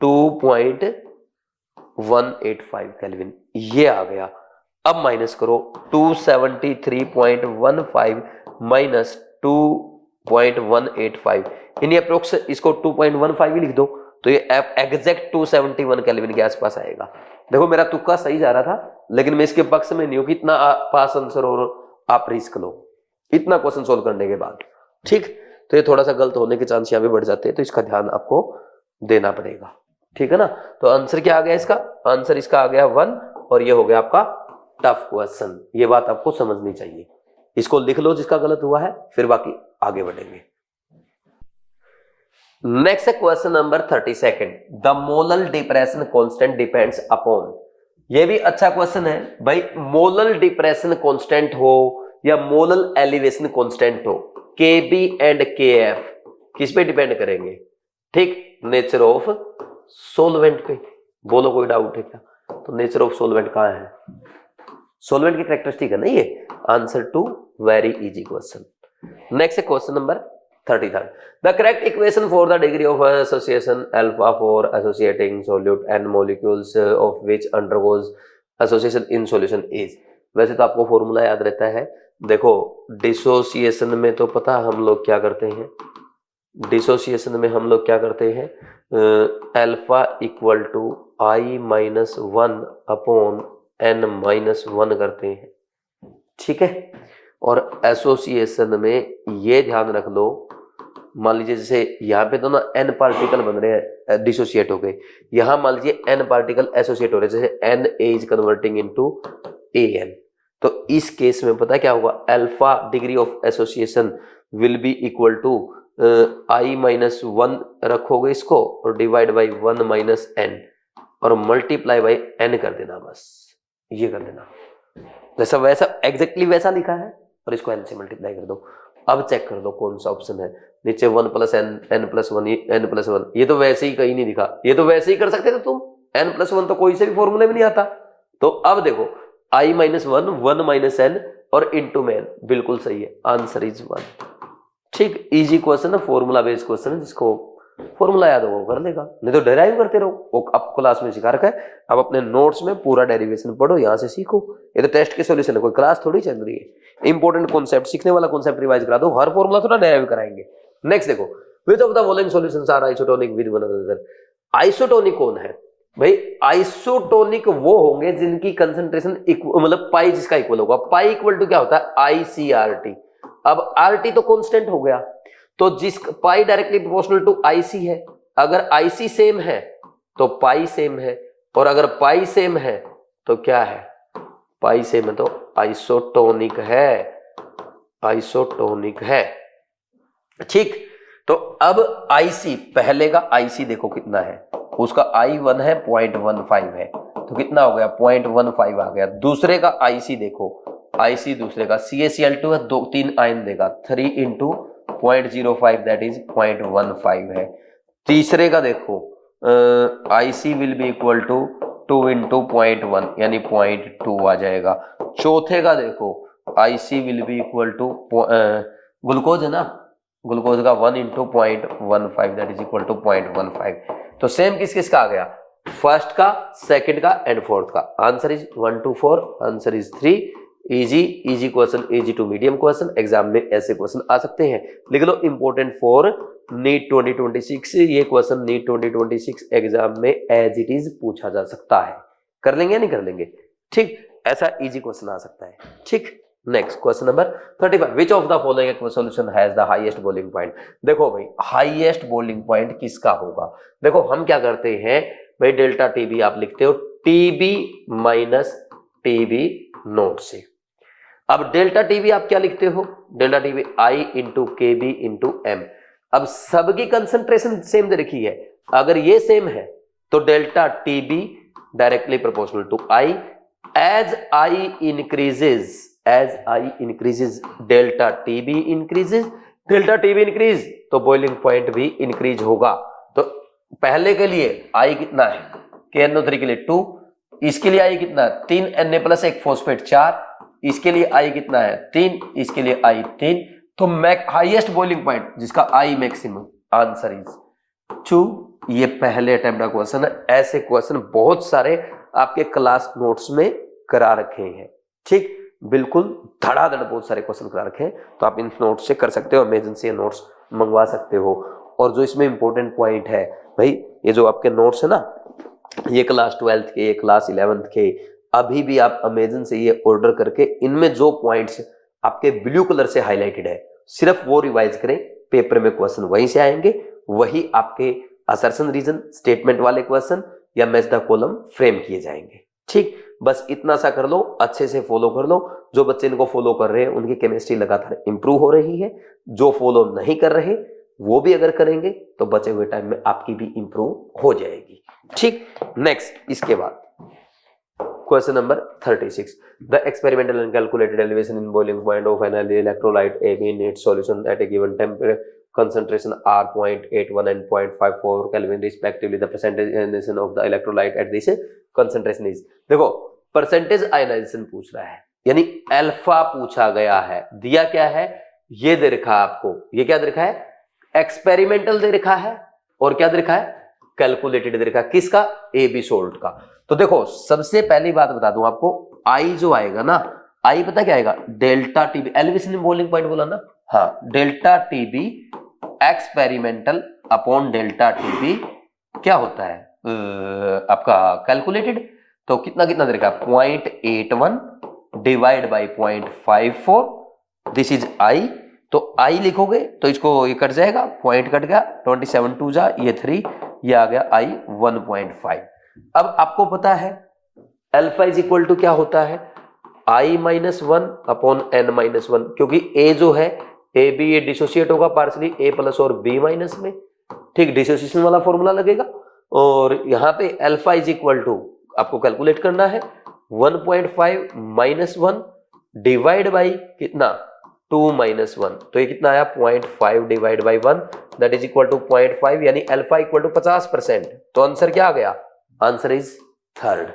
2.185 केल्विन, ये आ गया। अब माइनस करो 273.15 माइनस 2.185, इन अप्रोक्स इसको 2.15 ही लिख दो, तो ये एग्जैक्ट 271 केल्विन के आसपास आएगा। देखो मेरा तुक्का सही जा रहा था, लेकिन मैं इसके पक्ष में नहीं हूं कि इतना पास आंसर और आप रिस्क लो इतना क्वेश्चन सोल्व करने के बाद। ठीक, तो ये थोड़ा सा गलत होने के चांस यहाँ पे बढ़ जाते हैं, तो इसका ध्यान आपको देना पड़ेगा। ठीक है ना, तो आंसर क्या आ गया इसका, आंसर इसका आ गया 1, और ये हो गया आपका टफ क्वेश्चन। ये बात आपको समझनी चाहिए, इसको लिख लो जिसका गलत हुआ है, फिर बाकी आगे बढ़ेंगे। नेक्स्ट है question number 32, the molal depression constant depends upon. ये भी अच्छा क्वेश्चन है भाई, मोलल डिप्रेशन कांस्टेंट हो या मोलल एलिवेशन कांस्टेंट हो, KB एंड KF किस पे डिपेंड करेंगे, ठीक, नेचर ऑफ सोलवेंट पे। बोलो कोई डाउट है क्या, तो नेचर ऑफ सोलवेंट कहां है, सोलवेंट की कैरेक्टरिस्टिक है ना ये, answer two very easy question. Next question number 33, the correct equation for the degree of association alpha for associating solute and molecules of which undergoes association in solution is. वैसे तो आपको formula याद रहता है, देखो डिसोसिएशन में तो पता हम लोग क्या करते हैं, डिसोसिएशन में हम लोग क्या करते हैं, alpha equal to I minus 1 upon N minus 1 करते हैं, ठीक है। और एसोसिएशन में ये ध्यान रख लो, मान लीजिए जैसे यहाँ पे तो ना N पार्टिकल बन रहे हैं डिसोसिएट हो गए, यहाँ मान लीजिए N पार्टिकल एसोसिएट हो रहे हैं, जैसे Na is converting into An, तो इस केस में पता क्या होगा, alpha degree of association will be equal to I minus 1 रखोगे इसको और डिवाइड बाई 1 माइनस एन और मल्टीप्लाई बाई एन कर देना, बस ये कर देना। जैसा वैसा एग्जैक्टली वैसा लिखा है और इसको एन से मल्टीप्लाई कर दो। अब चेक कर दो कौन सा ऑप्शन है। नीचे 1 plus N, N plus one, N plus one, ये तो वैसे ही कहीं नहीं दिखा, ये तो वैसे ही कर सकते थे तुम। एन प्लस वन तो कोई से भी फॉर्मूले में नहीं आता। तो अब देखो आई माइनस 1, 1 माइनस एन और इंटू में एन, बिल्कुल सही है, आंसर इज 1। ठीक, इजी क्वेश्चन है, फॉर्मूला बेस्ड क्वेश्चन है, जिसको फॉर्मूला याद हो वो कर लेगा, नहीं तो डेराइव करते रहो। वो अब क्लास में सिखा रखा है, अब अपने नोट्स में पूरा डेरिवेशन पढ़ो, यहाँ से सीखो। ये तो टेस्ट के सॉल्यूशन है, कोई क्लास थोड़ी चल रही है। इंपॉर्टेंट कॉन्सेप्ट, सीखने वाला कॉन्सेप्ट रिवाइज करा दो, हर फॉर्मूला थोड़ा डेराइव कराएंगे। नेक्स्ट देखो, which of the following solutions are isotonic with one another. Isotonic कौन है भाई? आइसोटोनिक वो होंगे जिनकी कंसंट्रेशन मतलब पाई जिसका इक्वल होगा। पाई इक्वल टू क्या होता है? ICRT। अब RT तो कांस्टेंट हो गया, तो जिस पाई डायरेक्टली प्रोपोर्शनल टू IC है। अगर IC सेम है तो पाई सेम है, और अगर पाई सेम है तो क्या है? पाई सेम है तो आइसोटोनिक है, आइसोटोनिक है। ठीक, तो अब IC, पहले का IC देखो कितना है, उसका I1 है 0.15 है, तो कितना हो गया? 0.15 आ गया। दूसरे का IC देखो, IC दूसरे का CaCl2 है, 3 आयन देगा, 3 इंटू 0.05 दैट इज 0.15 है। तीसरे का देखो IC will be equal to 2 into 0.1 यानी 0.2 आ जाएगा। चौथे का देखो IC will be equal to, glucose है ना, ग्लूकोज का 1 into 0.15 that is equal to 0.15। तो सेम किस किस का आ गया? फर्स्ट का, सेकंड का एंड फोर्थ का। Answer is 1 to 4, answer is 3। Easy question, easy to medium question, exam में ऐसे क्वेश्चन आ सकते हैं। लिख लो इंपॉर्टेंट फॉर नीट 2026। ये क्वेश्चन नीट 2026 एग्जाम में एज इट इज पूछा जा सकता है। कर लेंगे या नहीं कर लेंगे? ठीक, ऐसा इजी क्वेश्चन आ सकता है। ठीक, next question number 35, which of the following solution has the highest boiling point. देखो भाई, हाईएस्ट बॉइलिंग पॉइंट किसका होगा? देखो हम क्या करते हैं भाई, डेल्टा टीबी आप लिखते हो टीबी माइनस टीबी नोट से। अब डेल्टा टीबी आप क्या लिखते हो? डेल्टा टीबी आई इंटू के बी इंटू एम। अब सबकी कंसंट्रेशन सेम दे रखी है, अगर ये सेम है तो delta TB directly proportional to I. As I increases delta TB increases, delta TB increase तो बॉइलिंग पॉइंट भी इंक्रीज होगा। तो पहले के लिए आई कितना है? KNO3 के लिए 2, इसके लिए आई कितना है? 3 Na प्लस 1 फॉस्फेट 4, इसके लिए आई कितना है? 3, इसके लिए आई 3। तो हाईएस्ट बॉइलिंग पॉइंट जिसका आई मैक्सिमम, आंसर इज 2। ये पहले अटेम्प्ट का क्वेश्चन है। ऐसे क्वेश्चन बहुत सारे आपके क्लास नोट्स में करा रखे हैं। ठीक, बिल्कुल धड़ाधड़ बहुत सारे क्वेश्चन करा रखे हैं, तो आप इन नोट्स से कर सकते हो, अमेजन से नोट्स मंगवा सकते हो। और जो इसमें इंपॉर्टेंट पॉइंट है भाई, ये जो आपके नोट्स है ना, ये क्लास 12th के, ये क्लास 11th के, अभी भी आप अमेजन से ये ऑर्डर करके इनमें जो पॉइंट्स आपके ब्लू कलर से हाईलाइटेड है सिर्फ वो रिवाइज करें। पेपर में क्वेश्चन वहीं से आएंगे, वही आपके असर्शन रीजन, स्टेटमेंट वाले क्वेश्चन या मैच द कॉलम फ्रेम किए जाएंगे। ठीक, बस इतना सा कर लो, अच्छे से फॉलो कर लो। जो बच्चे इनको फॉलो कर रहे हैं उनकी केमिस्ट्री लगातार इंप्रूव हो रही है। जो फॉलो नहीं कर रहे वो भी अगर करेंगे तो बचे हुए टाइम में आपकी भी इंप्रूव हो जाएगी। ठीक, नेक्स्ट इसके बाद question number 36, the experimental and calculated elevation in boiling point of an electrolyte AB in its solution at a given temperature concentration are 0.81 and 0.54 Kelvin respectively. The percentage ionization of the electrolyte at this concentration is। देखो percentage ionization पूछ रहा है, यानी alpha पूछा गया है। दिया क्या है? ये दे रखा है आपको। ये क्या दे रखा है? एक्सपेरिमेंटल दे रखा है, और क्या दे रखा है? कैलकुलेटेड दे रखा है। किसका? AB सोल्ट का। तो देखो सबसे पहली बात बता दूं आपको, आई जो आएगा ना, आई पता क्या आएगा? Delta TB, elevation in boiling point बोला ना, हाँ, delta TB experimental upon delta TB क्या होता है आपका कैलकुलेटेड। तो कितना कितना दे रखा? 0.81 divide by 0.54, this is I. तो आई लिखोगे तो इसको ये कट जाएगा, पॉइंट कट गया, 27 2 जा, ये 3, ये आ गया आई 1.5। अब आपको पता है अल्फा इज इक्वल टू क्या होता है? I-1 अपॉन N-1, क्योंकि A जो है ए बी ये डिसोसिएट होगा पार्शली ए प्लस और बी माइनस में, ठीक, डिसोसिएशन वाला फॉर्मूला लगेगा। और यहाँ पे अल्फा इज इक्वल टू आपको कैलकुलेट करना है 1.5 माइनस 1 डिवाइड बाई कितना 2 माइनस 1, तो ये कितना आया 0.5 divide by 1 that is equal to 0.5, यानी अल्फा इक्वल टू 50%। तो आंसर क्या आ गया, answer is third,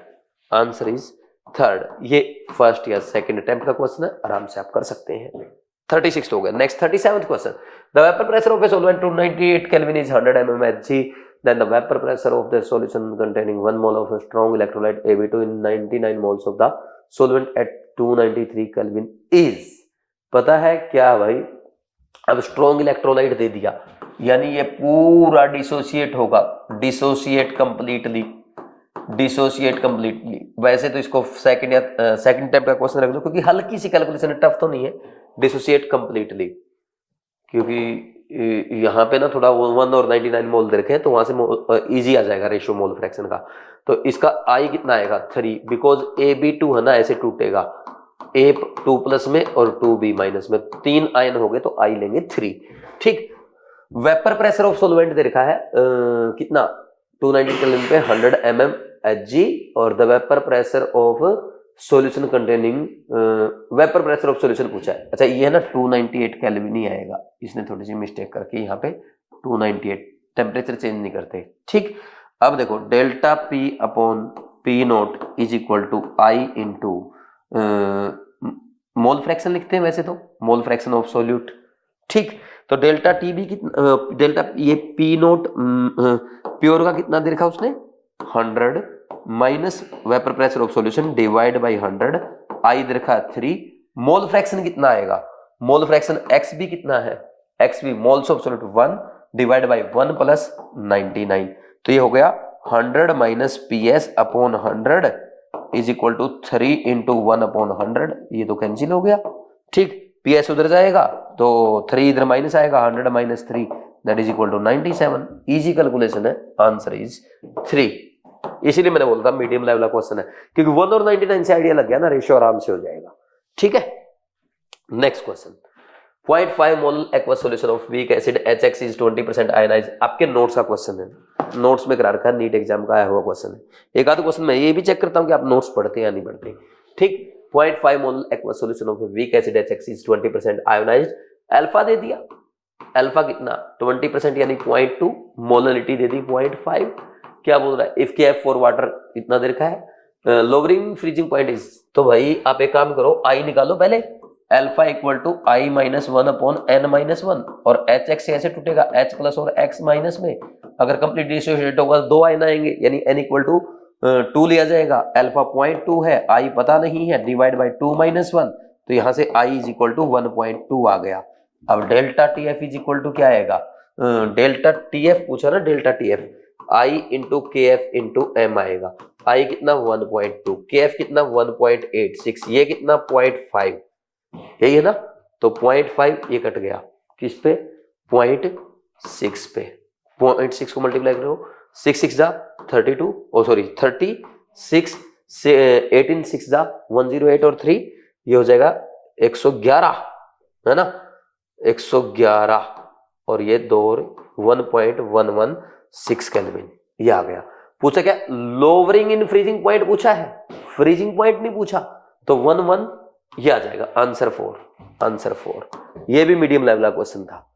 answer is third. ये फर्स्ट या सेकंड अटेम्प्ट का क्वेश्चन है, आराम से आप कर सकते हैं। 36 हो गया। Next 37th question, the vapour pressure of a solvent 298 kelvin is 100 mmHg, then the vapor pressure of the solution containing 1 mole of a strong electrolyte AB2 in 99 moles of the solvent at 293 Kelvin is, पता है क्या भाई, अब strong electrolyte दे दिया यानी ये पूरा dissociate होगा, डिसोसिएट कंप्लीटली, डिसोसिएट कंप्लीटली। वैसे तो इसको सेकंड या सेकंड टाइप का क्वेश्चन रख दो क्योंकि हल्की सी कैलकुलेशन है, टफ तो नहीं है। डिसोसिएट कंप्लीटली, क्योंकि यहाँ पे ना थोड़ा 1 और 99 मोल दे रखे हैं तो वहां से इजी आ जाएगा रेशियो मोल फ्रैक्शन का। तो इसका आई कितना आएगा 3, बिकॉज AB2 है ना ऐसे टूटेगा, A2 प्लस में और 2B माइनस में, 3 आयन हो गए तो आई लेंगे 3, ठीक। वेपर प्रेशर ऑफ सॉल्वेंट दे रखा है कितना 290 केल्विन पे 100 mmHg, और the vapour pressure of solution containing vapour pressure of solution पूछा है। अच्छा ये है ना 298 केल्विन ही आएगा, इसने थोड़ी सी मिस्टेक करके यहाँ पे 298, टेम्परेचर चेंज नहीं करते, ठीक। अब देखो delta P upon P naught is equal to I into mole fraction लिखते हैं वैसे तो, मोल फ्रैक्शन ऑफ सोल्यूट, ठीक। तो डेल्टा टी भी कितना, डेल्टा ये P नोट प्योर का कितना दे रखा उसने 100 minus vapour pressure of solution divide by 100, आई दे रखा 3, मोल फ्रैक्शन कितना आएगा, मोल फ्रैक्शन एक्स भी कितना है, एक्स भी moles of solute 1 divide by 1 plus 99, तो ये हो गया 100 minus PS upon 100 is equal to 3 into 1 upon 100, ये तो कैंसिल हो गया, ठीक। PS उधर जाएगा तो 3 इधर माइनस आएगा, 100 minus 3 that is equal to 97, easy calculation है, आंसर इज 3। इसीलिए मैंने बोला था मीडियम लेवल का क्वेश्चन है, क्योंकि 1 और 99 से आइडिया लग गया ना, रेशियो आराम से हो जाएगा, ठीक है। Next question, 0.5 mole aqueous solution of weak acid HX is 20% ionise, आपके नोट्स का क्वेश्चन है, नोट्स में करा रखा है, नीट एग्जाम का आया हुआ क्वेश्चन है। एक आध क्वेश्चन मैं ये भी चेक करता हूं कि आप नोट्स पढ़ते हैं या नहीं पढ़ते, ठीक। 0.5 mole aqueous solution of weak acid HX is 20% ionised, alpha दे दिया, अल्फा कितना 20% यानी 0.2, मोलरिटी दे दी 0.5, क्या बोल रहा है इफ केएफ फॉर वाटर इतना दे रखा है, लोअरिंग फ्रीजिंग पॉइंट इज, तो भाई आप एक काम करो आई निकालो पहले, alpha equal to I minus 1 upon n minus 1, और HX से ऐसे टूटेगा H प्लस और X माइनस में, अगर कंप्लीट डिसोसिएट होगा 2 आयन आएंगे यानी n इक्वल टू 2 लिया जाएगा, अल्फा 0.2 है, आई पता नहीं है, डिवाइड बाय 2 माइनस 1, तो यहां से आई इज इक्वल टू 1.2 आ गया। अब delta TF is equal to क्या आएगा, डेल्टा TF पूछा ना, delta TF I into KF into M आएगा, आई कितना 1.2, KF कितना 1.86, ये कितना 0.5, यही है ना, तो 0.5 ये कट गया किस पे 0.6 पे, 0.6 को मल्टीप्लाई करो 6 6 जा 32, ओ सॉरी 36 से 18 6 जा 108 और 3 ये हो जाएगा 111, है ना 111, और ये 1.116 केल्विन, ये आ गया। पूछा क्या, लोअरिंग इन फ्रीजिंग पॉइंट पूछा है, फ्रीजिंग पॉइंट नहीं पूछा, तो 11 ये आ जाएगा, आंसर 4, आंसर 4। ये भी मीडियम लेवल का क्वेश्चन था,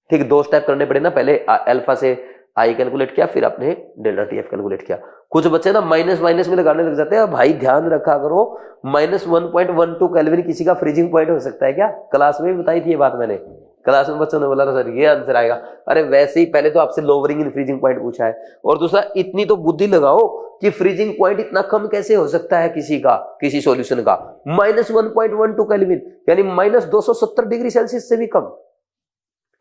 ठीक। 2 स्टेप करने पड़े ना, पहले अल्फा से आई कैलकुलेट किया, फिर आपने डेल्टा TF कैलकुलेट किया। कुछ बच्चे ना माइनस माइनस में लगाने लग जाते हैं, भाई ध्यान रखा करो, माइनस 1.12 केल्विन किसी का फ्रीजिंग पॉइंट हो सकता है क्या, क्लास में भी बताई थी ये बात मैंने, क्लास में बच्चों ने बोला था सर ये आंसर आएगा, अरे वैसे ही पहले तो आपसे लोअरिंग इन फ्रीजिंग पॉइंट पूछा है, और दूसरा इतनी तो बुद्धि लगाओ कि फ्रीजिंग पॉइंट इतना कम कैसे हो सकता है किसी का, किसी सॉल्यूशन का, माइनस 1.12 केल्विन यानी माइनस 270 डिग्री सेल्सियस से भी कम,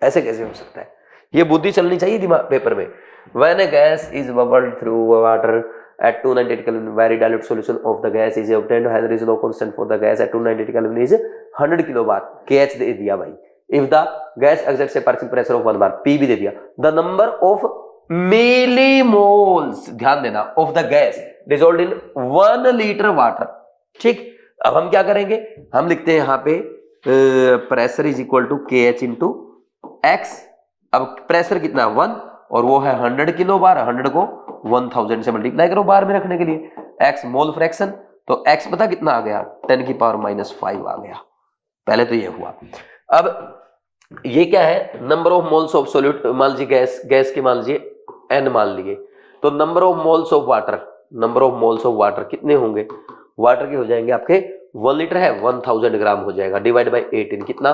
ऐसे कैसे हो सकता है, ये बुद्धि चलनी चाहिए दिमाग पेपर में। When a gas is bubbled through water at 298 Kelvin, very dilute solution of the gas is obtained, Henry's law constant for the gas at 298 Kelvin is 100 kilobar, KH दे दिया भाई, if the gas exerts a partial pressure of 1 bar, P भी दे दिया, the number of millimoles, ध्यान देना, of the gas dissolved in 1 liter water, ठीक। अब हम क्या करेंगे, हम लिखते हैं यहाँ पे प्रेशर इज इक्वल टू के एच इंटू एक्स। अब प्रेशर कितना 1 और वो है 100 किलो बार, 100 को 1000 से मल्टीप्लाई करो बार में रखने के लिए, एक्स मोल फ्रैक्शन, तो एक्स पता कितना आ गया 10 की पावर -5 आ गया। पहले तो ये हुआ। अब ये क्या है, number of moles of solute, मान लीजिए गैस के मान लीजिए n मान लिए, तो number of moles of water कितने होंगे, वाटर के हो जाएंगे आपके 1 लीटर है 1000 ग्राम हो जाएगा, डिवाइड बाय 18 कितना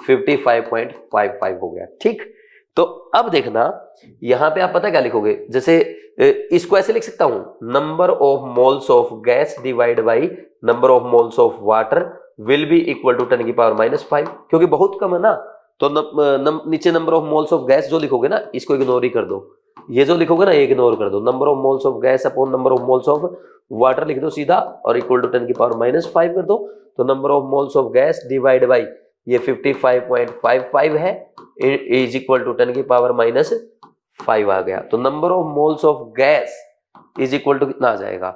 55.55 हो गया। ठीक, तो अब देखना यहां पे आप पता क्या लिखोगे, जैसे इसको ऐसे लिख सकता हूं, number of moles of gas divide by number of moles of water will be equal to 10 की पावर -5, क्योंकि बहुत कम है ना, तो नीचे number of moles of gas जो लिखोगे ना इसको इग्नोर ही कर दो, ये जो लिखोगे ना ये इग्नोर कर दो, number of moles of gas upon number of moles of water लिख दो सीधा और इक्वल टू 10 की पावर -5 कर दो, तो number of moles of gas divide by ये 55.55 है इज इक्वल टू 10 की पावर -5 आ गया। तो number of moles of gas is equal to कितना आ जाएगा,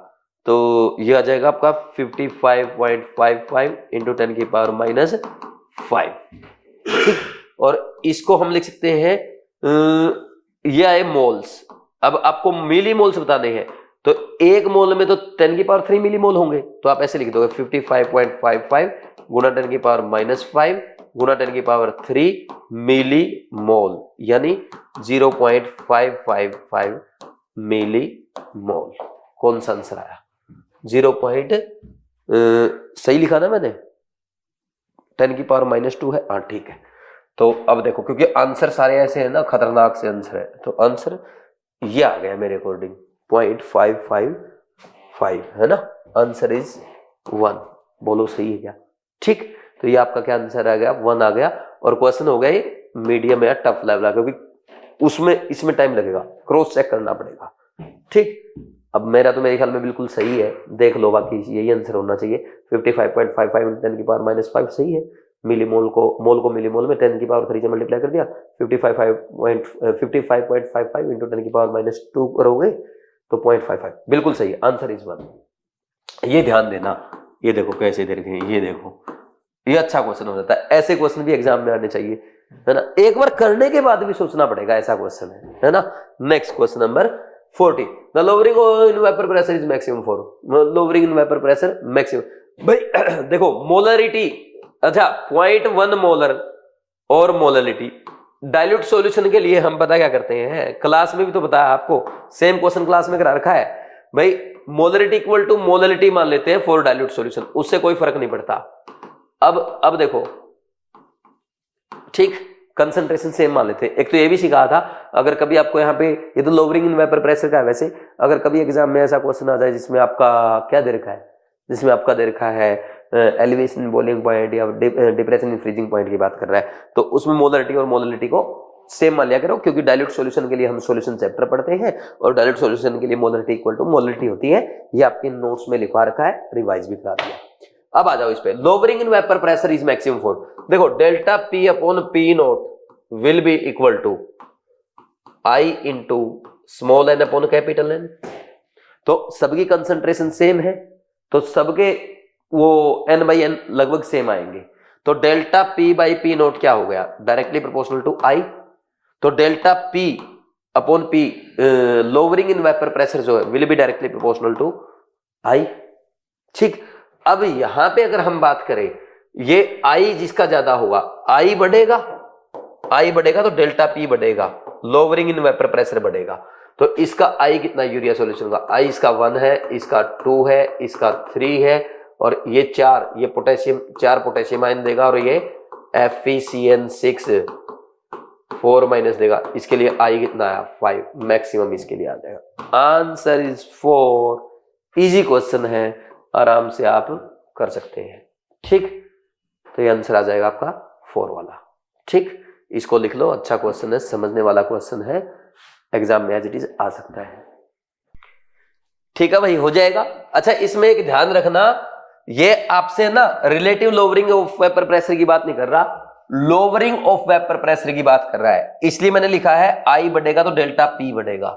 तो ये आ जाएगा आपका 55.55 इंटू 10 की पावर -5। ठीक, और इसको हम लिख सकते हैं ये आए मोल्स। अब आपको मिली मोल्स बताने हैं, तो एक मोल में तो 10 की पावर 3 मिली मोल होंगे, तो आप ऐसे लिख दोगे 55.55 गुना 10 की पावर -5 गुना 10 की पावर 3 मिली मोल, यानी 0.555 मिली मोल। कौन सा आंसर आया, 0. सही लिखा ना मैंने, 10 की पावर -2 है, हाँ ठीक है। तो अब देखो क्योंकि आंसर सारे ऐसे हैं ना, खतरनाक से आंसर है, तो आंसर ये आ गया मेरे अकॉर्डिंग 0.555 है ना, आंसर इज 1। बोलो सही है क्या? ठीक, तो ये आपका क्या आंसर आ गया, 1 आ गया। और क्वेश्चन हो गया ये मीडियम या टफ लेवल, क्योंकि उसमें इसमें टाइम लगेगा, क्रॉस चेक करना पड़ेगा। ठीक, अब मेरा तो मेरे ख्याल में बिल्कुल सही है, देख लो, बाकी यही आंसर होना चाहिए। 55.55 इंटू 10 की पावर -5 सही है। मिली मोल को मिली मोल में 10 की पावर 3 से मल्टीप्लाई कर दिया, 55.55 इंटू 10 की पावर -2 करोगे तो 0.55, बिल्कुल सही है, आंसर इज 1। ये ध्यान देना, ये देखो कैसे दे रखे हैं, ये देखो, ये अच्छा क्वेश्चन हो जाता है। ऐसे क्वेश्चन भी एग्जाम में आने चाहिए, है ना, एक बार करने के बाद भी सोचना पड़ेगा, ऐसा क्वेश्चन है ना। Next question number 40, the lowering in vapour pressure is maximum for, lowering in vapour pressure maximum. भाई देखो मोलरिटी, अच्छा 0.1 मोलर और मोलरिटी, डाइल्यूट सॉल्यूशन के लिए हम पता क्या करते हैं, क्लास में भी तो बताया आपको, सेम क्वेश्चन क्लास में करा रखा है भाई, मोलरिटी इक्वल टू मोलरिटी मान लेते हैं फॉर डाइल्यूट सॉल्यूशन, उससे कोई फर्क नहीं पड़ता। अब देखो, ठीक, कंसंट्रेशन सेम मान लेते हैं। एक तो ये भी सिखा था, अगर कभी आपको यहाँ पे, ये तो लोअरिंग इन वेपर प्रेशर का है वैसे, अगर कभी एग्जाम में ऐसा क्वेश्चन आ जाए जिसमें आपका क्या दे रखा है, जिसमें आपका दे रखा है एलिवेशन बॉइलिंग पॉइंट या डिप्रेशन इन फ्रीजिंग पॉइंट की बात कर रहा है, तो उसमें मोलरिटी और मोलरिटी को सेम मान लिया करो, क्योंकि डाइल्यूट सॉल्यूशन के लिए हम सॉल्यूशन चैप्टर पढ़ते हैं और डाइल्यूट सॉल्यूशन के लिए मोलरिटी इक्वल टू मोलरिटी होती है। ये आपके नोट्स में लिखवा रखा है, रिवाइज भी करा दिया। अब आ जाओ इस पे, lowering in vapour pressure is maximum for, देखो delta P upon P nought will be equal to I into small n upon capital N. तो सबकी कंसंट्रेशन सेम है, तो सबके वो n बाई एन लगभग सेम आएंगे, तो delta p by P nought क्या हो गया, डायरेक्टली प्रोपोर्शनल टू I। तो delta p upon p lowering in vapour pressure जो है will be directly proportional to I। ठीक, अब यहां पे अगर हम बात करें, ये I जिसका ज्यादा होगा I बढ़ेगा तो डेल्टा p बढ़ेगा, लोअरिंग इन वेपर प्रेशर बढ़ेगा, तो इसका I कितना यूरिया सॉल्यूशन का, I इसका 1 है, इसका 2 है, इसका 3 है, और ये 4, ये पोटेशियम 4 पोटेशियम आयन देगा, और ये FeCN6 4 माइनस देगा, इसके लिए I कितना आया 5, मैक्सिमम इसके लिए आ जाएगा। Answer is 4। इजी क्वेश्चन है, आराम से आप कर सकते हैं। ठीक, तो ये आंसर आ जाएगा आपका 4 वाला। ठीक, इसको लिख लो, अच्छा क्वेश्चन है, समझने वाला क्वेश्चन है, एग्जाम में एज इट इज आ सकता है। ठीक है भाई, हो जाएगा। अच्छा, इसमें एक ध्यान रखना, ये आपसे ना relative lowering of vapour pressure की बात नहीं कर रहा, लोअरिंग ऑफ वेपर प्रेशर की बात कर रहा है, इसलिए मैंने लिखा है I बढ़ेगा तो डेल्टा P बढ़ेगा।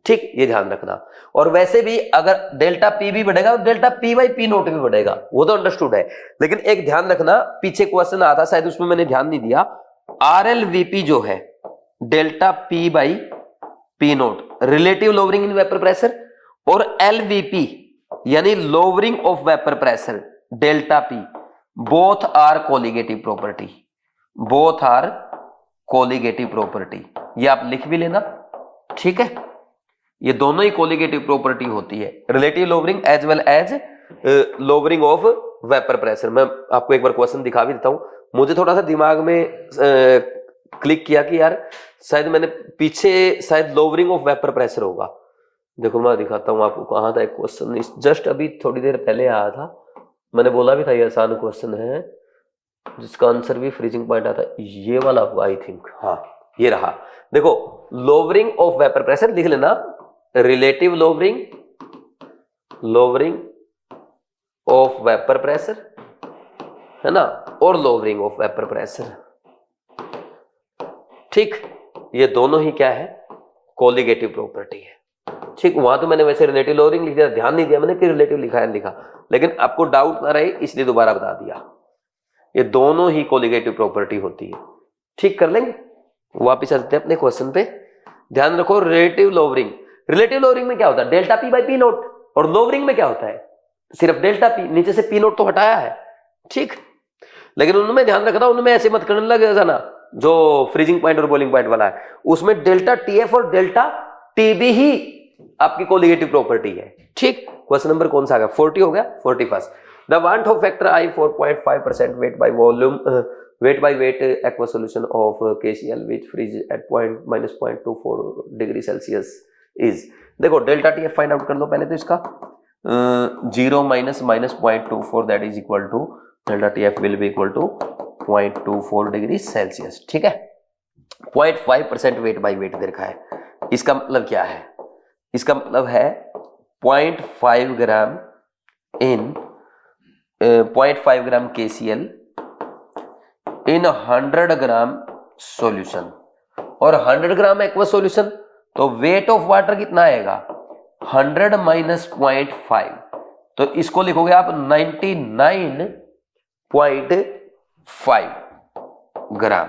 ठीक, ये ध्यान रखना। और वैसे भी अगर डेल्टा पी भी बढ़ेगा तो delta P by P note भी बढ़ेगा, वो तो अंडरस्टूड है। लेकिन एक ध्यान रखना, पीछे क्वेश्चन आता शायद उसमें मैंने ध्यान नहीं दिया, आरएलवीपी जो है delta P by P naught relative lowering in vapour pressure, और एलवीपी यानी lowering of vapour pressure delta P, both are colligative property, both are colligative property. ये आप लिख भी लेना, ठीक है। ये दोनों ही कोलिगेटिव प्रॉपर्टी होती है, relative lowering as well as lowering of vapour pressure. मैं आपको एक बार क्वेश्चन दिखा भी देता हूं, मुझे थोड़ा सा दिमाग में क्लिक किया कि यार शायद मैंने पीछे शायद लोअरिंग ऑफ वेपर प्रेशर होगा। देखो मैं दिखाता हूं आपको, कहां था एक क्वेश्चन, जस्ट अभी थोड़ी देर पहले आया था, मैंने बोला भी था ये आसान क्वेश्चन है जिसका आंसर भी फ्रीजिंग पॉइंट आता है, ये वाला होगा आई थिंक, हाँ ये रहा। देखो लोअरिंग ऑफ वेपर प्रेशर लिख लेना, relative lowering of vapour pressure है ना, और लोअरिंग ऑफ वेपर प्रेशर, ठीक। ये दोनों ही क्या है, कोलिगेटिव प्रॉपर्टी है, ठीक। वहां तो मैंने वैसे रिलेटिव लोअरिंग लिख दिया, ध्यान नहीं दिया मैंने कि रिलेटिव लिखा है लिखा, लेकिन आपको डाउट ना रहे इसलिए दोबारा बता दिया। ये दोनों ही कोलिगेटिव प्रॉपर्टी होती है, ठीक। कर लेंगे, वापिस आते हैं अपने क्वेश्चन पे। ध्यान रखो, रिलेटिव लोअरिंग में क्या होता है, delta P by P note, और लोअरिंग में क्या होता है, सिर्फ डेल्टा पी, नीचे से पी नोट तो हटाया है, ठीक। लेकिन उनमें ध्यान रखना, उनमें ऐसे मत करने लगे ना जो फ्रीजिंग पॉइंट और बॉइलिंग पॉइंट वाला है, उसमें डेल्टा टीएफ और डेल्टा टीबी ही आपकी कोलिगेटिव प्रॉपर्टी है, ठीक। क्वेश्चन नंबर कौन सा आ गया, 40 हो गया, 41। The want of factor I 4.5% wait by volume weight by weight aqueous solution of KCl which freezes at -0.24 degree Celsius is, देखो delta T F find out कर लो पहले तो इसका, 0 minus -0.24 that is equal to delta T F will be equal to 0.24 degree Celsius, ठीक है। 0.5% weight by wait दे रखा है, इसका मतलब क्या है, इसका मतलब है 0.5 ग्राम इन 0.5 ग्राम KCl इन 100 ग्राम सॉल्यूशन, और 100 ग्राम एक्वा सॉल्यूशन, तो वेट ऑफ वाटर कितना आएगा 100 माइनस 0.5, तो इसको लिखोगे आप 99.5 ग्राम,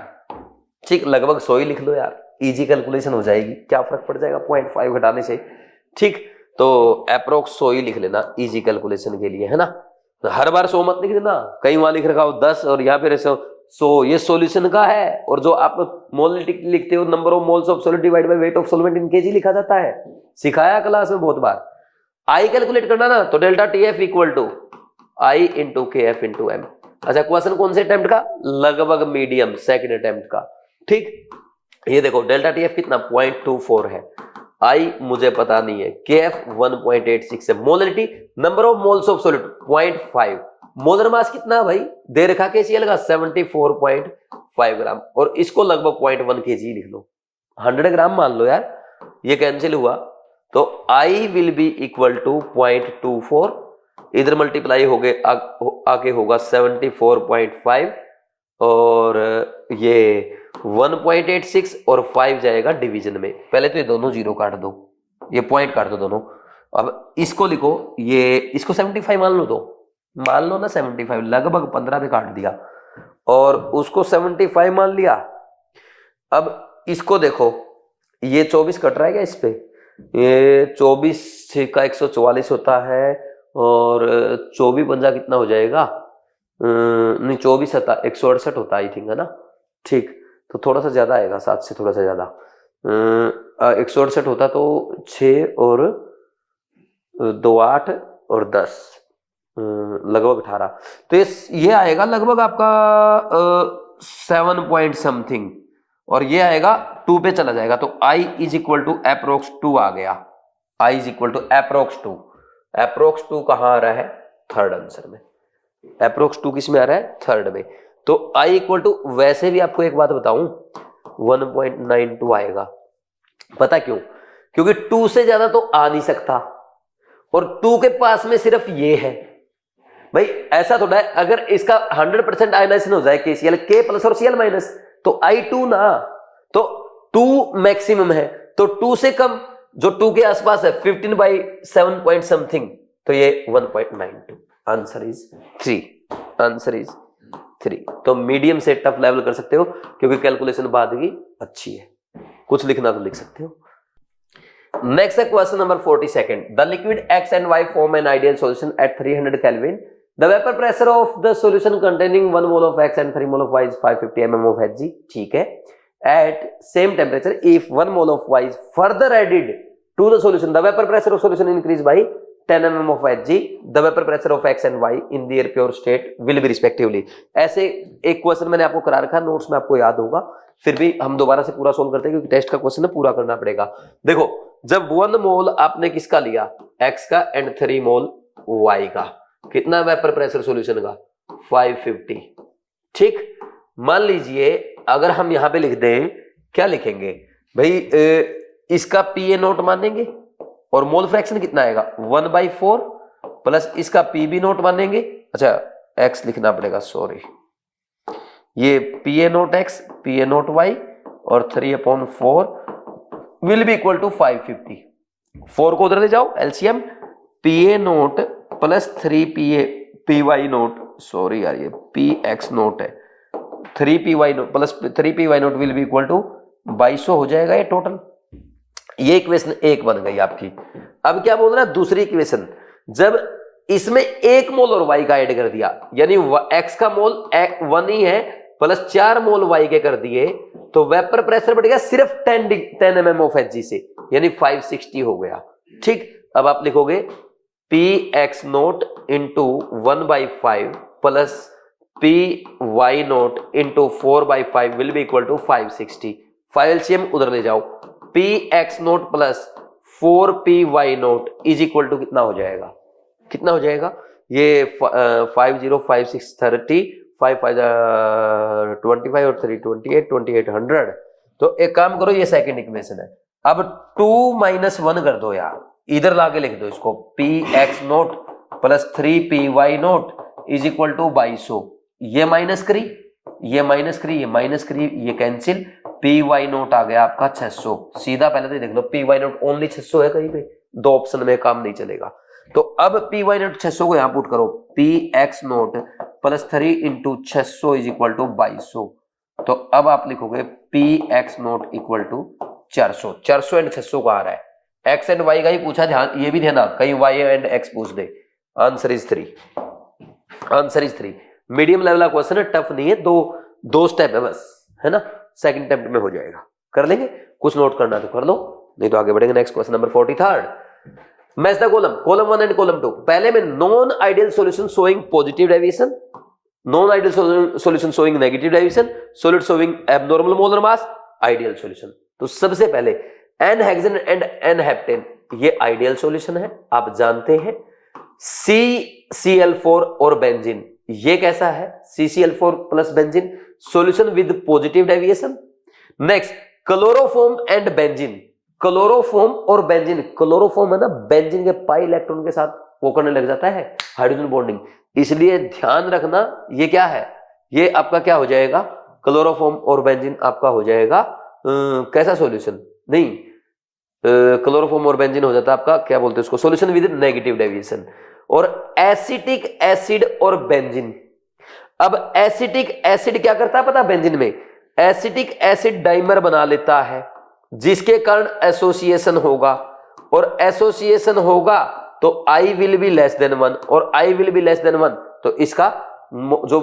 ठीक। लगभग 100 ही लिख लो यार, इजी कैलकुलेशन हो जाएगी, क्या फर्क पड़ जाएगा 0.5 घटाने से, ठीक। तो अप्रोक्स 100 ही लिख लेना इजी कैलकुलेशन के लिए, है ना। हर बार 100 मत लिख देना, कई वहां लिख रखा हो 10 और यहाँ पे 100, ये सॉल्यूशन का है, और जो आप मोल लिखते हो number of moles of solid divide by weight of solvent in KG लिखा जाता है, सिखाया क्लास में बहुत बार। आई कैलकुलेट करना ना, तो delta TF equal to I into K F into M. अच्छा क्वेश्चन कौन से अटेम्प्ट का, लगभग मीडियम सेकंड अटेम्प्ट का, ठीक। ये देखो डेल्टा टीएफ कितना 0.24 है, आई मुझे पता नहीं है, के एफ 1.86 है, molarity number of moles of solid 0.5, molar mass कितना भाई दे रखा KCl का 74.5 ग्राम, और इसको लगभग 0.1 kg लिख लो, 100 ग्राम मान लो यार, ये कैंसिल हुआ, तो I will be equal to 0.24, इधर मल्टीप्लाई हो गए आगे होगा 74.5, और ये 1.86 और 5 जाएगा डिवीजन में, पहले तो ये दोनों जीरो काट दो, ये पॉइंट काट दो दोनों, अब इसको लिखो, ये इसको 75 मान लो, तो मान लो ना 75, लगभग 15 पे काट दिया, और उसको 75 मान लिया। अब इसको देखो, ये 24 कट रहा है क्या इस पे, ये 24 का 144 होता है, और 24 पंजा कितना हो जाएगा, नहीं 24 होता 168 होता आई थिंक, है ना, ठीक। तो थोड़ा सा ज्यादा आएगा, 7 से थोड़ा सा ज्यादा, 168 होता तो 6 और 2 8 और 10 लगभग 18, तो ये आएगा लगभग आपका 7 पॉइंट समथिंग, और ये आएगा 2 पे चला जाएगा, तो I is equal to approx 2 आ गया, I is equal to approx 2, approx 2 कहां आ रहा है, थर्ड आंसर में, अप्रोक्स 2 किस में आ रहा है, थर्ड में, तो I इक्वल टू, वैसे भी आपको एक बात बताऊं 1.92 आएगा, पता क्यों, क्योंकि 2 से ज्यादा तो आ नहीं सकता, और 2 के पास में सिर्फ ये है भाई, ऐसा थोड़ा है, अगर इसका 100% आयनाइजेशन हो जाए KCl, K प्लस और Cl माइनस, तो I2 ना, तो 2 मैक्सिमम है, तो 2 से कम जो 2 के आसपास है 15/7 पॉइंट समथिंग, तो ये 1.92। Answer is 3। Answer is 3। तो मीडियम से टफ लेवल कर सकते हो क्योंकि कैलकुलेशन बाद की अच्छी है, कुछ लिखना तो लिख सकते हो। नेक्स्ट है question number 42। The liquid X and Y form an ideal solution at 300 Kelvin. The vapor pressure of the solution containing 1 mole of X and 3 mole of Y is 550 mm of Hg. ठीक है। At same temperature, if 1 mole of Y is further added to the solution, the vapor pressure of solution increase by 10 mm of Hg. The vapor pressure of X and Y in their pure state will be respectively. ऐसे एक question मैंने आपको करा रखा, notes में आपको याद होगा, फिर भी हम दोबारा से पूरा सोल्व करते हैं क्योंकि टेस्ट का क्वेश्चन है, पूरा करना पड़ेगा। देखो, जब 1 मोल आपने किसका लिया, X का, एंड 3 मोल Y का, कितना वेपर प्रेशर सॉल्यूशन का, 550। ठीक, मान लीजिए अगर हम यहां पे लिख दें, क्या लिखेंगे भाई, इसका PA नोट मानेंगे और मोल फ्रैक्शन कितना आएगा 1/4 प्लस इसका PB नोट मानेंगे। अच्छा, X लिखना पड़ेगा, सॉरी, ये PA note X, PA note Y और 3/4 विल बी इक्वल टू 550। 4 को उधर ले जाओ, LCM, PA naught plus 3PY naught, sorry यार ये PX नोट है, 3PY naught plus 3PY naught will be equal to 2200 हो जाएगा ये टोटल। ये इक्वेशन 1 बन गई आपकी। अब क्या बोल रहा है, दूसरी इक्वेशन, जब इसमें 1 मोल और Y का ऐड कर दिया, यानी X का मोल 1 ही है प्लस 4 मोल Y के कर दिए, तो वेपर प्रेशर बढ़ गया सिर्फ 10 mm ऑफ Hg से, यानी 560 हो गया। ठीक, अब आप लिखोगे PX naught into 1/5 plus PY naught into 4/5 will be equal to 560। 5 LCM उधर ले जाओ, PX naught plus 4PY naught is equal to कितना हो जाएगा, कितना हो जाएगा, ये 5056 30, 5 5 25 और 3 28, 2800। तो एक काम करो, ये सेकंड इक्वेशन है, अब 2 - 1 कर दो यार, इधर लाके लिख दो इसको, PX naught plus 3PY naught is equal to 2200। ये माइनस करी, ये माइनस करी, ये माइनस करी, ये कैंसिल, PY नोट आ गया आपका 600। सीधा पहले तो देख लो, PY नोट ओनली 600 है कहीं पे, 2 ऑप्शन में काम नहीं चलेगा। तो अब PY नोट 600 को यहां पुट करो, PX naught plus 3 into 600 is equal to 2200। तो अब आप लिखोगे PX naught equal to 400। 400 and 600 का आ रहा है, X एंड Y का ही पूछा, ध्यान ये भी ध्यान, कहीं Y एंड X पूछ दे। Answer is 3। Answer is 3। Medium level का क्वेश्चन है, टफ नहीं है, दो स्टेप है बस, है ना, सेकंड अटेम्प्ट में हो जाएगा, कर लेंगे। कुछ नोट करना तो कर लो, नहीं तो आगे बढ़ेंगे। Next question number 43। Match the column 1 and column 2। पहले में non ideal solution showing positive deviation, non ideal solution showing negative deviation, solid showing abnormal molar mass, ideal solution. तो सबसे पहले N hexane and N heptane, ये ideal solution है, आप जानते हैं। CCl4 और बेंजीन, ये कैसा है, CCl4 plus benzene, solution with positive deviation. Next chloroform and benzene, chloroform और बेंजीन, क्लोरोफॉर्म है ना, बेंजीन के पाई इलेक्ट्रॉन के साथ वो करने लग जाता है हाइड्रोजन बॉन्डिंग, इसलिए ध्यान रखना ये क्या है, ये आपका क्या हो जाएगा, क्लोरोफॉर्म और बेंजीन आपका हो जाएगा कैसा सॉल्यूशन, नहीं क्लोरोफॉर्म और बेंजीन हो जाता है आपका, क्या बोलते हैं उसको, सॉल्यूशन विद नेगेटिव डेविएशन। और एसिटिक एसिड और बेंजीन, अब एसिटिक एसिड क्या करता है पता है, बेंजीन में एसिटिक एसिड डाइमर बना लेता है, जिसके कारण एसोसिएशन होगा, और एसोसिएशन होगा तो I will be less than 1, और I will be less than 1, तो इसका जो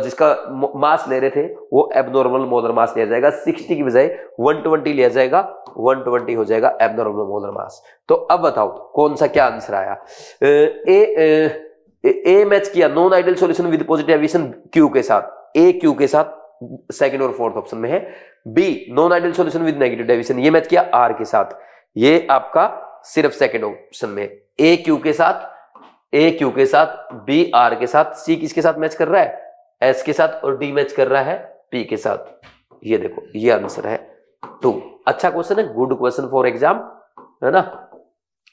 जिसका मास ले रहे थे वो एब्नॉर्मल मोलर मास लिया जाएगा, 60 की बजाय 120 लिया जाएगा, 120 हो जाएगा एब्नॉर्मल मोलर मास। तो अब बताओ कौन सा क्या आंसर आया। ए मैच किया non ideal solution with positive deviation Q के साथ, A Q के साथ सेकंड और फोर्थ ऑप्शन में है। B non ideal solution with negative deviation, ये मैच किया R के साथ, ये आपका सिर्फ सेकंड ऑप्शन में, A Q के साथ, A Q के साथ, B R के साथ, C किसके साथ मैच कर रहा है, S के साथ, और D मैच कर रहा है P के साथ। ये देखो ये आंसर है 2। अच्छा क्वेश्चन है, गुड क्वेश्चन फॉर एग्जाम, है ना,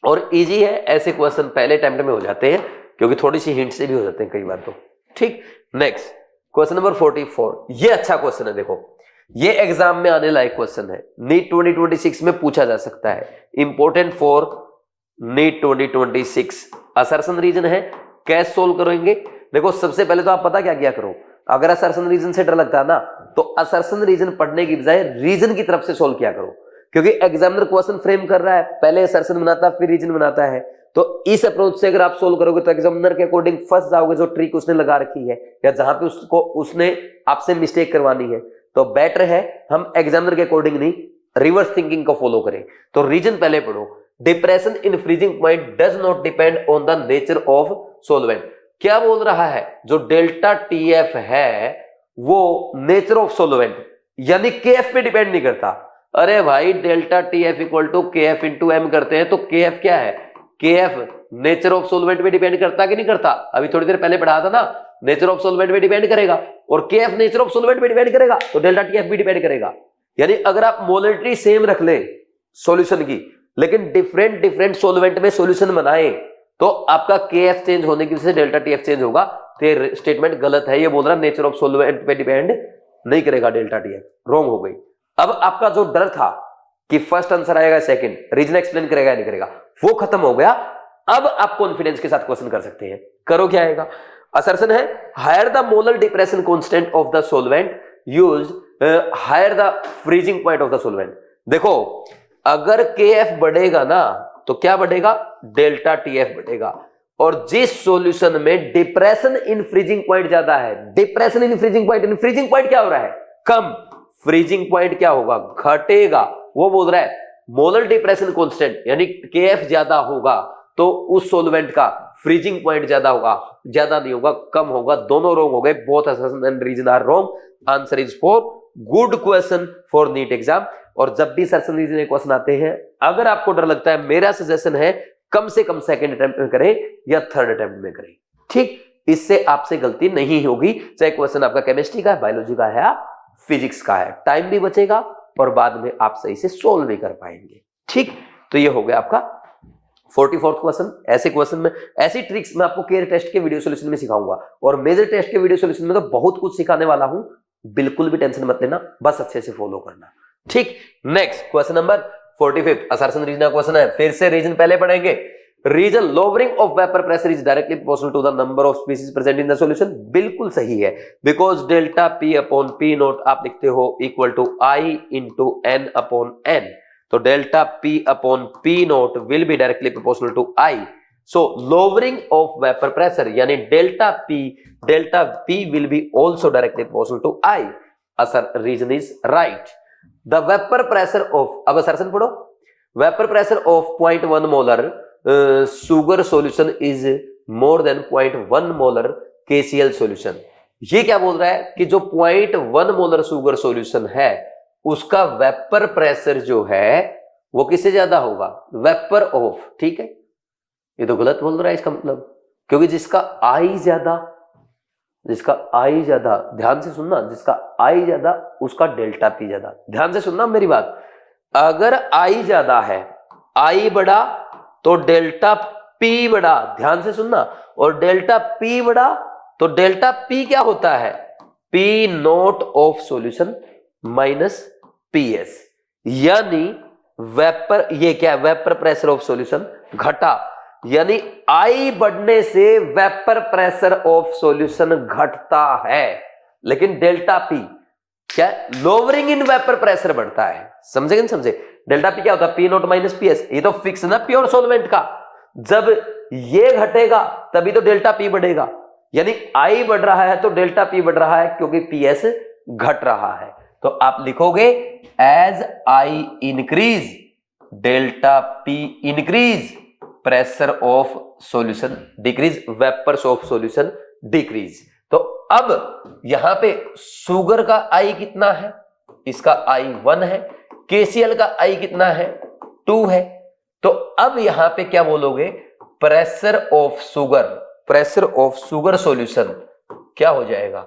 और इजी है, ऐसे क्वेश्चन पहले अटेम्प्ट में हो जाते हैं क्योंकि थोड़ी सी हिंट से भी हो जाते हैं कई बार तो। ठीक, नेक्स्ट क्वेश्चन नंबर 44, ये अच्छा क्वेश्चन है, देखो ये एग्जाम में आने लायक क्वेश्चन है, नीट 2026 में पूछा जा सकता है, important for NEET 2026। Assertion reason है, कैसे सोल्व करेंगे? देखो सबसे पहले तो आप पता क्या किया करो, अगर असर्शन रीजन से डर लगता है ना तो असर्शन रीजन पढ़ने की बजाय रीजन की तरफ से सोल्व किया करो, क्योंकि एग्जामिनर क्वेश्चन फ्रेम कर रहा है, पहले असर्शन बनाता है फिर रीजन बनाता है। तो इस अप्रोच से अगर आप सोल्व करोगे तो एग्जामिनर के अकॉर्डिंग फंस जाओगे, जो ट्रिक उसने लगा रखी है या जहां पे उसने आपसे मिस्टेक करवानी है। तो बेटर है हम एग्जामिनर के अकॉर्डिंग नहीं, रिवर्स थिंकिंग को फॉलो करें। तो रीजन पहले पढ़ो। Depression in freezing point does not depend on the nature of solvent. क्या बोल रहा है? जो डेल्टा टीएफ है वो नेचर ऑफ सोलवेंट यानी केएफ पे डिपेंड नहीं करता। अरे भाई delta TF equal to KF into M करते हैं, तो केएफ क्या है? केएफ नेचर ऑफ सोलवेंट पे डिपेंड करता कि नहीं करता? अभी थोड़ी देर पहले पढ़ा था ना, नेचर ऑफ सोलवेंट पे डिपेंड करेगा, और केएफ नेचर ऑफ सोलवेंट पे डिपेंड करेगा, तो डेल्टा टीएफ भी डिपेंड करेगा। यानी अगर आप मोलरिटी सेम रख ले सॉल्यूशन की, लेकिन डिफरेंट डिफरेंट सोलवेंट में सॉल्यूशन बनाए, तो आपका केएफ चेंज होने की वजह से डेल्टा टीएफ चेंज होगा। तो ये स्टेटमेंट गलत है, ये बोल रहा नेचर ऑफ सोलवेंट पे डिपेंड नहीं करेगा डेल्टा टीएफ, रॉन्ग हो गई। अब आपका जो डर था कि फर्स्ट आंसर आएगा सेकंड, रीजन एक्सप्लेन करेगा नहीं करेगा, वो खत्म हो गया। अब आप कॉन्फिडेंस के साथ क्वेश्चन कर सकते हैं। करो, क्या आएगा? असर्शन है higher the molar depression constant of the solvent used higher the freezing point of the solvent. देखो अगर केएफ बढ़ेगा ना तो क्या बढ़ेगा? डेल्टा टीएफ बढ़ेगा। और जिस सॉल्यूशन में डिप्रेशन इन फ्रीजिंग पॉइंट ज्यादा है, डिप्रेशन इन फ्रीजिंग पॉइंट क्या हो रहा है? कम। फ्रीजिंग पॉइंट क्या होगा? घटेगा। वो बोल रहा है मोलर डिप्रेशन कांस्टेंट यानी केएफ ज्यादा होगा तो उस सॉल्वेंट का फ्रीजिंग पॉइंट ज्यादा होगा, ज्यादा नहीं होगा, कम होगा। दोनों रॉन्ग हो गए, both assertion and reason are wrong. Answer is four good question for NEET exam. और जब भी असर्शन रीजन क्वेश्चन आते हैं, अगर आपको डर लगता है, मेरा सजेशन है कम से कम सेकंड अटेम्प्ट में करें या थर्ड अटेम्प्ट में करें, ठीक? इससे आपसे गलती नहीं होगी, चाहे क्वेश्चन आपका केमिस्ट्री का है, बायोलॉजी का है या फिजिक्स का है। टाइम भी बचेगा और बाद में आप सही से सोल्व भी कर पाएंगे, ठीक? तो ये हो गया आपका 44वां क्वेश्चन। ऐसे क्वेश्चन में ऐसी ट्रिक्स मैं आपको केयर टेस्ट के वीडियो सॉल्यूशन में सिखाऊंगा, और मेजर टेस्ट के वीडियो सॉल्यूशन में तो बहुत कुछ सिखाने वाला हूं, बिल्कुल भी टेंशन मत लेना, बस अच्छे से फॉलो करना, ठीक? Next question number 45 assertion reason question है। फिर से रीजन पहले पढ़ेंगे। Reason lowering of vapour pressure is directly proportional to the number of species present in the solution. बिल्कुल सही है, because delta P upon P nought आप लिखते हो equal to I into n upon N. तो delta P upon P nought will be directly proportional to i. So lowering of vapour pressure यानी delta P will be also directly proportional to i. असर reason is right. The vapour pressure of, अब assertion पढ़ो, vapour pressure of 0.1 molar sugar solution is more than 0.1 molar KCl solution. ये क्या बोल रहा है कि जो 0.1 मोलर सुगर सॉल्यूशन है उसका वेपर प्रेशर जो है वो किससे ज्यादा होगा? वेपर ऑफ, ठीक है? ये तो गलत बोल रहा है इसका मतलब, क्योंकि जिसका आई ज्यादा, ध्यान से सुनना, जिसका आई ज्यादा उसका डेल्टा पी ज्यादा। ध्यान से सुनना मेरी बात, अगर आई ज्यादा है, आई बड़ा तो डेल्टा पी बड़ा, ध्यान से सुनना, और डेल्टा पी बड़ा तो डेल्टा पी क्या होता है? P note of solution minus PS, यानी वेपर, ये क्या? वेपर प्रेशर ऑफ सॉल्यूशन घटा, यानी आई बढ़ने से वेपर प्रेशर ऑफ सॉल्यूशन घटता है, लेकिन डेल्टा पी क्या? लोअरिंग इन वेपर प्रेशर बढ़ता है। समझे कि नहीं समझे? डेल्टा पी क्या होता है? P naught minus PS. ये तो फिक्स ना प्योर सॉल्वेंट का, जब ये घटेगा तभी तो डेल्टा पी बढ़ेगा, यानी आई बढ़ रहा है तो डेल्टा पी बढ़ रहा है क्योंकि पीएस घट रहा है। तो आप लिखोगे as I increase delta P increase, pressure of solution decrease, vapours of solution decrease. तो अब यहां पे शुगर का आई कितना है? इसका आई 1 है, KCl का आई कितना है? 2 है। तो अब यहां पे क्या बोलोगे? प्रेशर ऑफ शुगर सॉल्यूशन क्या हो जाएगा?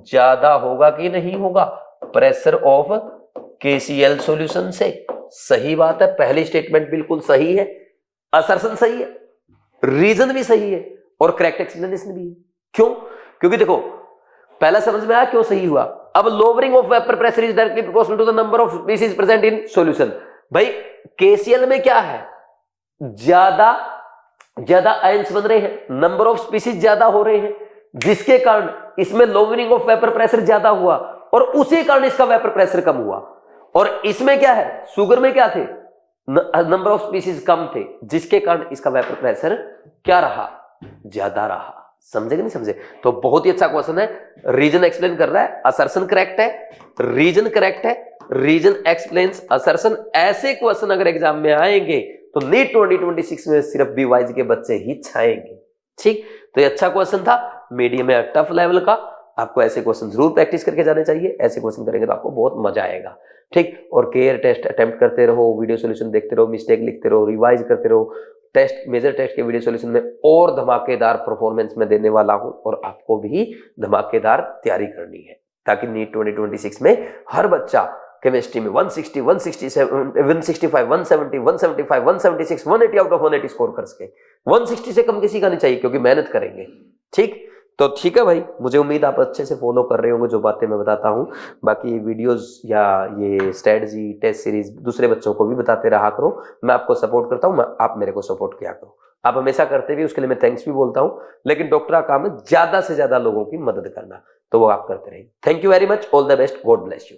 ज्यादा होगा कि नहीं होगा प्रेशर ऑफ KCl सॉल्यूशन से। सही बात है, पहली स्टेटमेंट बिल्कुल सही है, असर्शन सही है, रीजन भी सही है और करेक्ट एक्सप्लेनेशन भी है। क्यों? क्योंकि देखो पहला समझ में आया क्यों सही हुआ? अब lowering of vapour pressure is directly proportional to the number of species present in solution. भाई केसीएल में क्या है, ज्यादा ज्यादा आयंस बन रहे हैं, नंबर ऑफ स्पीसीज ज्यादा हो रहे हैं, जिसके कारण इसमें लोअरिंग ऑफ वेपर प्रेशर ज्यादा हुआ और उसी कारण इसका वेपर प्रेशर कम हुआ। और इसमें क्या है, शुगर में क्या थे, नंबर ऑफ स्पीसीज कम थे, जिसके कारण इसका वेपर प्रेशर क्या रहा, ज्यादा रहा। समझे कि नहीं समझे? तो बहुत ही अच्छा क्वेश्चन है, रीजन एक्सप्लेन कर रहा है, असर्शन करेक्ट है, रीजन करेक्ट है, रीजन एक्सप्लेन्स असर्शन। ऐसे क्वेश्चन अगर एग्जाम में आएंगे तो नीट 2026 में सिर्फ बीवाईजी के बच्चे ही छाएंगे। ठीक, तो ये अच्छा क्वेश्चन था, मीडियम है, टफ लेवल का। आपको ऐसे क्वेश्चन जरूर प्रैक्टिस करके जाने चाहिए, ऐसे क्वेश्चन करेंगे तो आपको बहुत मजा आएगा। ठीक, और केयर टेस्ट अटेम्प्ट करते रहो, वीडियो सॉल्यूशन देखते रहो, मिस्टेक लिखते रहो, रिवाइज करते रहो। टेस्ट, मेजर टेस्ट के वीडियो सॉल्यूशन में और धमाकेदार परफॉर्मेंस में देने वाला हूं और आपको भी धमाकेदार तैयारी करनी है, ताकि नीट 2026 में हर बच्चा केमिस्ट्री में 160, 167, 165, 170, 175, 176, 180 आउट ऑफ 180 स्कोर कर सके। 160 से कम किसी का नहीं चाहिए, क्योंकि मेहनत करेंगे। ठीक, तो ठीक है भाई, मुझे उम्मीद आप अच्छे से फॉलो कर रहे होंगे जो बातें मैं बताता हूं। बाकी वीडियोस या ये स्ट्रेटजी टेस्ट सीरीज दूसरे बच्चों को भी बताते रहा करो, मैं आपको सपोर्ट करता हूं, आप मेरे को सपोर्ट किया करो। आप हमेशा करते भी, उसके लिए मैं थैंक्स भी बोलता हूं। लेकिन डॉक्टर का काम है ज्यादा से ज्यादा लोगों की मदद करना, तो वो आप करते रहिए। Thank you very much, all the best, God bless you.